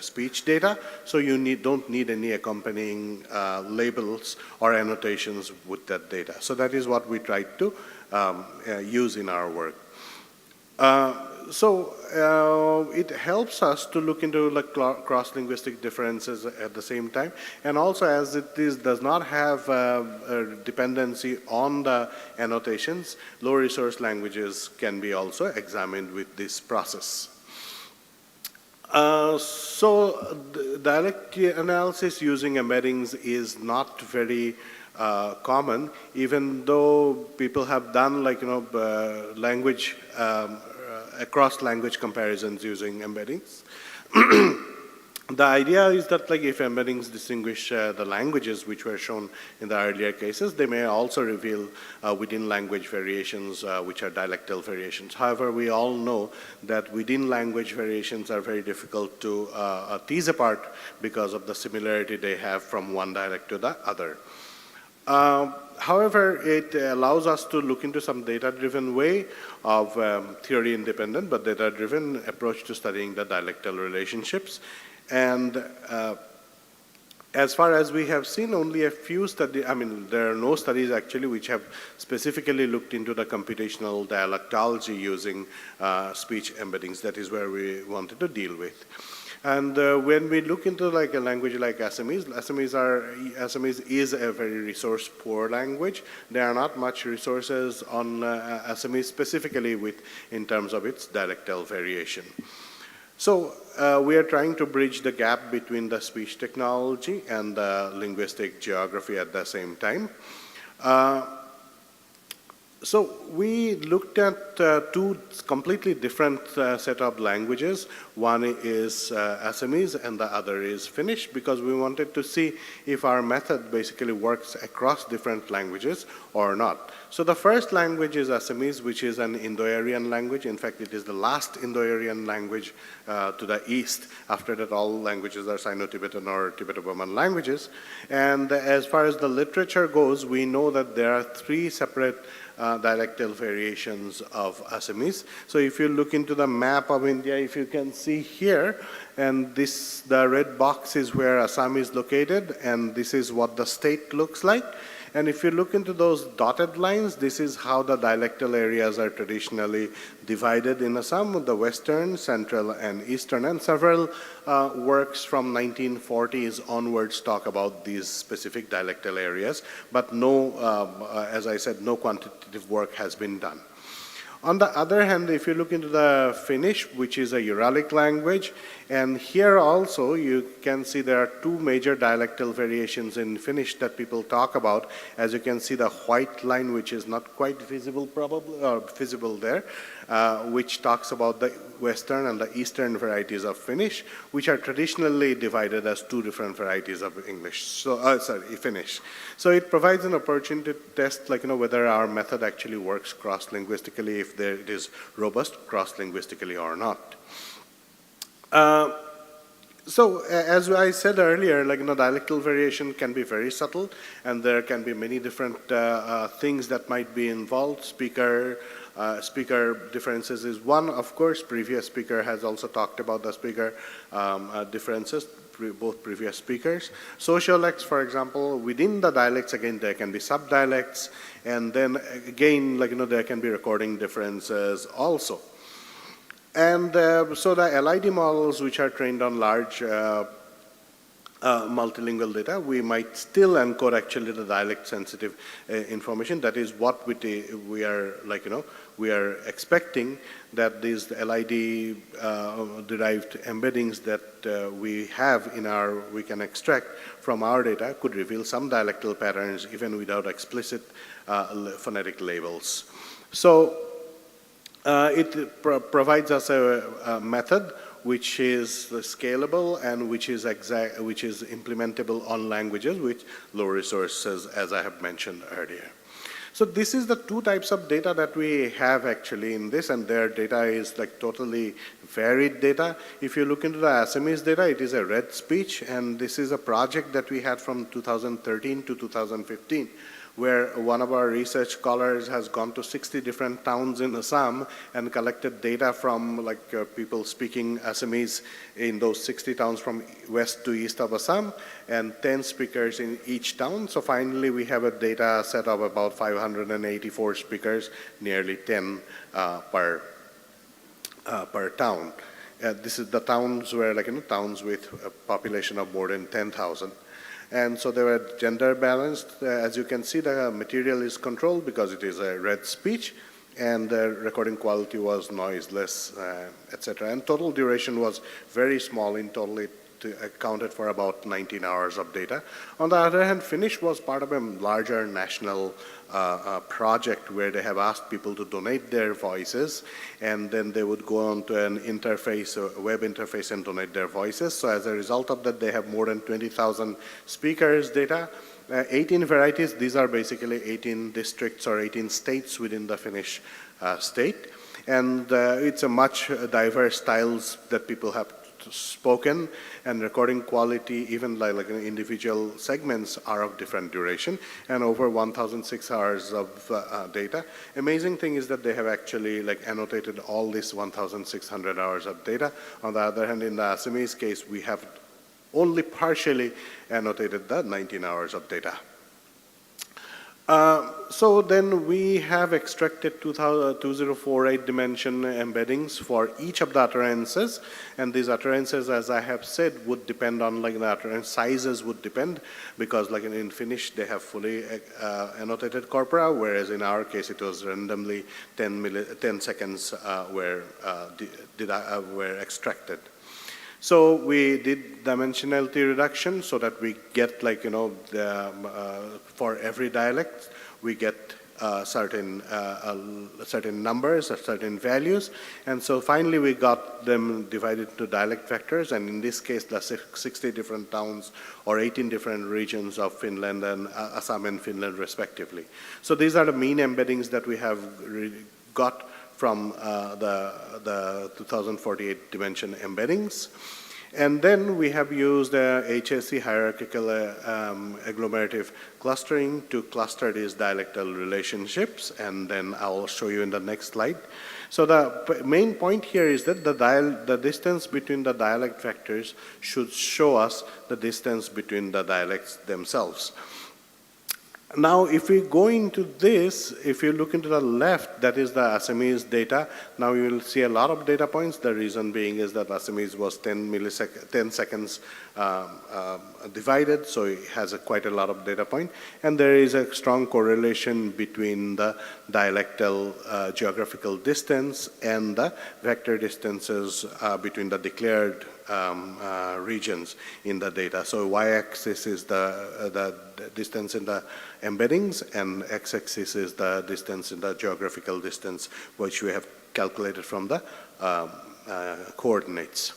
speech data, so you don't need any accompanying labels or annotations with that data. So that is what we tried to use in our work. It helps us to look into like cross-linguistic differences at the same time, and also as it does not have a dependency on the annotations, low-resource languages can be also examined with this process. Dialect analysis using embeddings is not very common, even though people have done like language across language comparisons using embeddings. The idea is that like if embeddings distinguish the languages which were shown in the earlier cases, they may also reveal within language variations which are dialectal variations. However, we all know that within language variations are very difficult to tease apart because of the similarity they have from one dialect to the other. However, it allows us to look into some data-driven way of theory-independent but data-driven approach to studying the dialectal relationships. And as far as we have seen, only a few studies, there are no studies actually which have specifically looked into the computational dialectology using speech embeddings. That is where we wanted to deal with. And when we look into like a language like Assamese, Assamese is a very resource-poor language. There are not much resources on Assamese specifically in terms of its dialectal variation. So we are trying to bridge the gap between the speech technology and the linguistic geography at the same time. So we looked at two completely different set of languages. One is Assamese and the other is Finnish, because we wanted to see if our method basically works across different languages or not. So the first language is Assamese, which is an Indo-Aryan language. In fact, it is the last Indo-Aryan language to the east. After that, all languages are Sino-Tibetan or Tibeto-Burman languages. And as far as the literature goes, we know that there are three separate dialectal variations of Assamese. So if you look into the map of India, if you can see here, and this, the red box is where Assam is located, and this is what the state looks like. And if you look into those dotted lines, this is how the dialectal areas are traditionally divided in Assam, the western, central, and eastern. And several works from 1940s onwards talk about these specific dialectal areas, but no, as I said, no quantitative work has been done. On the other hand, if you look into the Finnish, which is a Uralic language, and here also you can see there are two major dialectal variations in Finnish that people talk about. As you can see, the white line, which is not quite visible probably, or visible there, which talks about the western and the eastern varieties of Finnish, which are traditionally divided as two different varieties of English. So, Finnish. So it provides an opportunity to test, like, whether our method actually works cross-linguistically, if it is robust cross-linguistically or not. So as I said earlier, dialectal variation can be very subtle, and there can be many different things that might be involved. Speaker differences is one, of course. Previous speaker has also talked about the speaker differences, both previous speakers. Sociolects, for example, within the dialects, again, there can be sub-dialects, and then again, there can be recording differences also. And so the LID models, which are trained on large multilingual data, we might still encode actually the dialect-sensitive information. That is what we are we are expecting, that these LID derived embeddings that we have in we can extract from our data could reveal some dialectal patterns even without explicit phonetic labels. So it provides us a method which is scalable and which is implementable on languages with low resources, as I have mentioned earlier. So this is the two types of data that we have actually in this, and their data is totally varied data. If you look into the Assamese data, it is a red speech, and this is a project that we had from 2013 to 2015. Where one of our research scholars has gone to 60 different towns in Assam and collected data from people speaking Assamese in those 60 towns from west to east of Assam, and 10 speakers in each town. So finally we have a data set of about 584 speakers, nearly 10 per town. This is the towns where towns with a population of more than 10,000. And so they were gender balanced. As you can see, the material is controlled because it is a red speech, and the recording quality was noiseless, etc. And total duration was very small. In total, it accounted for about 19 hours of data. On the other hand, Finnish was part of a larger national project where they have asked people to donate their voices, and then they would go on to an interface, a web interface, and donate their voices. So as a result of that, they have more than 20,000 speakers data, 18 varieties. These are basically 18 districts or 18 states within the Finnish state. And it's a much diverse styles that people have spoken, and recording quality, even individual segments, are of different duration, and over 1,006 hours of data. Amazing thing is that they have actually annotated all this 1,600 hours of data. On the other hand, in the Assamese case, we have only partially annotated the 19 hours of data. So then we have extracted 2048 dimension embeddings for each of the utterances, and these utterances, as I have said, would depend on the utterance sizes would depend, because in Finnish they have fully annotated corpora, whereas in our case it was randomly 10 seconds were extracted. So we did dimensionality reduction so that we get for every dialect, we get certain numbers or certain values. And so finally we got them divided into dialect vectors, and in this case the 60 different towns or 18 different regions of Finland and Assam and Finland respectively. So these are the mean embeddings that we have got from the 2048 dimension embeddings. And then we have used HSC, hierarchical agglomerative clustering, to cluster these dialectal relationships, and then I'll show you in the next slide. So the main point here is that the distance between the dialect vectors should show us the distance between the dialects themselves. Now, if we go into this, if you look into the left, that is the Assamese data. Now you will see a lot of data points. The reason being is that Assamese was 10 seconds divided, so it has quite a lot of data point. And there is a strong correlation between the dialectal geographical distance and the vector distances between the declared regions in the data. So y-axis is the distance in the embeddings, and x-axis is the distance in the geographical distance, which we have calculated from the coordinates.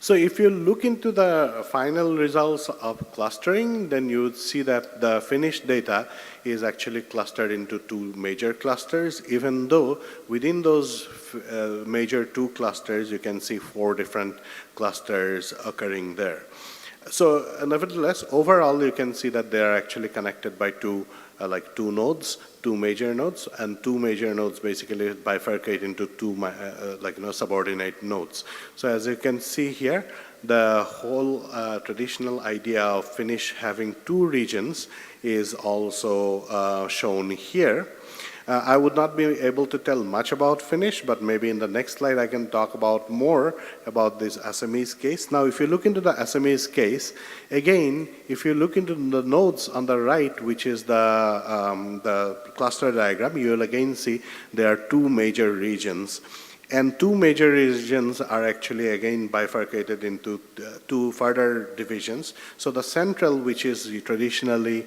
So if you look into the final results of clustering, then you would see that the finished data is actually clustered into two major clusters, even though within those major two clusters, you can see 4 different clusters occurring there. So nevertheless, overall, you can see that they are actually connected by two nodes, 2 major nodes, and 2 major nodes basically bifurcate into 2 subordinate nodes. So as you can see here, the whole traditional idea of Finnish having 2 regions is also shown here. I would not be able to tell much about Finnish, but maybe in the next slide I can talk about more about this Assamese case. Now, if you look into the Assamese case, again, if you look into the nodes on the right, which is the cluster diagram, you will again see there are 2 major regions. And 2 major regions are actually again bifurcated into 2 further divisions. So the central, which is traditionally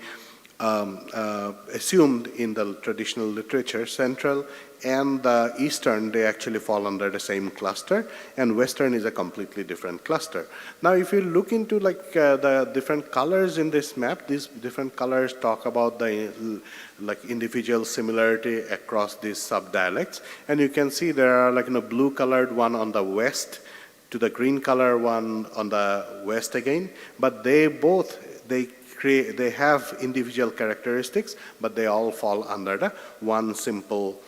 assumed in the traditional literature, central and the eastern, they actually fall under the same cluster, and western is a completely different cluster. Now, if you look into the different colors in this map, these different colors talk about the individual similarity across these subdialects, and you can see there are blue colored one on the west to the green color one on the west again, but they have individual characteristics, but they all fall under the one single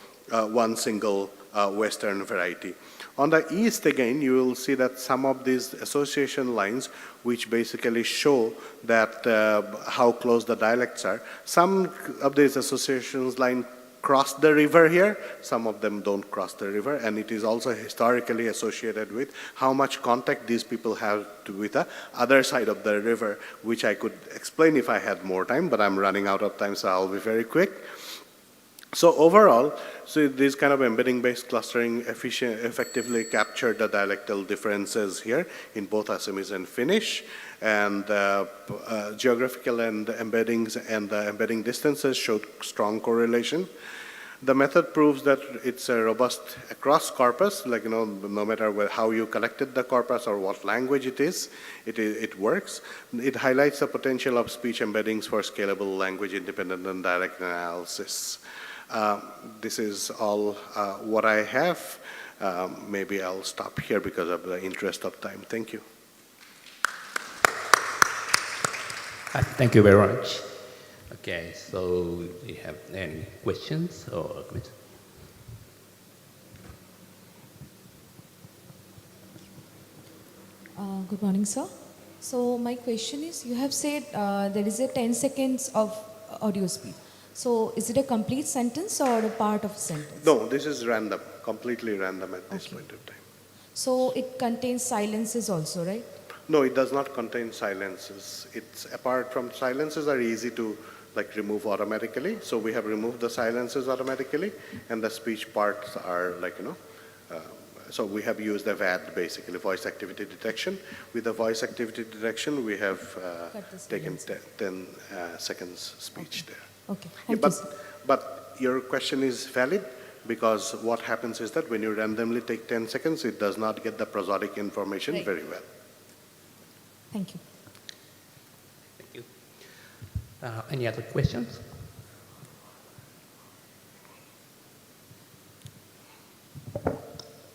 Western variety. On the east again, you will see that some of these association lines, which basically show that how close the dialects are. Some of these associations lines cross the river here, some of them don't cross the river, and it is also historically associated with how much contact these people have with the other side of the river, which I could explain if I had more time, but I'm running out of time, so I'll be very quick. So overall, this kind of embedding-based clustering effectively captured the dialectal differences here in both Assamese and Finnish, and geographical and embeddings and the embedding distances showed strong correlation. The method proves that it's a robust across corpus, no matter how you collected the corpus or what language it is, it works. It highlights the potential of speech embeddings for scalable language independent and direct analysis. This is all what I have. Maybe I'll stop here because of the interest of time. Thank you. Thank you very much. Okay, so do you have any questions or comments? Good morning, sir. So my question is, you have said there is a 10 seconds of audio speed. So is it a complete sentence or a part of a sentence? No, this is random, completely random at this point of time. So it contains silences also, right? No, it does not contain silences. It's apart from silences are easy to remove automatically. So we have removed the silences automatically, and the speech parts are so we have used a VAD, basically, voice activity detection. With the voice activity detection, we have taken 10 seconds speech there. Okay. Yeah, but But your question is valid, because what happens is that when you randomly take 10 seconds, it does not get the prosodic information very well. Thank you. Thank you. Any other questions?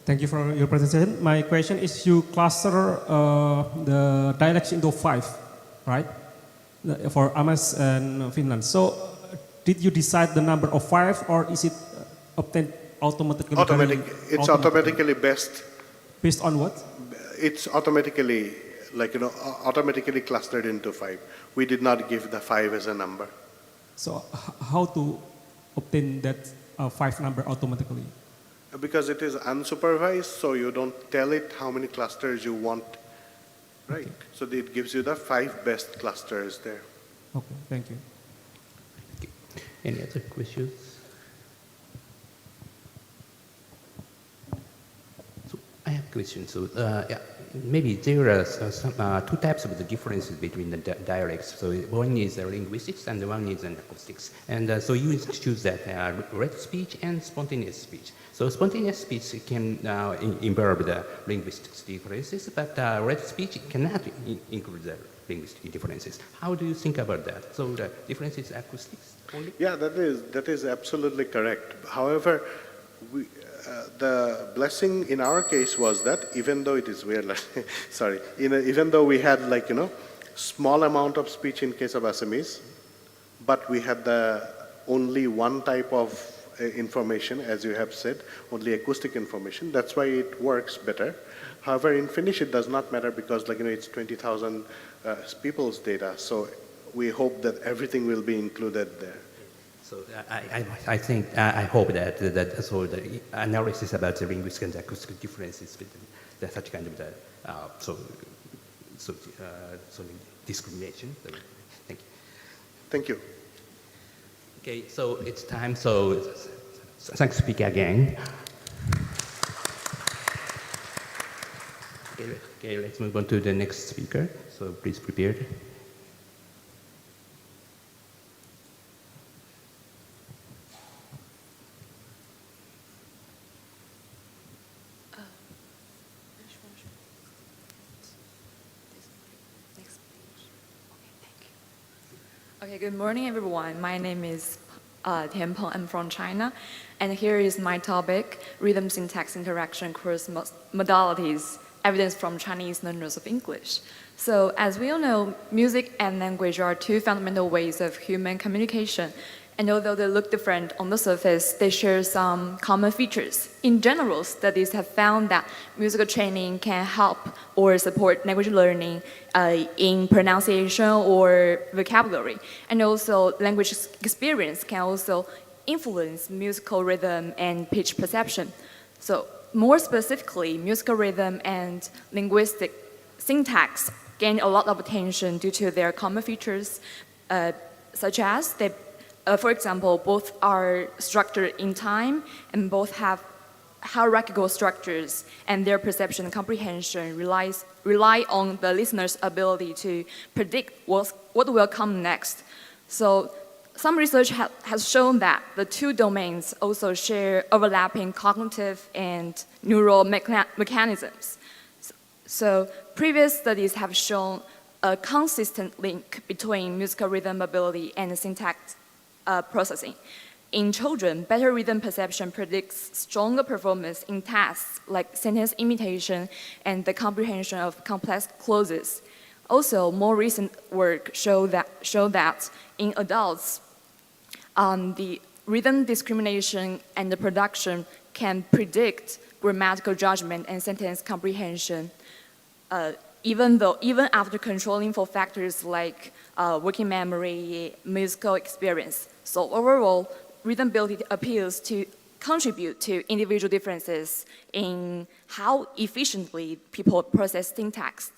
Thank you for your presentation. My question is, you cluster the dialects into 5, right? For Ames and Finland. So did you decide the number of 5, or is it obtained automatically? It's automatically best. Based on what? It's automatically, automatically clustered into 5. We did not give the 5 as a number. So how to obtain that 5 number automatically? Because it is unsupervised, so you don't tell it how many clusters you want, right? Okay. So it gives you the 5 best clusters there. Okay, thank you. Any other questions? So I have questions. So yeah, maybe there are some, 2 types of the differences between the dialects. So one is linguistics and one is acoustics. And so you choose that red speech and spontaneous speech. So spontaneous speech can involve the linguistics differences, but red speech cannot include the linguistic differences. How do you think about that? So the difference is acoustics only? Yeah, that is absolutely correct. However, the blessing in our case was that even though it is weird, sorry, even though we had small amount of speech in case of Assamese, but we had the only one type of information, as you have said, only acoustic information. That's why it works better. However, in Finnish it does not matter, because it's 20,000 people's data. So we hope that everything will be included there. So I think, I hope that so the analysis about the linguistic and acoustic differences with such kind of discrimination. Thank you. Thank you. Okay, so it's time. So thanks, speaker again. Okay, let's move on to the next speaker. So please prepare. Okay, good morning, everyone. My name is Tian Peng. I'm from China, and here is my topic: rhythm, syntax, interaction across modalities, evidence from Chinese learners of English. So, as we all know, music and language are 2 fundamental ways of human communication. And although they look different on the surface, they share some common features. In general, studies have found that musical training can help or support language learning in pronunciation or vocabulary. And also, language experience can also influence musical rhythm and pitch perception. So, more specifically, musical rhythm and linguistic syntax gain a lot of attention due to their common features, such as they for example, both are structured in time and both have hierarchical structures, and their perception and comprehension rely on the listener's ability to predict what will come next. So some research has shown that the 2 domains also share overlapping cognitive and neural mechanisms. So previous studies have shown a consistent link between musical rhythm ability and syntax processing. In children, better rhythm perception predicts stronger performance in tasks like sentence imitation and the comprehension of complex clauses. Also, more recent work show that in adults, the rhythm discrimination and the production can predict grammatical judgment and sentence comprehension, even after controlling for factors like working memory, musical experience. So overall, rhythm ability appears to contribute to individual differences in how efficiently people process syntax.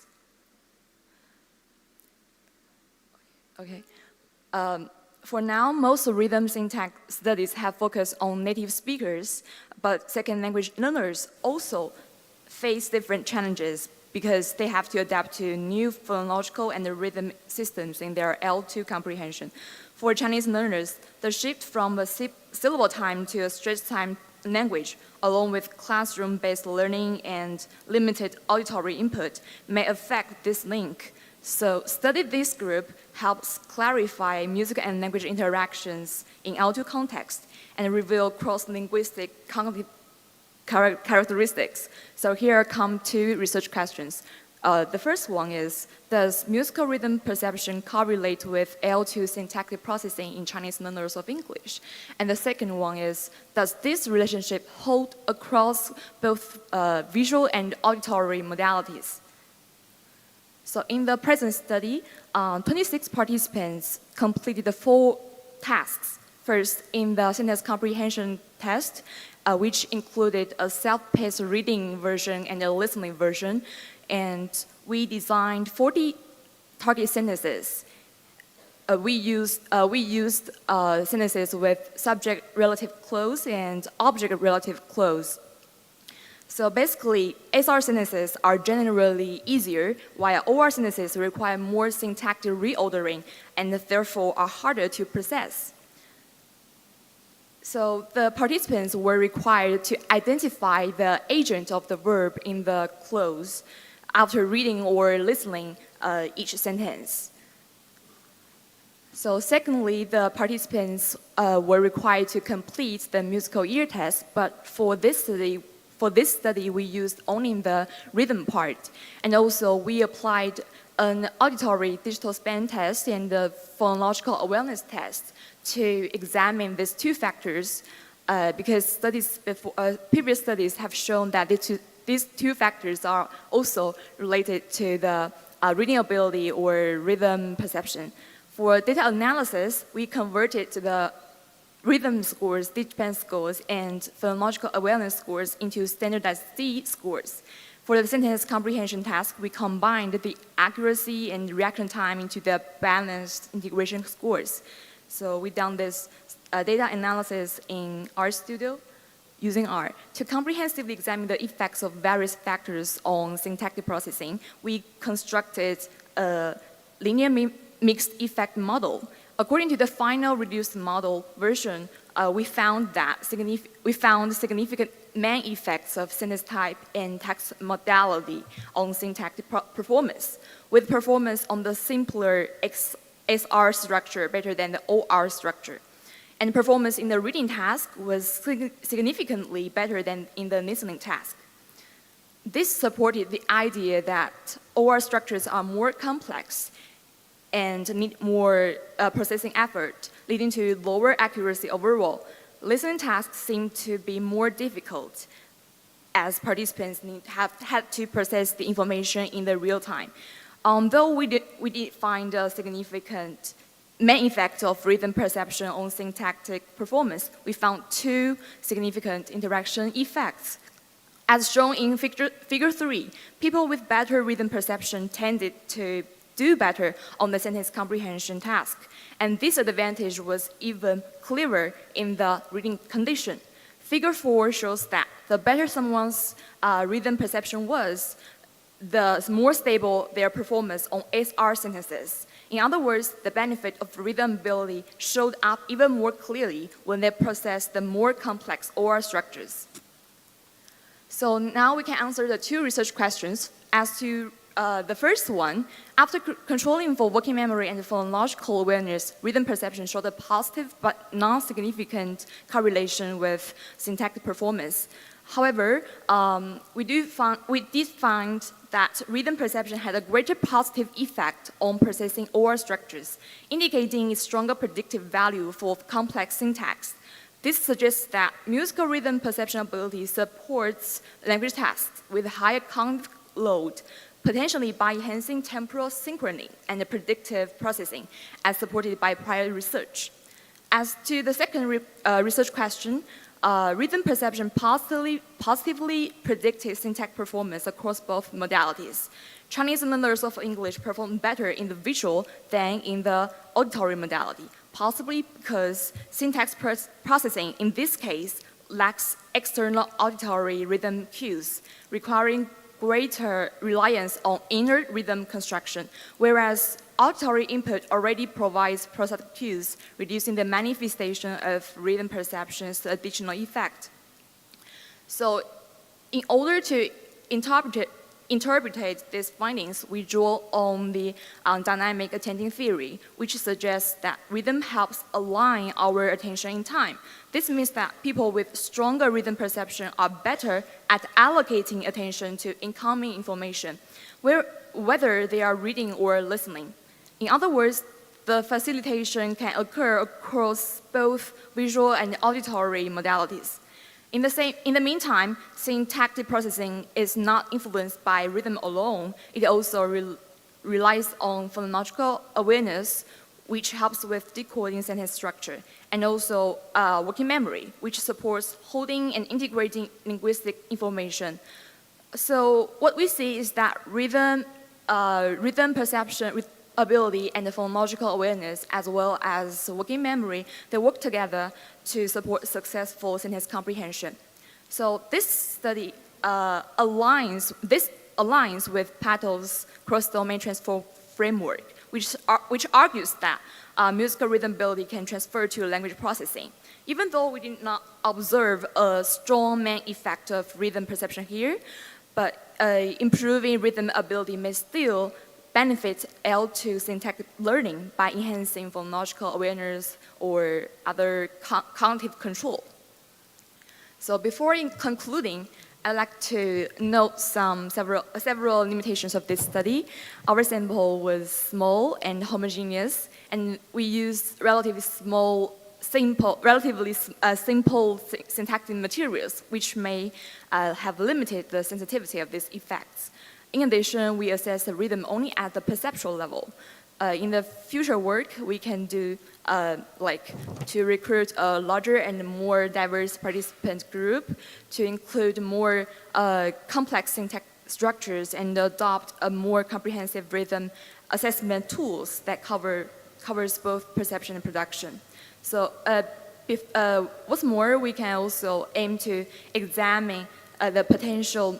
Okay. For now, most rhythm syntax studies have focused on native speakers, but second language learners also face different challenges because they have to adapt to new phonological and rhythm systems in their L2 comprehension. For Chinese learners, the shift from a syllable time to a stretch time language, along with classroom-based learning and limited auditory input, may affect this link. So study this group helps clarify music and language interactions in L2 context and reveal cross-linguistic cognitive characteristics. So here come two research questions. The first one is, does musical rhythm perception correlate with L2 syntactic processing in Chinese learners of English? And the second one is, does this relationship hold across both visual and auditory modalities? So in the present study, 26 participants completed the 4 tasks. First, in the sentence comprehension test, which included a self-paced reading version and a listening version, and we designed 40 target sentences. We used sentences with subject relative clause and object relative clause. So basically, SR sentences are generally easier, while OR sentences require more syntactic reordering and therefore are harder to process. So the participants were required to identify the agent of the verb in the clause after reading or listening each sentence. So secondly, the participants were required to complete the musical ear test, but for this study, we used only the rhythm part. And also, we applied an auditory digital span test and the phonological awareness test to examine these 2 factors because previous studies have shown that these 2 factors are also related to the reading ability or rhythm perception. For data analysis, we converted the rhythm scores, DigiPen scores, and phonological awareness scores into standardized C scores. For the sentence comprehension task, we combined the accuracy and reaction time into the balanced integration scores. So we done this data analysis in RStudio using R. To comprehensively examine the effects of various factors on syntactic processing, we constructed a linear mixed effect model. According to the final reduced model version, we found significant main effects of sentence type and text modality on syntactic performance, with performance on the simpler SR structure better than the OR structure. And performance in the reading task was significantly better than in the listening task. This supported the idea that OR structures are more complex and need more processing effort, leading to lower accuracy overall. Listening tasks seem to be more difficult as participants have had to process the information in the real time. Though we did find a significant main effect of rhythm perception on syntactic performance, we found 2 significant interaction effects. As shown in figure 3, people with better rhythm perception tended to do better on the sentence comprehension task. And this advantage was even clearer in the reading condition. Figure 4 shows that the better someone's rhythm perception was, the more stable their performance on SR sentences. In other words, the benefit of rhythm ability showed up even more clearly when they processed the more complex OR structures. So now we can answer the 2 research questions. As to the first one, after controlling for working memory and phonological awareness, rhythm perception showed a positive but non-significant correlation with syntactic performance. However, we did find that rhythm perception had a greater positive effect on processing OR structures, indicating its stronger predictive value for complex syntax. This suggests that musical rhythm perception ability supports language tasks with higher cognitive load, potentially by enhancing temporal synchrony and predictive processing, as supported by prior research. As to the second research question, rhythm perception positively predicted syntax performance across both modalities. Chinese learners of English perform better in the visual than in the auditory modality, possibly because syntax processing in this case lacks external auditory rhythm cues, requiring greater reliance on inner rhythm construction, whereas auditory input already provides prosthetic cues, reducing the manifestation of rhythm perceptions to additional effect. So in order to interpret these findings, we draw on the dynamic attending theory, which suggests that rhythm helps align our attention in time. This means that people with stronger rhythm perception are better at allocating attention to incoming information, whether they are reading or listening. In other words, the facilitation can occur across both visual and auditory modalities. In the meantime, syntactic processing is not influenced by rhythm alone. It also relies on phonological awareness, which helps with decoding sentence structure, and also working memory, which supports holding and integrating linguistic information. So what we see is that rhythm perception, ability, and the phonological awareness, as well as working memory, they work together to support successful sentence comprehension. So this study aligns with Pato's cross-domain transfer framework, which argues that musical rhythm ability can transfer to language processing. Even though we did not observe a strong main effect of rhythm perception here, but improving rhythm ability may still benefit L2 syntactic learning by enhancing phonological awareness or other cognitive control. So before concluding, I'd like to note several limitations of this study. Our sample was small and homogeneous, and we used relatively simple syntactic materials, which may have limited the sensitivity of these effects. In addition, we assess the rhythm only at the perceptual level. In the future work, we can do to recruit a larger and more diverse participant group, to include more complex syntax structures, and adopt a more comprehensive rhythm assessment tools that covers both perception and production. So what's more, we can also aim to examine the potential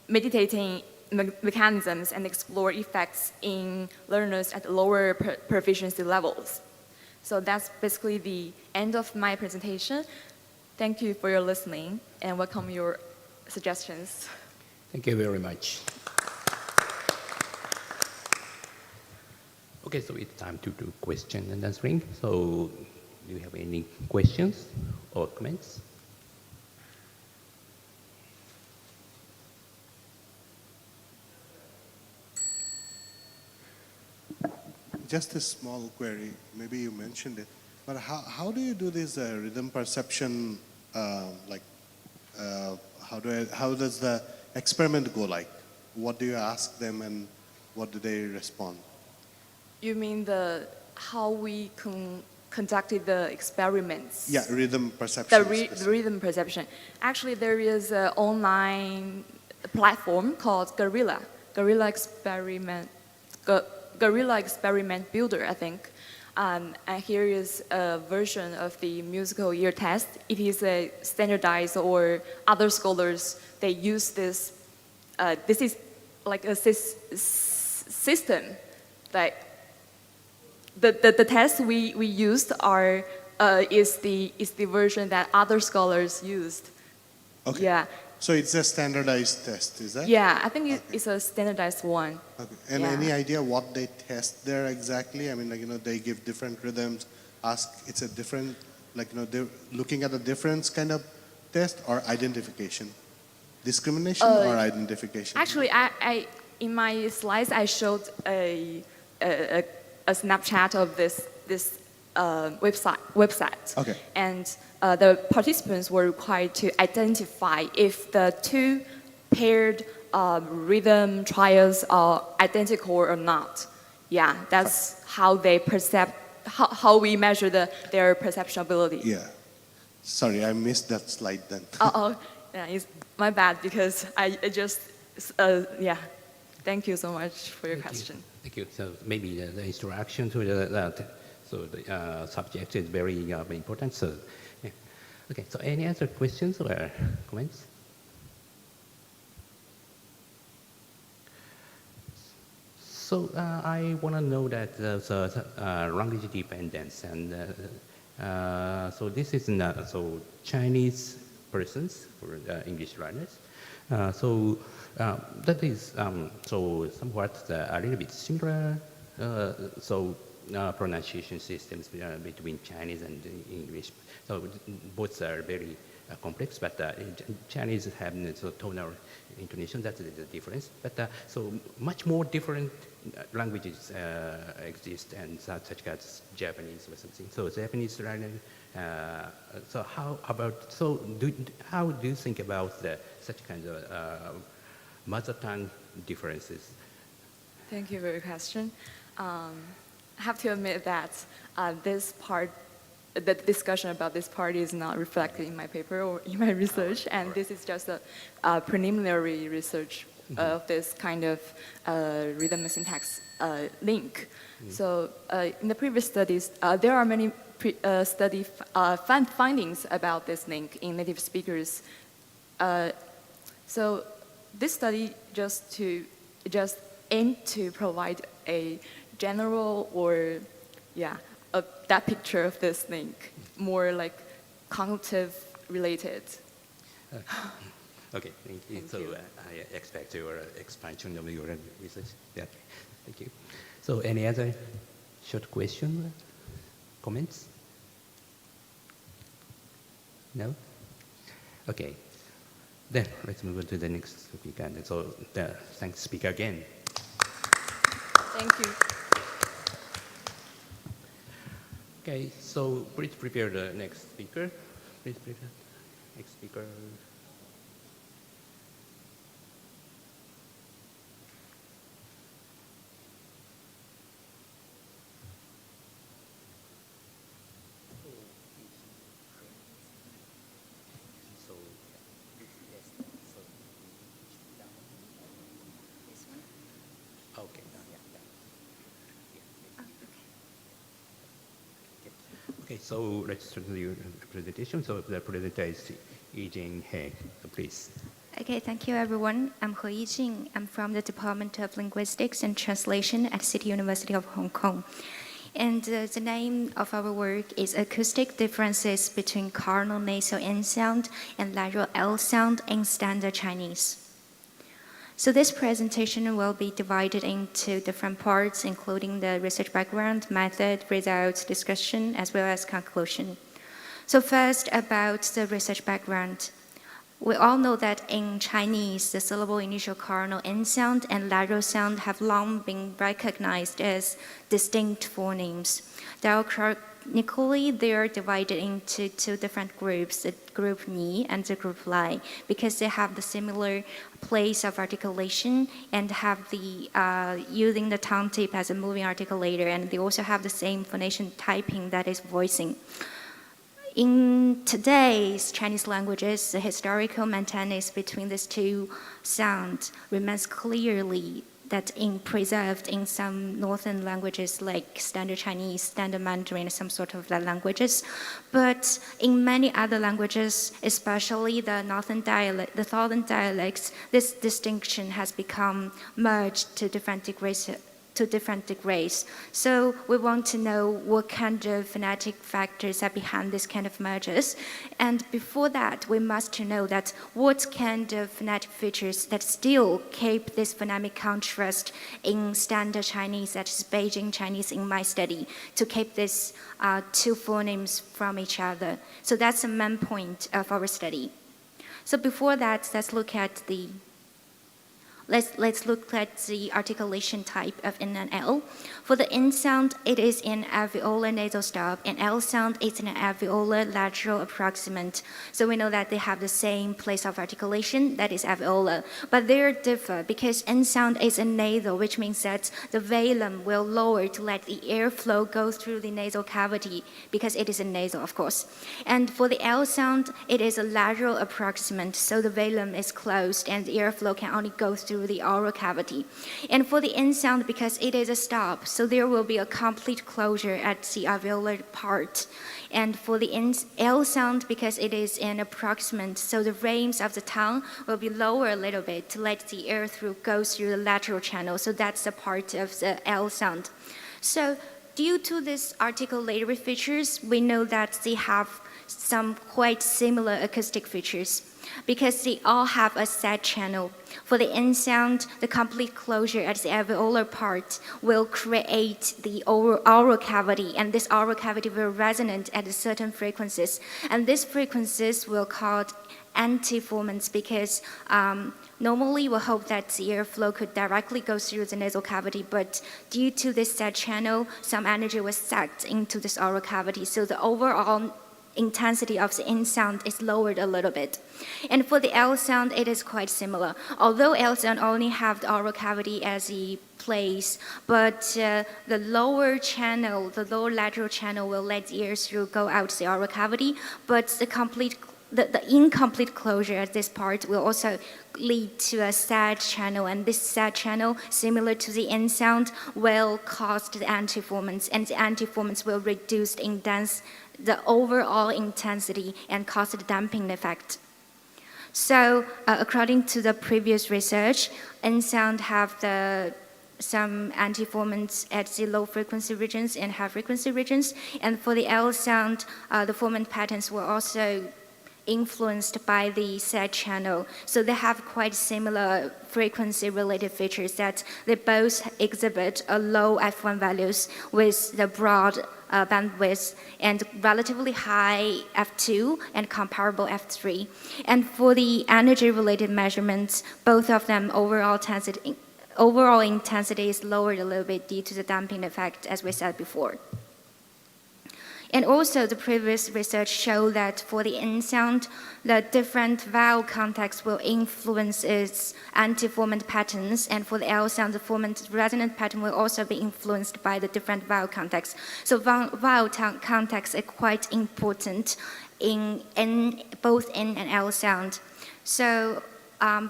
meditating mechanisms and explore effects in learners at lower proficiency levels. So that's basically the end of my presentation. Thank you for your listening and welcome your suggestions. Thank you very much. Okay, so it's time to do question and answering. So do you have any questions or comments? Just a small query, maybe you mentioned it, but how do you do this rhythm perception, how does the experiment go like? What do you ask them and what do they respond? You mean how we conducted the experiments? Yeah, rhythm perception. The rhythm perception. Actually, there is an online platform called Guerrilla Experiment Builder, I think. And here is a version of the musical ear test. It is a standardized, or other scholars, they use this. This is like a system. Like the test we used is the version that other scholars used. Okay. Yeah. So it's a standardized test, is that? Yeah, I think it's a standardized one. Okay. And any idea what they test there exactly? I mean, they give different rhythms, it's a different, they're looking at a difference kind of test, or identification? Discrimination or identification? Actually, I in my slides, I showed a snapshot of this website. Okay. And the participants were required to identify if the two paired rhythm trials are identical or not. Yeah, that's how they how we measure their perception ability. Yeah. Sorry, I missed that slide then. Yeah, it's my bad, because I just, yeah. Thank you so much for your question. Thank you. So maybe the introduction to the subject is very important. So, yeah. Okay. So any other questions or comments? So I want to know that language dependence, and so this is not so Chinese persons for English learners. That is so somewhat a little bit similar. Pronunciation systems between Chinese and English. So both are very complex, but Chinese have tonal intonation. That's the difference. But so much more different languages exist, and such as Japanese or something. So Japanese learner. So how do you think about such kind of mother tongue differences? Thank you for your question. I have to admit that the discussion about this part is not reflected in my paper or in my research, and this is just a preliminary research of this kind of rhythm and syntax link. So in the previous studies, there are many findings about this link in native speakers. So this study just aimed to provide a general or that picture of this link, more like cognitive related. Okay, thank you. I expect your expansion of your research. Yeah, thank you. So any other short question, comments? No? Okay. Then let's move on to the next speaker. So thanks, speaker again. Thank you. Okay, so please prepare the next speaker. Please prepare next speaker. Okay, so let's start the presentation. So the presenter is Yijing He, please. Okay, thank you everyone. I'm He Yijing. I'm from the Department of Linguistics and Translation at City University of Hong Kong. And the name of our work is Acoustic Differences Between Cardinal Nasal N sound and Lateral L sound in Standard Chinese. So this presentation will be divided into different parts, including the research background, method, results, discussion, as well as conclusion. So first, about the research background. We all know that in Chinese, the syllable initial cardinal N sound and lateral sound have long been recognized as distinct phonemes. Diacritically, they are divided into two different groups, the group Ni and the group Lai, because they have the similar place of articulation and have the using the tongue tip as a moving articulator, and they also have the same phonation typing, that is voicing. In today's Chinese languages, the historical maintenance between these two sounds remains clearly preserved in some northern languages like Standard Chinese, Standard Mandarin, some sort of languages. But in many other languages, especially the northern dialects, this distinction has become merged to different degrees. So we want to know what kind of phonetic factors are behind this kind of mergers. And before that, we must know that what kind of phonetic features that still keep this phonemic contrast in Standard Chinese, that is Beijing Chinese in my study, to keep these two phonemes from each other. So that's the main point of our study. So before that, let's look at the articulation type of N and L. For the N sound, it is an alveolar nasal stop, and L sound is an alveolar lateral approximant. So we know that they have the same place of articulation, that is alveolar. But they differ because N sound is a nasal, which means that the velum will lower to let the airflow go through the nasal cavity, because it is a nasal, of course. And for the L sound, it is a lateral approximant, so the velum is closed and the airflow can only go through through the oral cavity. And for the N sound, because it is a stop, so there will be a complete closure at the alveolar part. And for the L sound, because it is an approximant, so the rames of the tongue will be lower a little bit to let the air go through the lateral channel. So that's a part of the L sound. So due to these articulatory features, we know that they have some quite similar acoustic features because they all have a sad channel. For the N sound, the complete closure at the alveolar part will create the oral cavity, and this oral cavity will resonate at certain frequencies. And these frequencies will called antiformants because normally we hope that the airflow could directly go through the nasal cavity, but due to this sad channel, some energy was sucked into this oral cavity. So the overall intensity of the N sound is lowered a little bit. And for the L sound, it is quite similar. Although L sound only have the oral cavity as a place, but the lower channel, the lower lateral channel will let the air through go out the oral cavity, but the incomplete closure at this part will also lead to a sad channel, and this sad channel, similar to the N sound, will cause the antiformants, and the antiformants will reduce the overall intensity and cause the damping effect. So according to the previous research, N sound have some antiformants at the low frequency regions and high frequency regions, and for the L sound, the formant patterns were also influenced by the sad channel. So they have quite similar frequency-related features that they both exhibit a low F1 values with the broad bandwidth and relatively high F2 and comparable F3. And for the energy-related measurements, both of them overall intensity is lowered a little bit due to the damping effect, as we said before. And also, the previous research showed that for the N sound, the different vowel contexts will influence its antiformant patterns, and for the L sound, the formant resonant pattern will also be influenced by the different vowel contexts. So vowel context is quite important in both N and L sound. So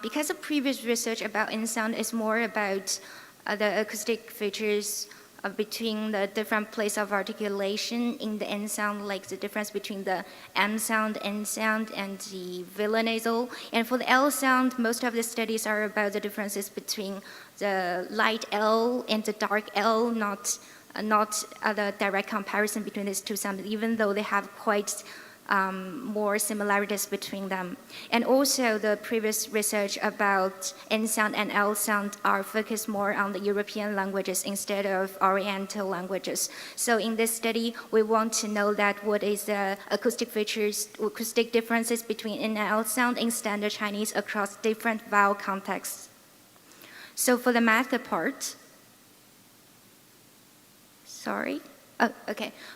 because the previous research about N sound is more about the acoustic features between the different place of articulation in the N sound, like the difference between the M sound, N sound, and the velar nasal. And for the L sound, most of the studies are about the differences between the light L and the dark L, not the direct comparison between these two sounds, even though they have quite more similarities between them. And also the previous research about N sound and L sound are focused more on the European languages instead of Oriental languages. So in this study, we want to know that what is the acoustic features, acoustic differences between N and L sound in Standard Chinese across different vowel contexts. So for the method part,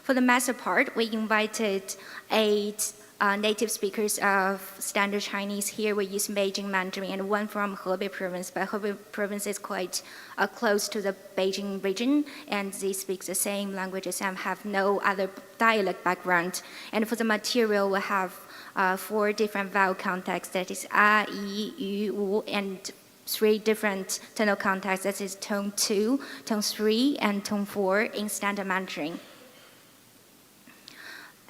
for the method part, we invited 8 native speakers of Standard Chinese. Here we use Beijing Mandarin and one from Hebei province, but Hebei province is quite close to the Beijing region, and they speak the same languages and have no other dialect background. And for the material, we have 4 different vowel contexts, that is A, I, Yu, Wu, and 3 different tonal contexts, that is tone 2, tone 3, and tone 4 in Standard Mandarin.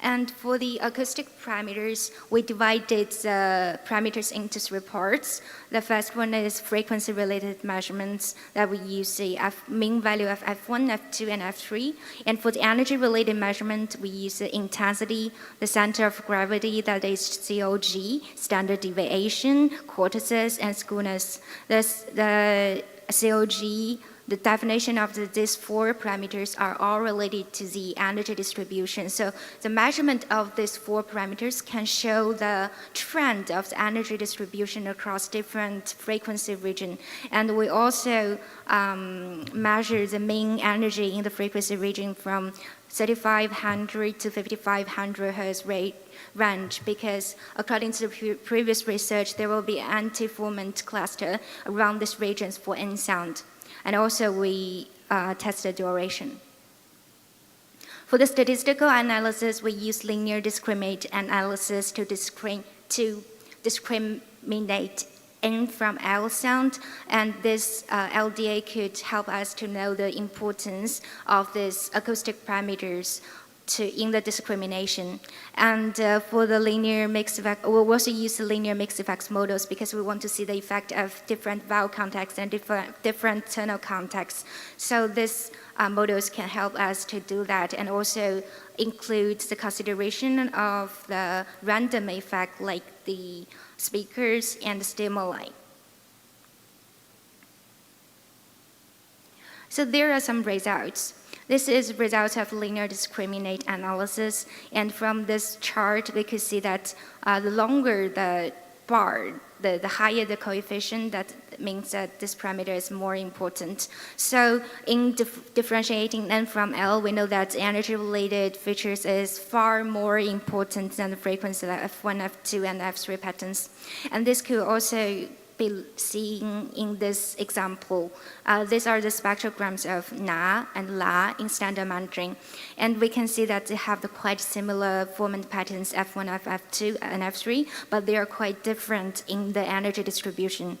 And for the acoustic parameters, we divided the parameters into 3 parts. The first one is frequency-related measurements that we use the mean value of F1, F2, and F3. And for the energy-related measurement, we use the intensity, the center of gravity, that is COG, standard deviation, cortices, and skewness. The COG, the definition of these 4 parameters are all related to the energy distribution. So the measurement of these 4 parameters can show the trend of the energy distribution across different frequency region. And we also measure the mean energy in the frequency region from 3500 to 5500 Hz range, because according to the previous research, there will be an antiformant cluster around these regions for N sound. And also we test the duration. For the statistical analysis, we use linear discriminant analysis to discriminate N from L sound, and this LDA could help us to know the importance of these acoustic parameters in the discrimination. And for the linear mixed effect, we'll also use the linear mixed effects models because we want to see the effect of different vowel contexts and different tonal contexts. So these models can help us to do that, and also include the consideration of the random effect like the speakers and the stimuli. So there are some results. This is results of linear discriminant analysis, and from this chart we could see that the longer the bar, the higher the coefficient, that means that this parameter is more important. So in differentiating N from L, we know that energy-related features is far more important than the frequency of F1, F2, and F3 patterns. And this could also be seen in this example. These are the spectrograms of Na and La in standard Mandarin. And we can see that they have the quite similar formant patterns F1, F2, and F3, but they are quite different in the energy distribution.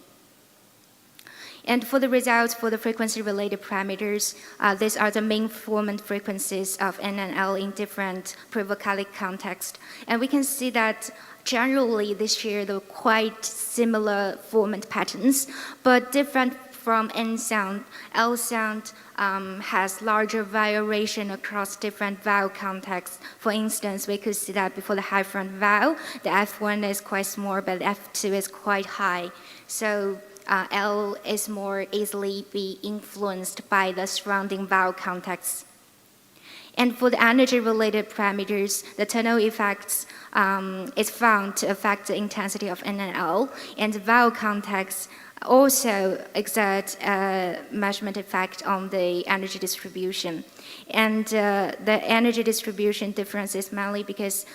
And for the results for the frequency-related parameters, these are the main formant frequencies of N and L in different prevocalic contexts. And we can see that generally they share the quite similar formant patterns, but different from N sound. L sound has larger variation across different vowel contexts. For instance, we could see that before the high front vowel, the F1 is quite small, but F2 is quite high. So L is more easily be influenced by the surrounding vowel contexts. And for the energy-related parameters, the tonal effects is found to affect the intensity of N and L, and the vowel context also exert a measurement effect on the energy distribution. And the energy distribution difference is mainly because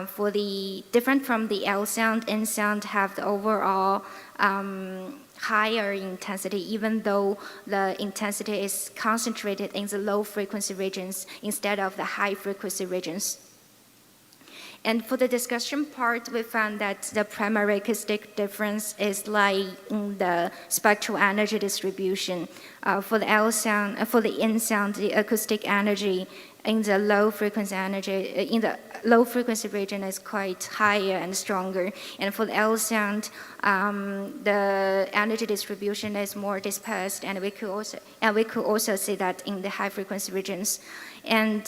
for the different from the L sound, N sound have the overall higher intensity, even though the intensity is concentrated in the low frequency regions instead of the high frequency regions. And for the discussion part, we found that the primary acoustic difference is like in the spectral energy distribution. For the L sound, for the N sound, the acoustic energy in the low frequency region is quite higher and stronger. And for the L sound, the energy distribution is more dispersed, and we could also see that in the high frequency regions. And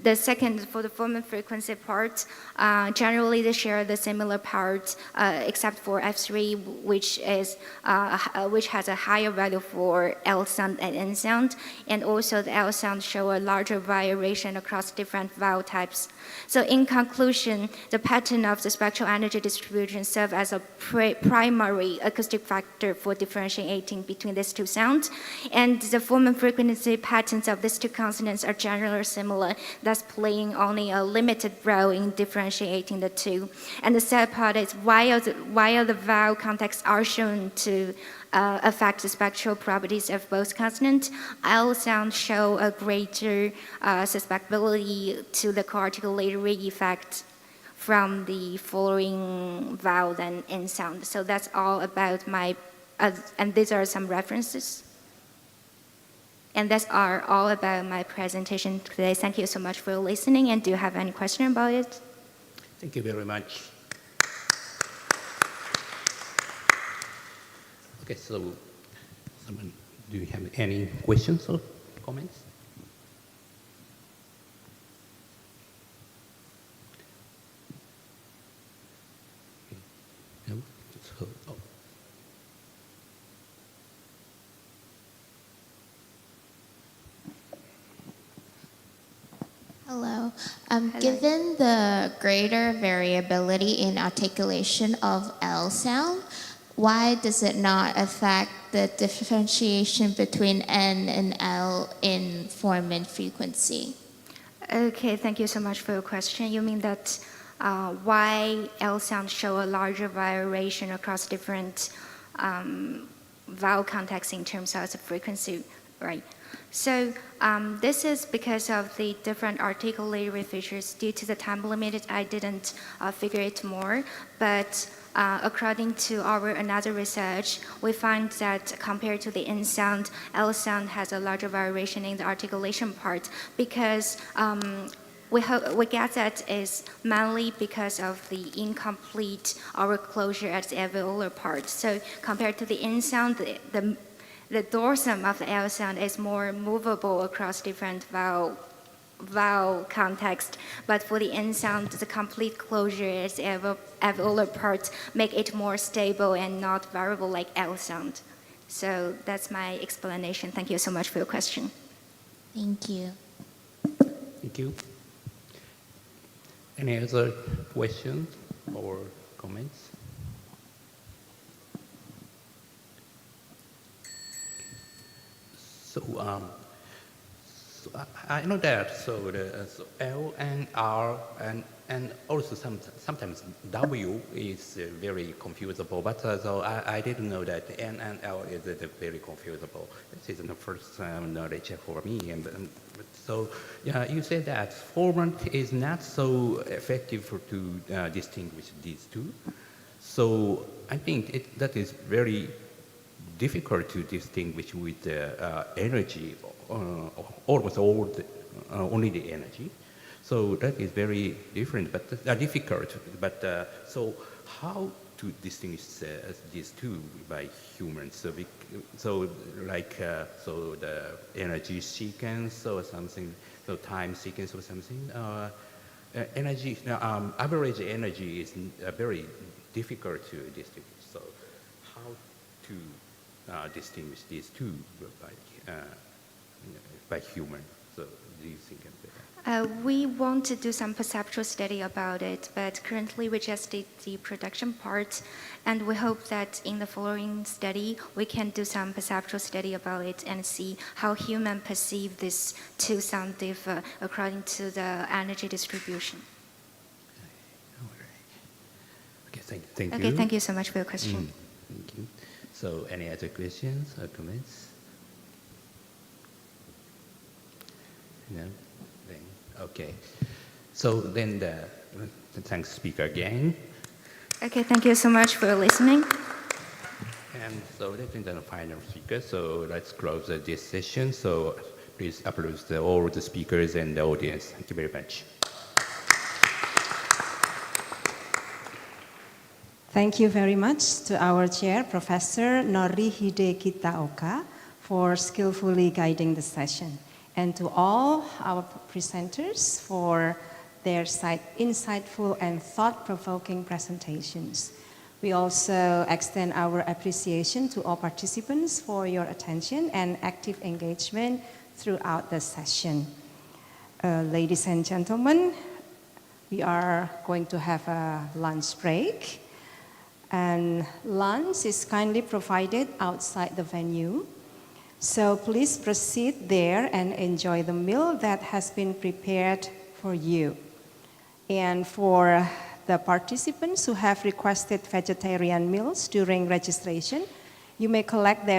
the second, for the formant frequency part, generally they share the similar part, except for F3, which has a higher value for L sound and N sound, and also the L sound show a larger variation across different vowel types. So in conclusion, the pattern of the spectral energy distribution serves as a primary acoustic factor for differentiating between these two sounds, and the formant frequency patterns of these two consonants are generally similar, thus playing only a limited role in differentiating the two. And the sad part is while the vowel contexts are shown to affect the spectral properties of both consonants, L sounds show a greater susceptibility to the co-articulatory effect from the following vowel than N sound. So that's all about my, and these are some references. And that's all about my presentation today. Thank you so much for listening. And do you have any question about it? Thank you very much. Okay, so do you have any questions or comments? No? Oh. Hello. Given the greater variability in articulation of L sound, why does it not affect the differentiation between N and L in formant frequency? Okay, thank you so much for your question. You mean that why L sounds show a larger variation across different vowel contexts in terms of the frequency Right. So this is because of the different articulatory features. Due to the time limit, I didn't figure it more. But according to our another research, we find that compared to the N sound, L sound has a larger variation in the articulation part because we get that is mainly because of the incomplete oral closure at the alveolar part. So compared to the N sound, the dorsum of the L sound is more movable across different vowel context, but for the N sound, the complete closure is alveolar part make it more stable and not variable like L sound. So that's my explanation. Thank you so much for your question. Thank you. Thank you. Any other questions or comments? So, I know that. So L and R and also sometimes W is very confusable. But so I didn't know that N and L is very confusable. This is the first knowledge for me. So yeah, you said that format is not so effective to distinguish these two. So I think that is very difficult to distinguish with the energy, almost only the energy. So that is very different, but difficult. But so how to distinguish these two by humans? So the energy sequence or something, so time sequence or something. Energy, average energy is very difficult to distinguish. So how to distinguish these two by human? So do you think of that? We want to do some perceptual study about it, but currently we just did the production part, and we hope that in the following study we can do some perceptual study about it and see how humans perceive this two sound differ according to the energy distribution. Okay, thank you. Okay, thank you so much for your question. Thank you. So any other questions or comments? No? Okay. So then thanks speaker again. Okay, thank you so much for listening. And so that is the final speaker. So let's close this session. So please applaud all the speakers and the audience. Thank you very much. Thank you very much to our chair, Professor Norihide Kitaoka, for skillfully guiding the session, and to all our presenters for their insightful and thought-provoking presentations. We also extend our appreciation to all participants for your attention and active engagement throughout the session. Ladies and gentlemen, we are going to have a lunch break. And lunch is kindly provided outside the venue. So please proceed there and enjoy the meal that has been prepared for you. And for the participants who have requested vegetarian meals during registration, you may collect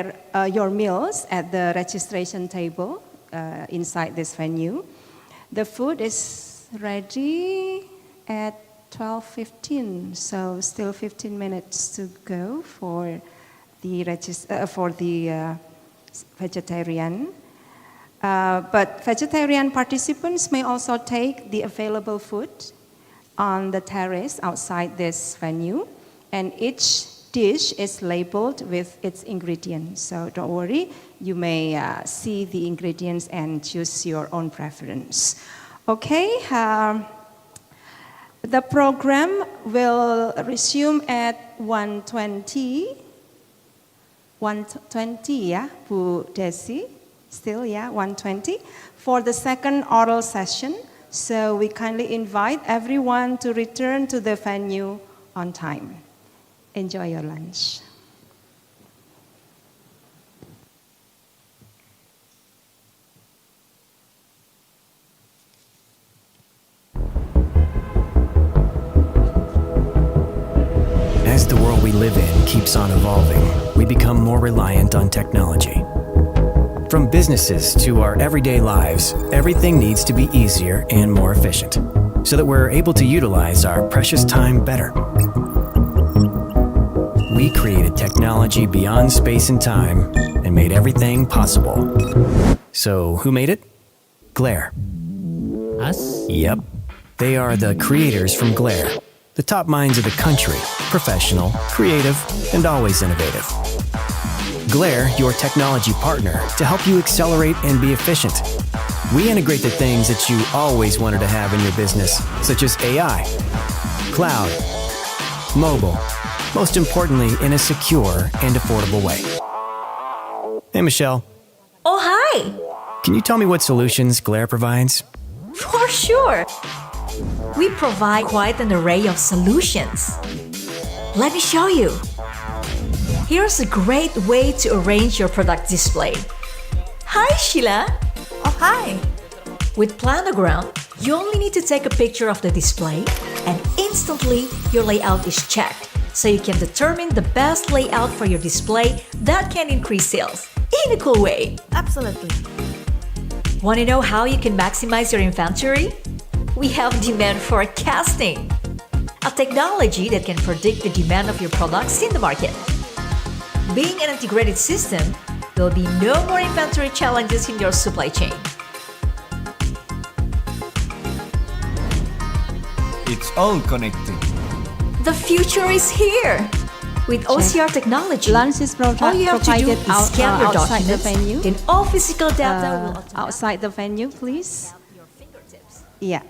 your meals at the registration table inside this venue. The food is ready at 12:15, so still 15 minutes to go for the vegetarian. But vegetarian participants may also take the available food on the terrace outside this venue, and each dish is labeled with its ingredients. So don't worry, you may see the ingredients and choose your own preference. Okay. The program will resume at 1:20. 1:20, yeah, Bu Desi? Still, yeah, 1:20 for the second oral session. So we kindly invite everyone to return to the venue on time. Enjoy your lunch. As the world we live in keeps on evolving, we become more reliant on technology. From businesses to our everyday lives, everything needs to be easier and more efficient so that we're able to utilize our precious time better. We created technology beyond space and time and made everything possible. So, who made it? Glare. Us? Yep. They are the creators from Glare, the top minds of the country, professional, creative, and always innovative. Glare, your technology partner, to help you accelerate and be efficient. We integrate the things that you always wanted to have in your business, such as AI, cloud, mobile, most importantly, in a secure and affordable way. Hey, Michelle. Oh, hi! Can you tell me what solutions Glare provides? For sure! We provide quite an array of solutions. Let me show you. Here's a great way to arrange your product display. Hi, Sheila! Oh, hi! With Planogram, you only need to take a picture of the display and instantly your layout is checked, so you can determine the best layout for your display that can increase sales in a cool way. Absolutely. Want to know how you can maximize your inventory? We have demand forecasting, a technology that can predict the demand of your products in the market. Being an integrated system, there will be no more inventory challenges in your supply chain. It's all connected. The future is here! With OCR technology, Lunch is all you have to do is scan your outside the documents, venue. then all physical data will Outside the venue, please. Yeah.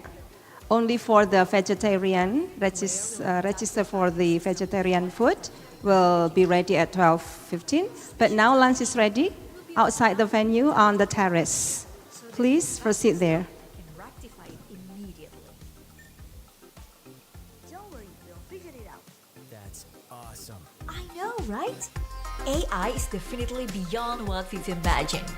Only for the vegetarian, register for the vegetarian food will be ready at 12:15. But now lunch is ready outside the venue on the terrace. Please proceed there. Don't worry, we'll figure it out. That's awesome. I know, right? AI is definitely beyond what we've imagined.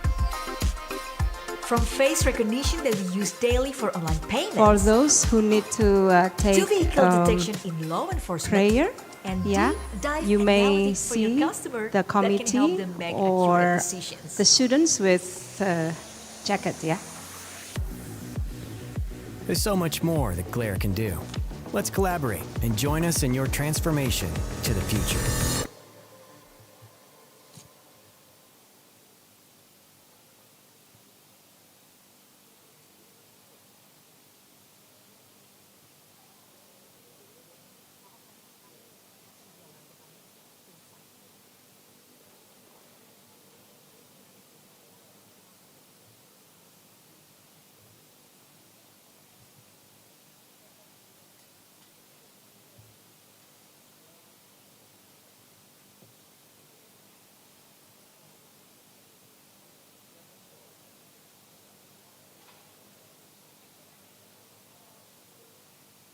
From face recognition that we use daily for online payments, For those who need to take to vehicle detection in law enforcement, prayer, and yeah, deep-dive you may analytics for your see customer the that can help committee them make or accurate decisions. the students with jacket, yeah. There's so much more that Glare can do. Let's collaborate and join us in your transformation to the future.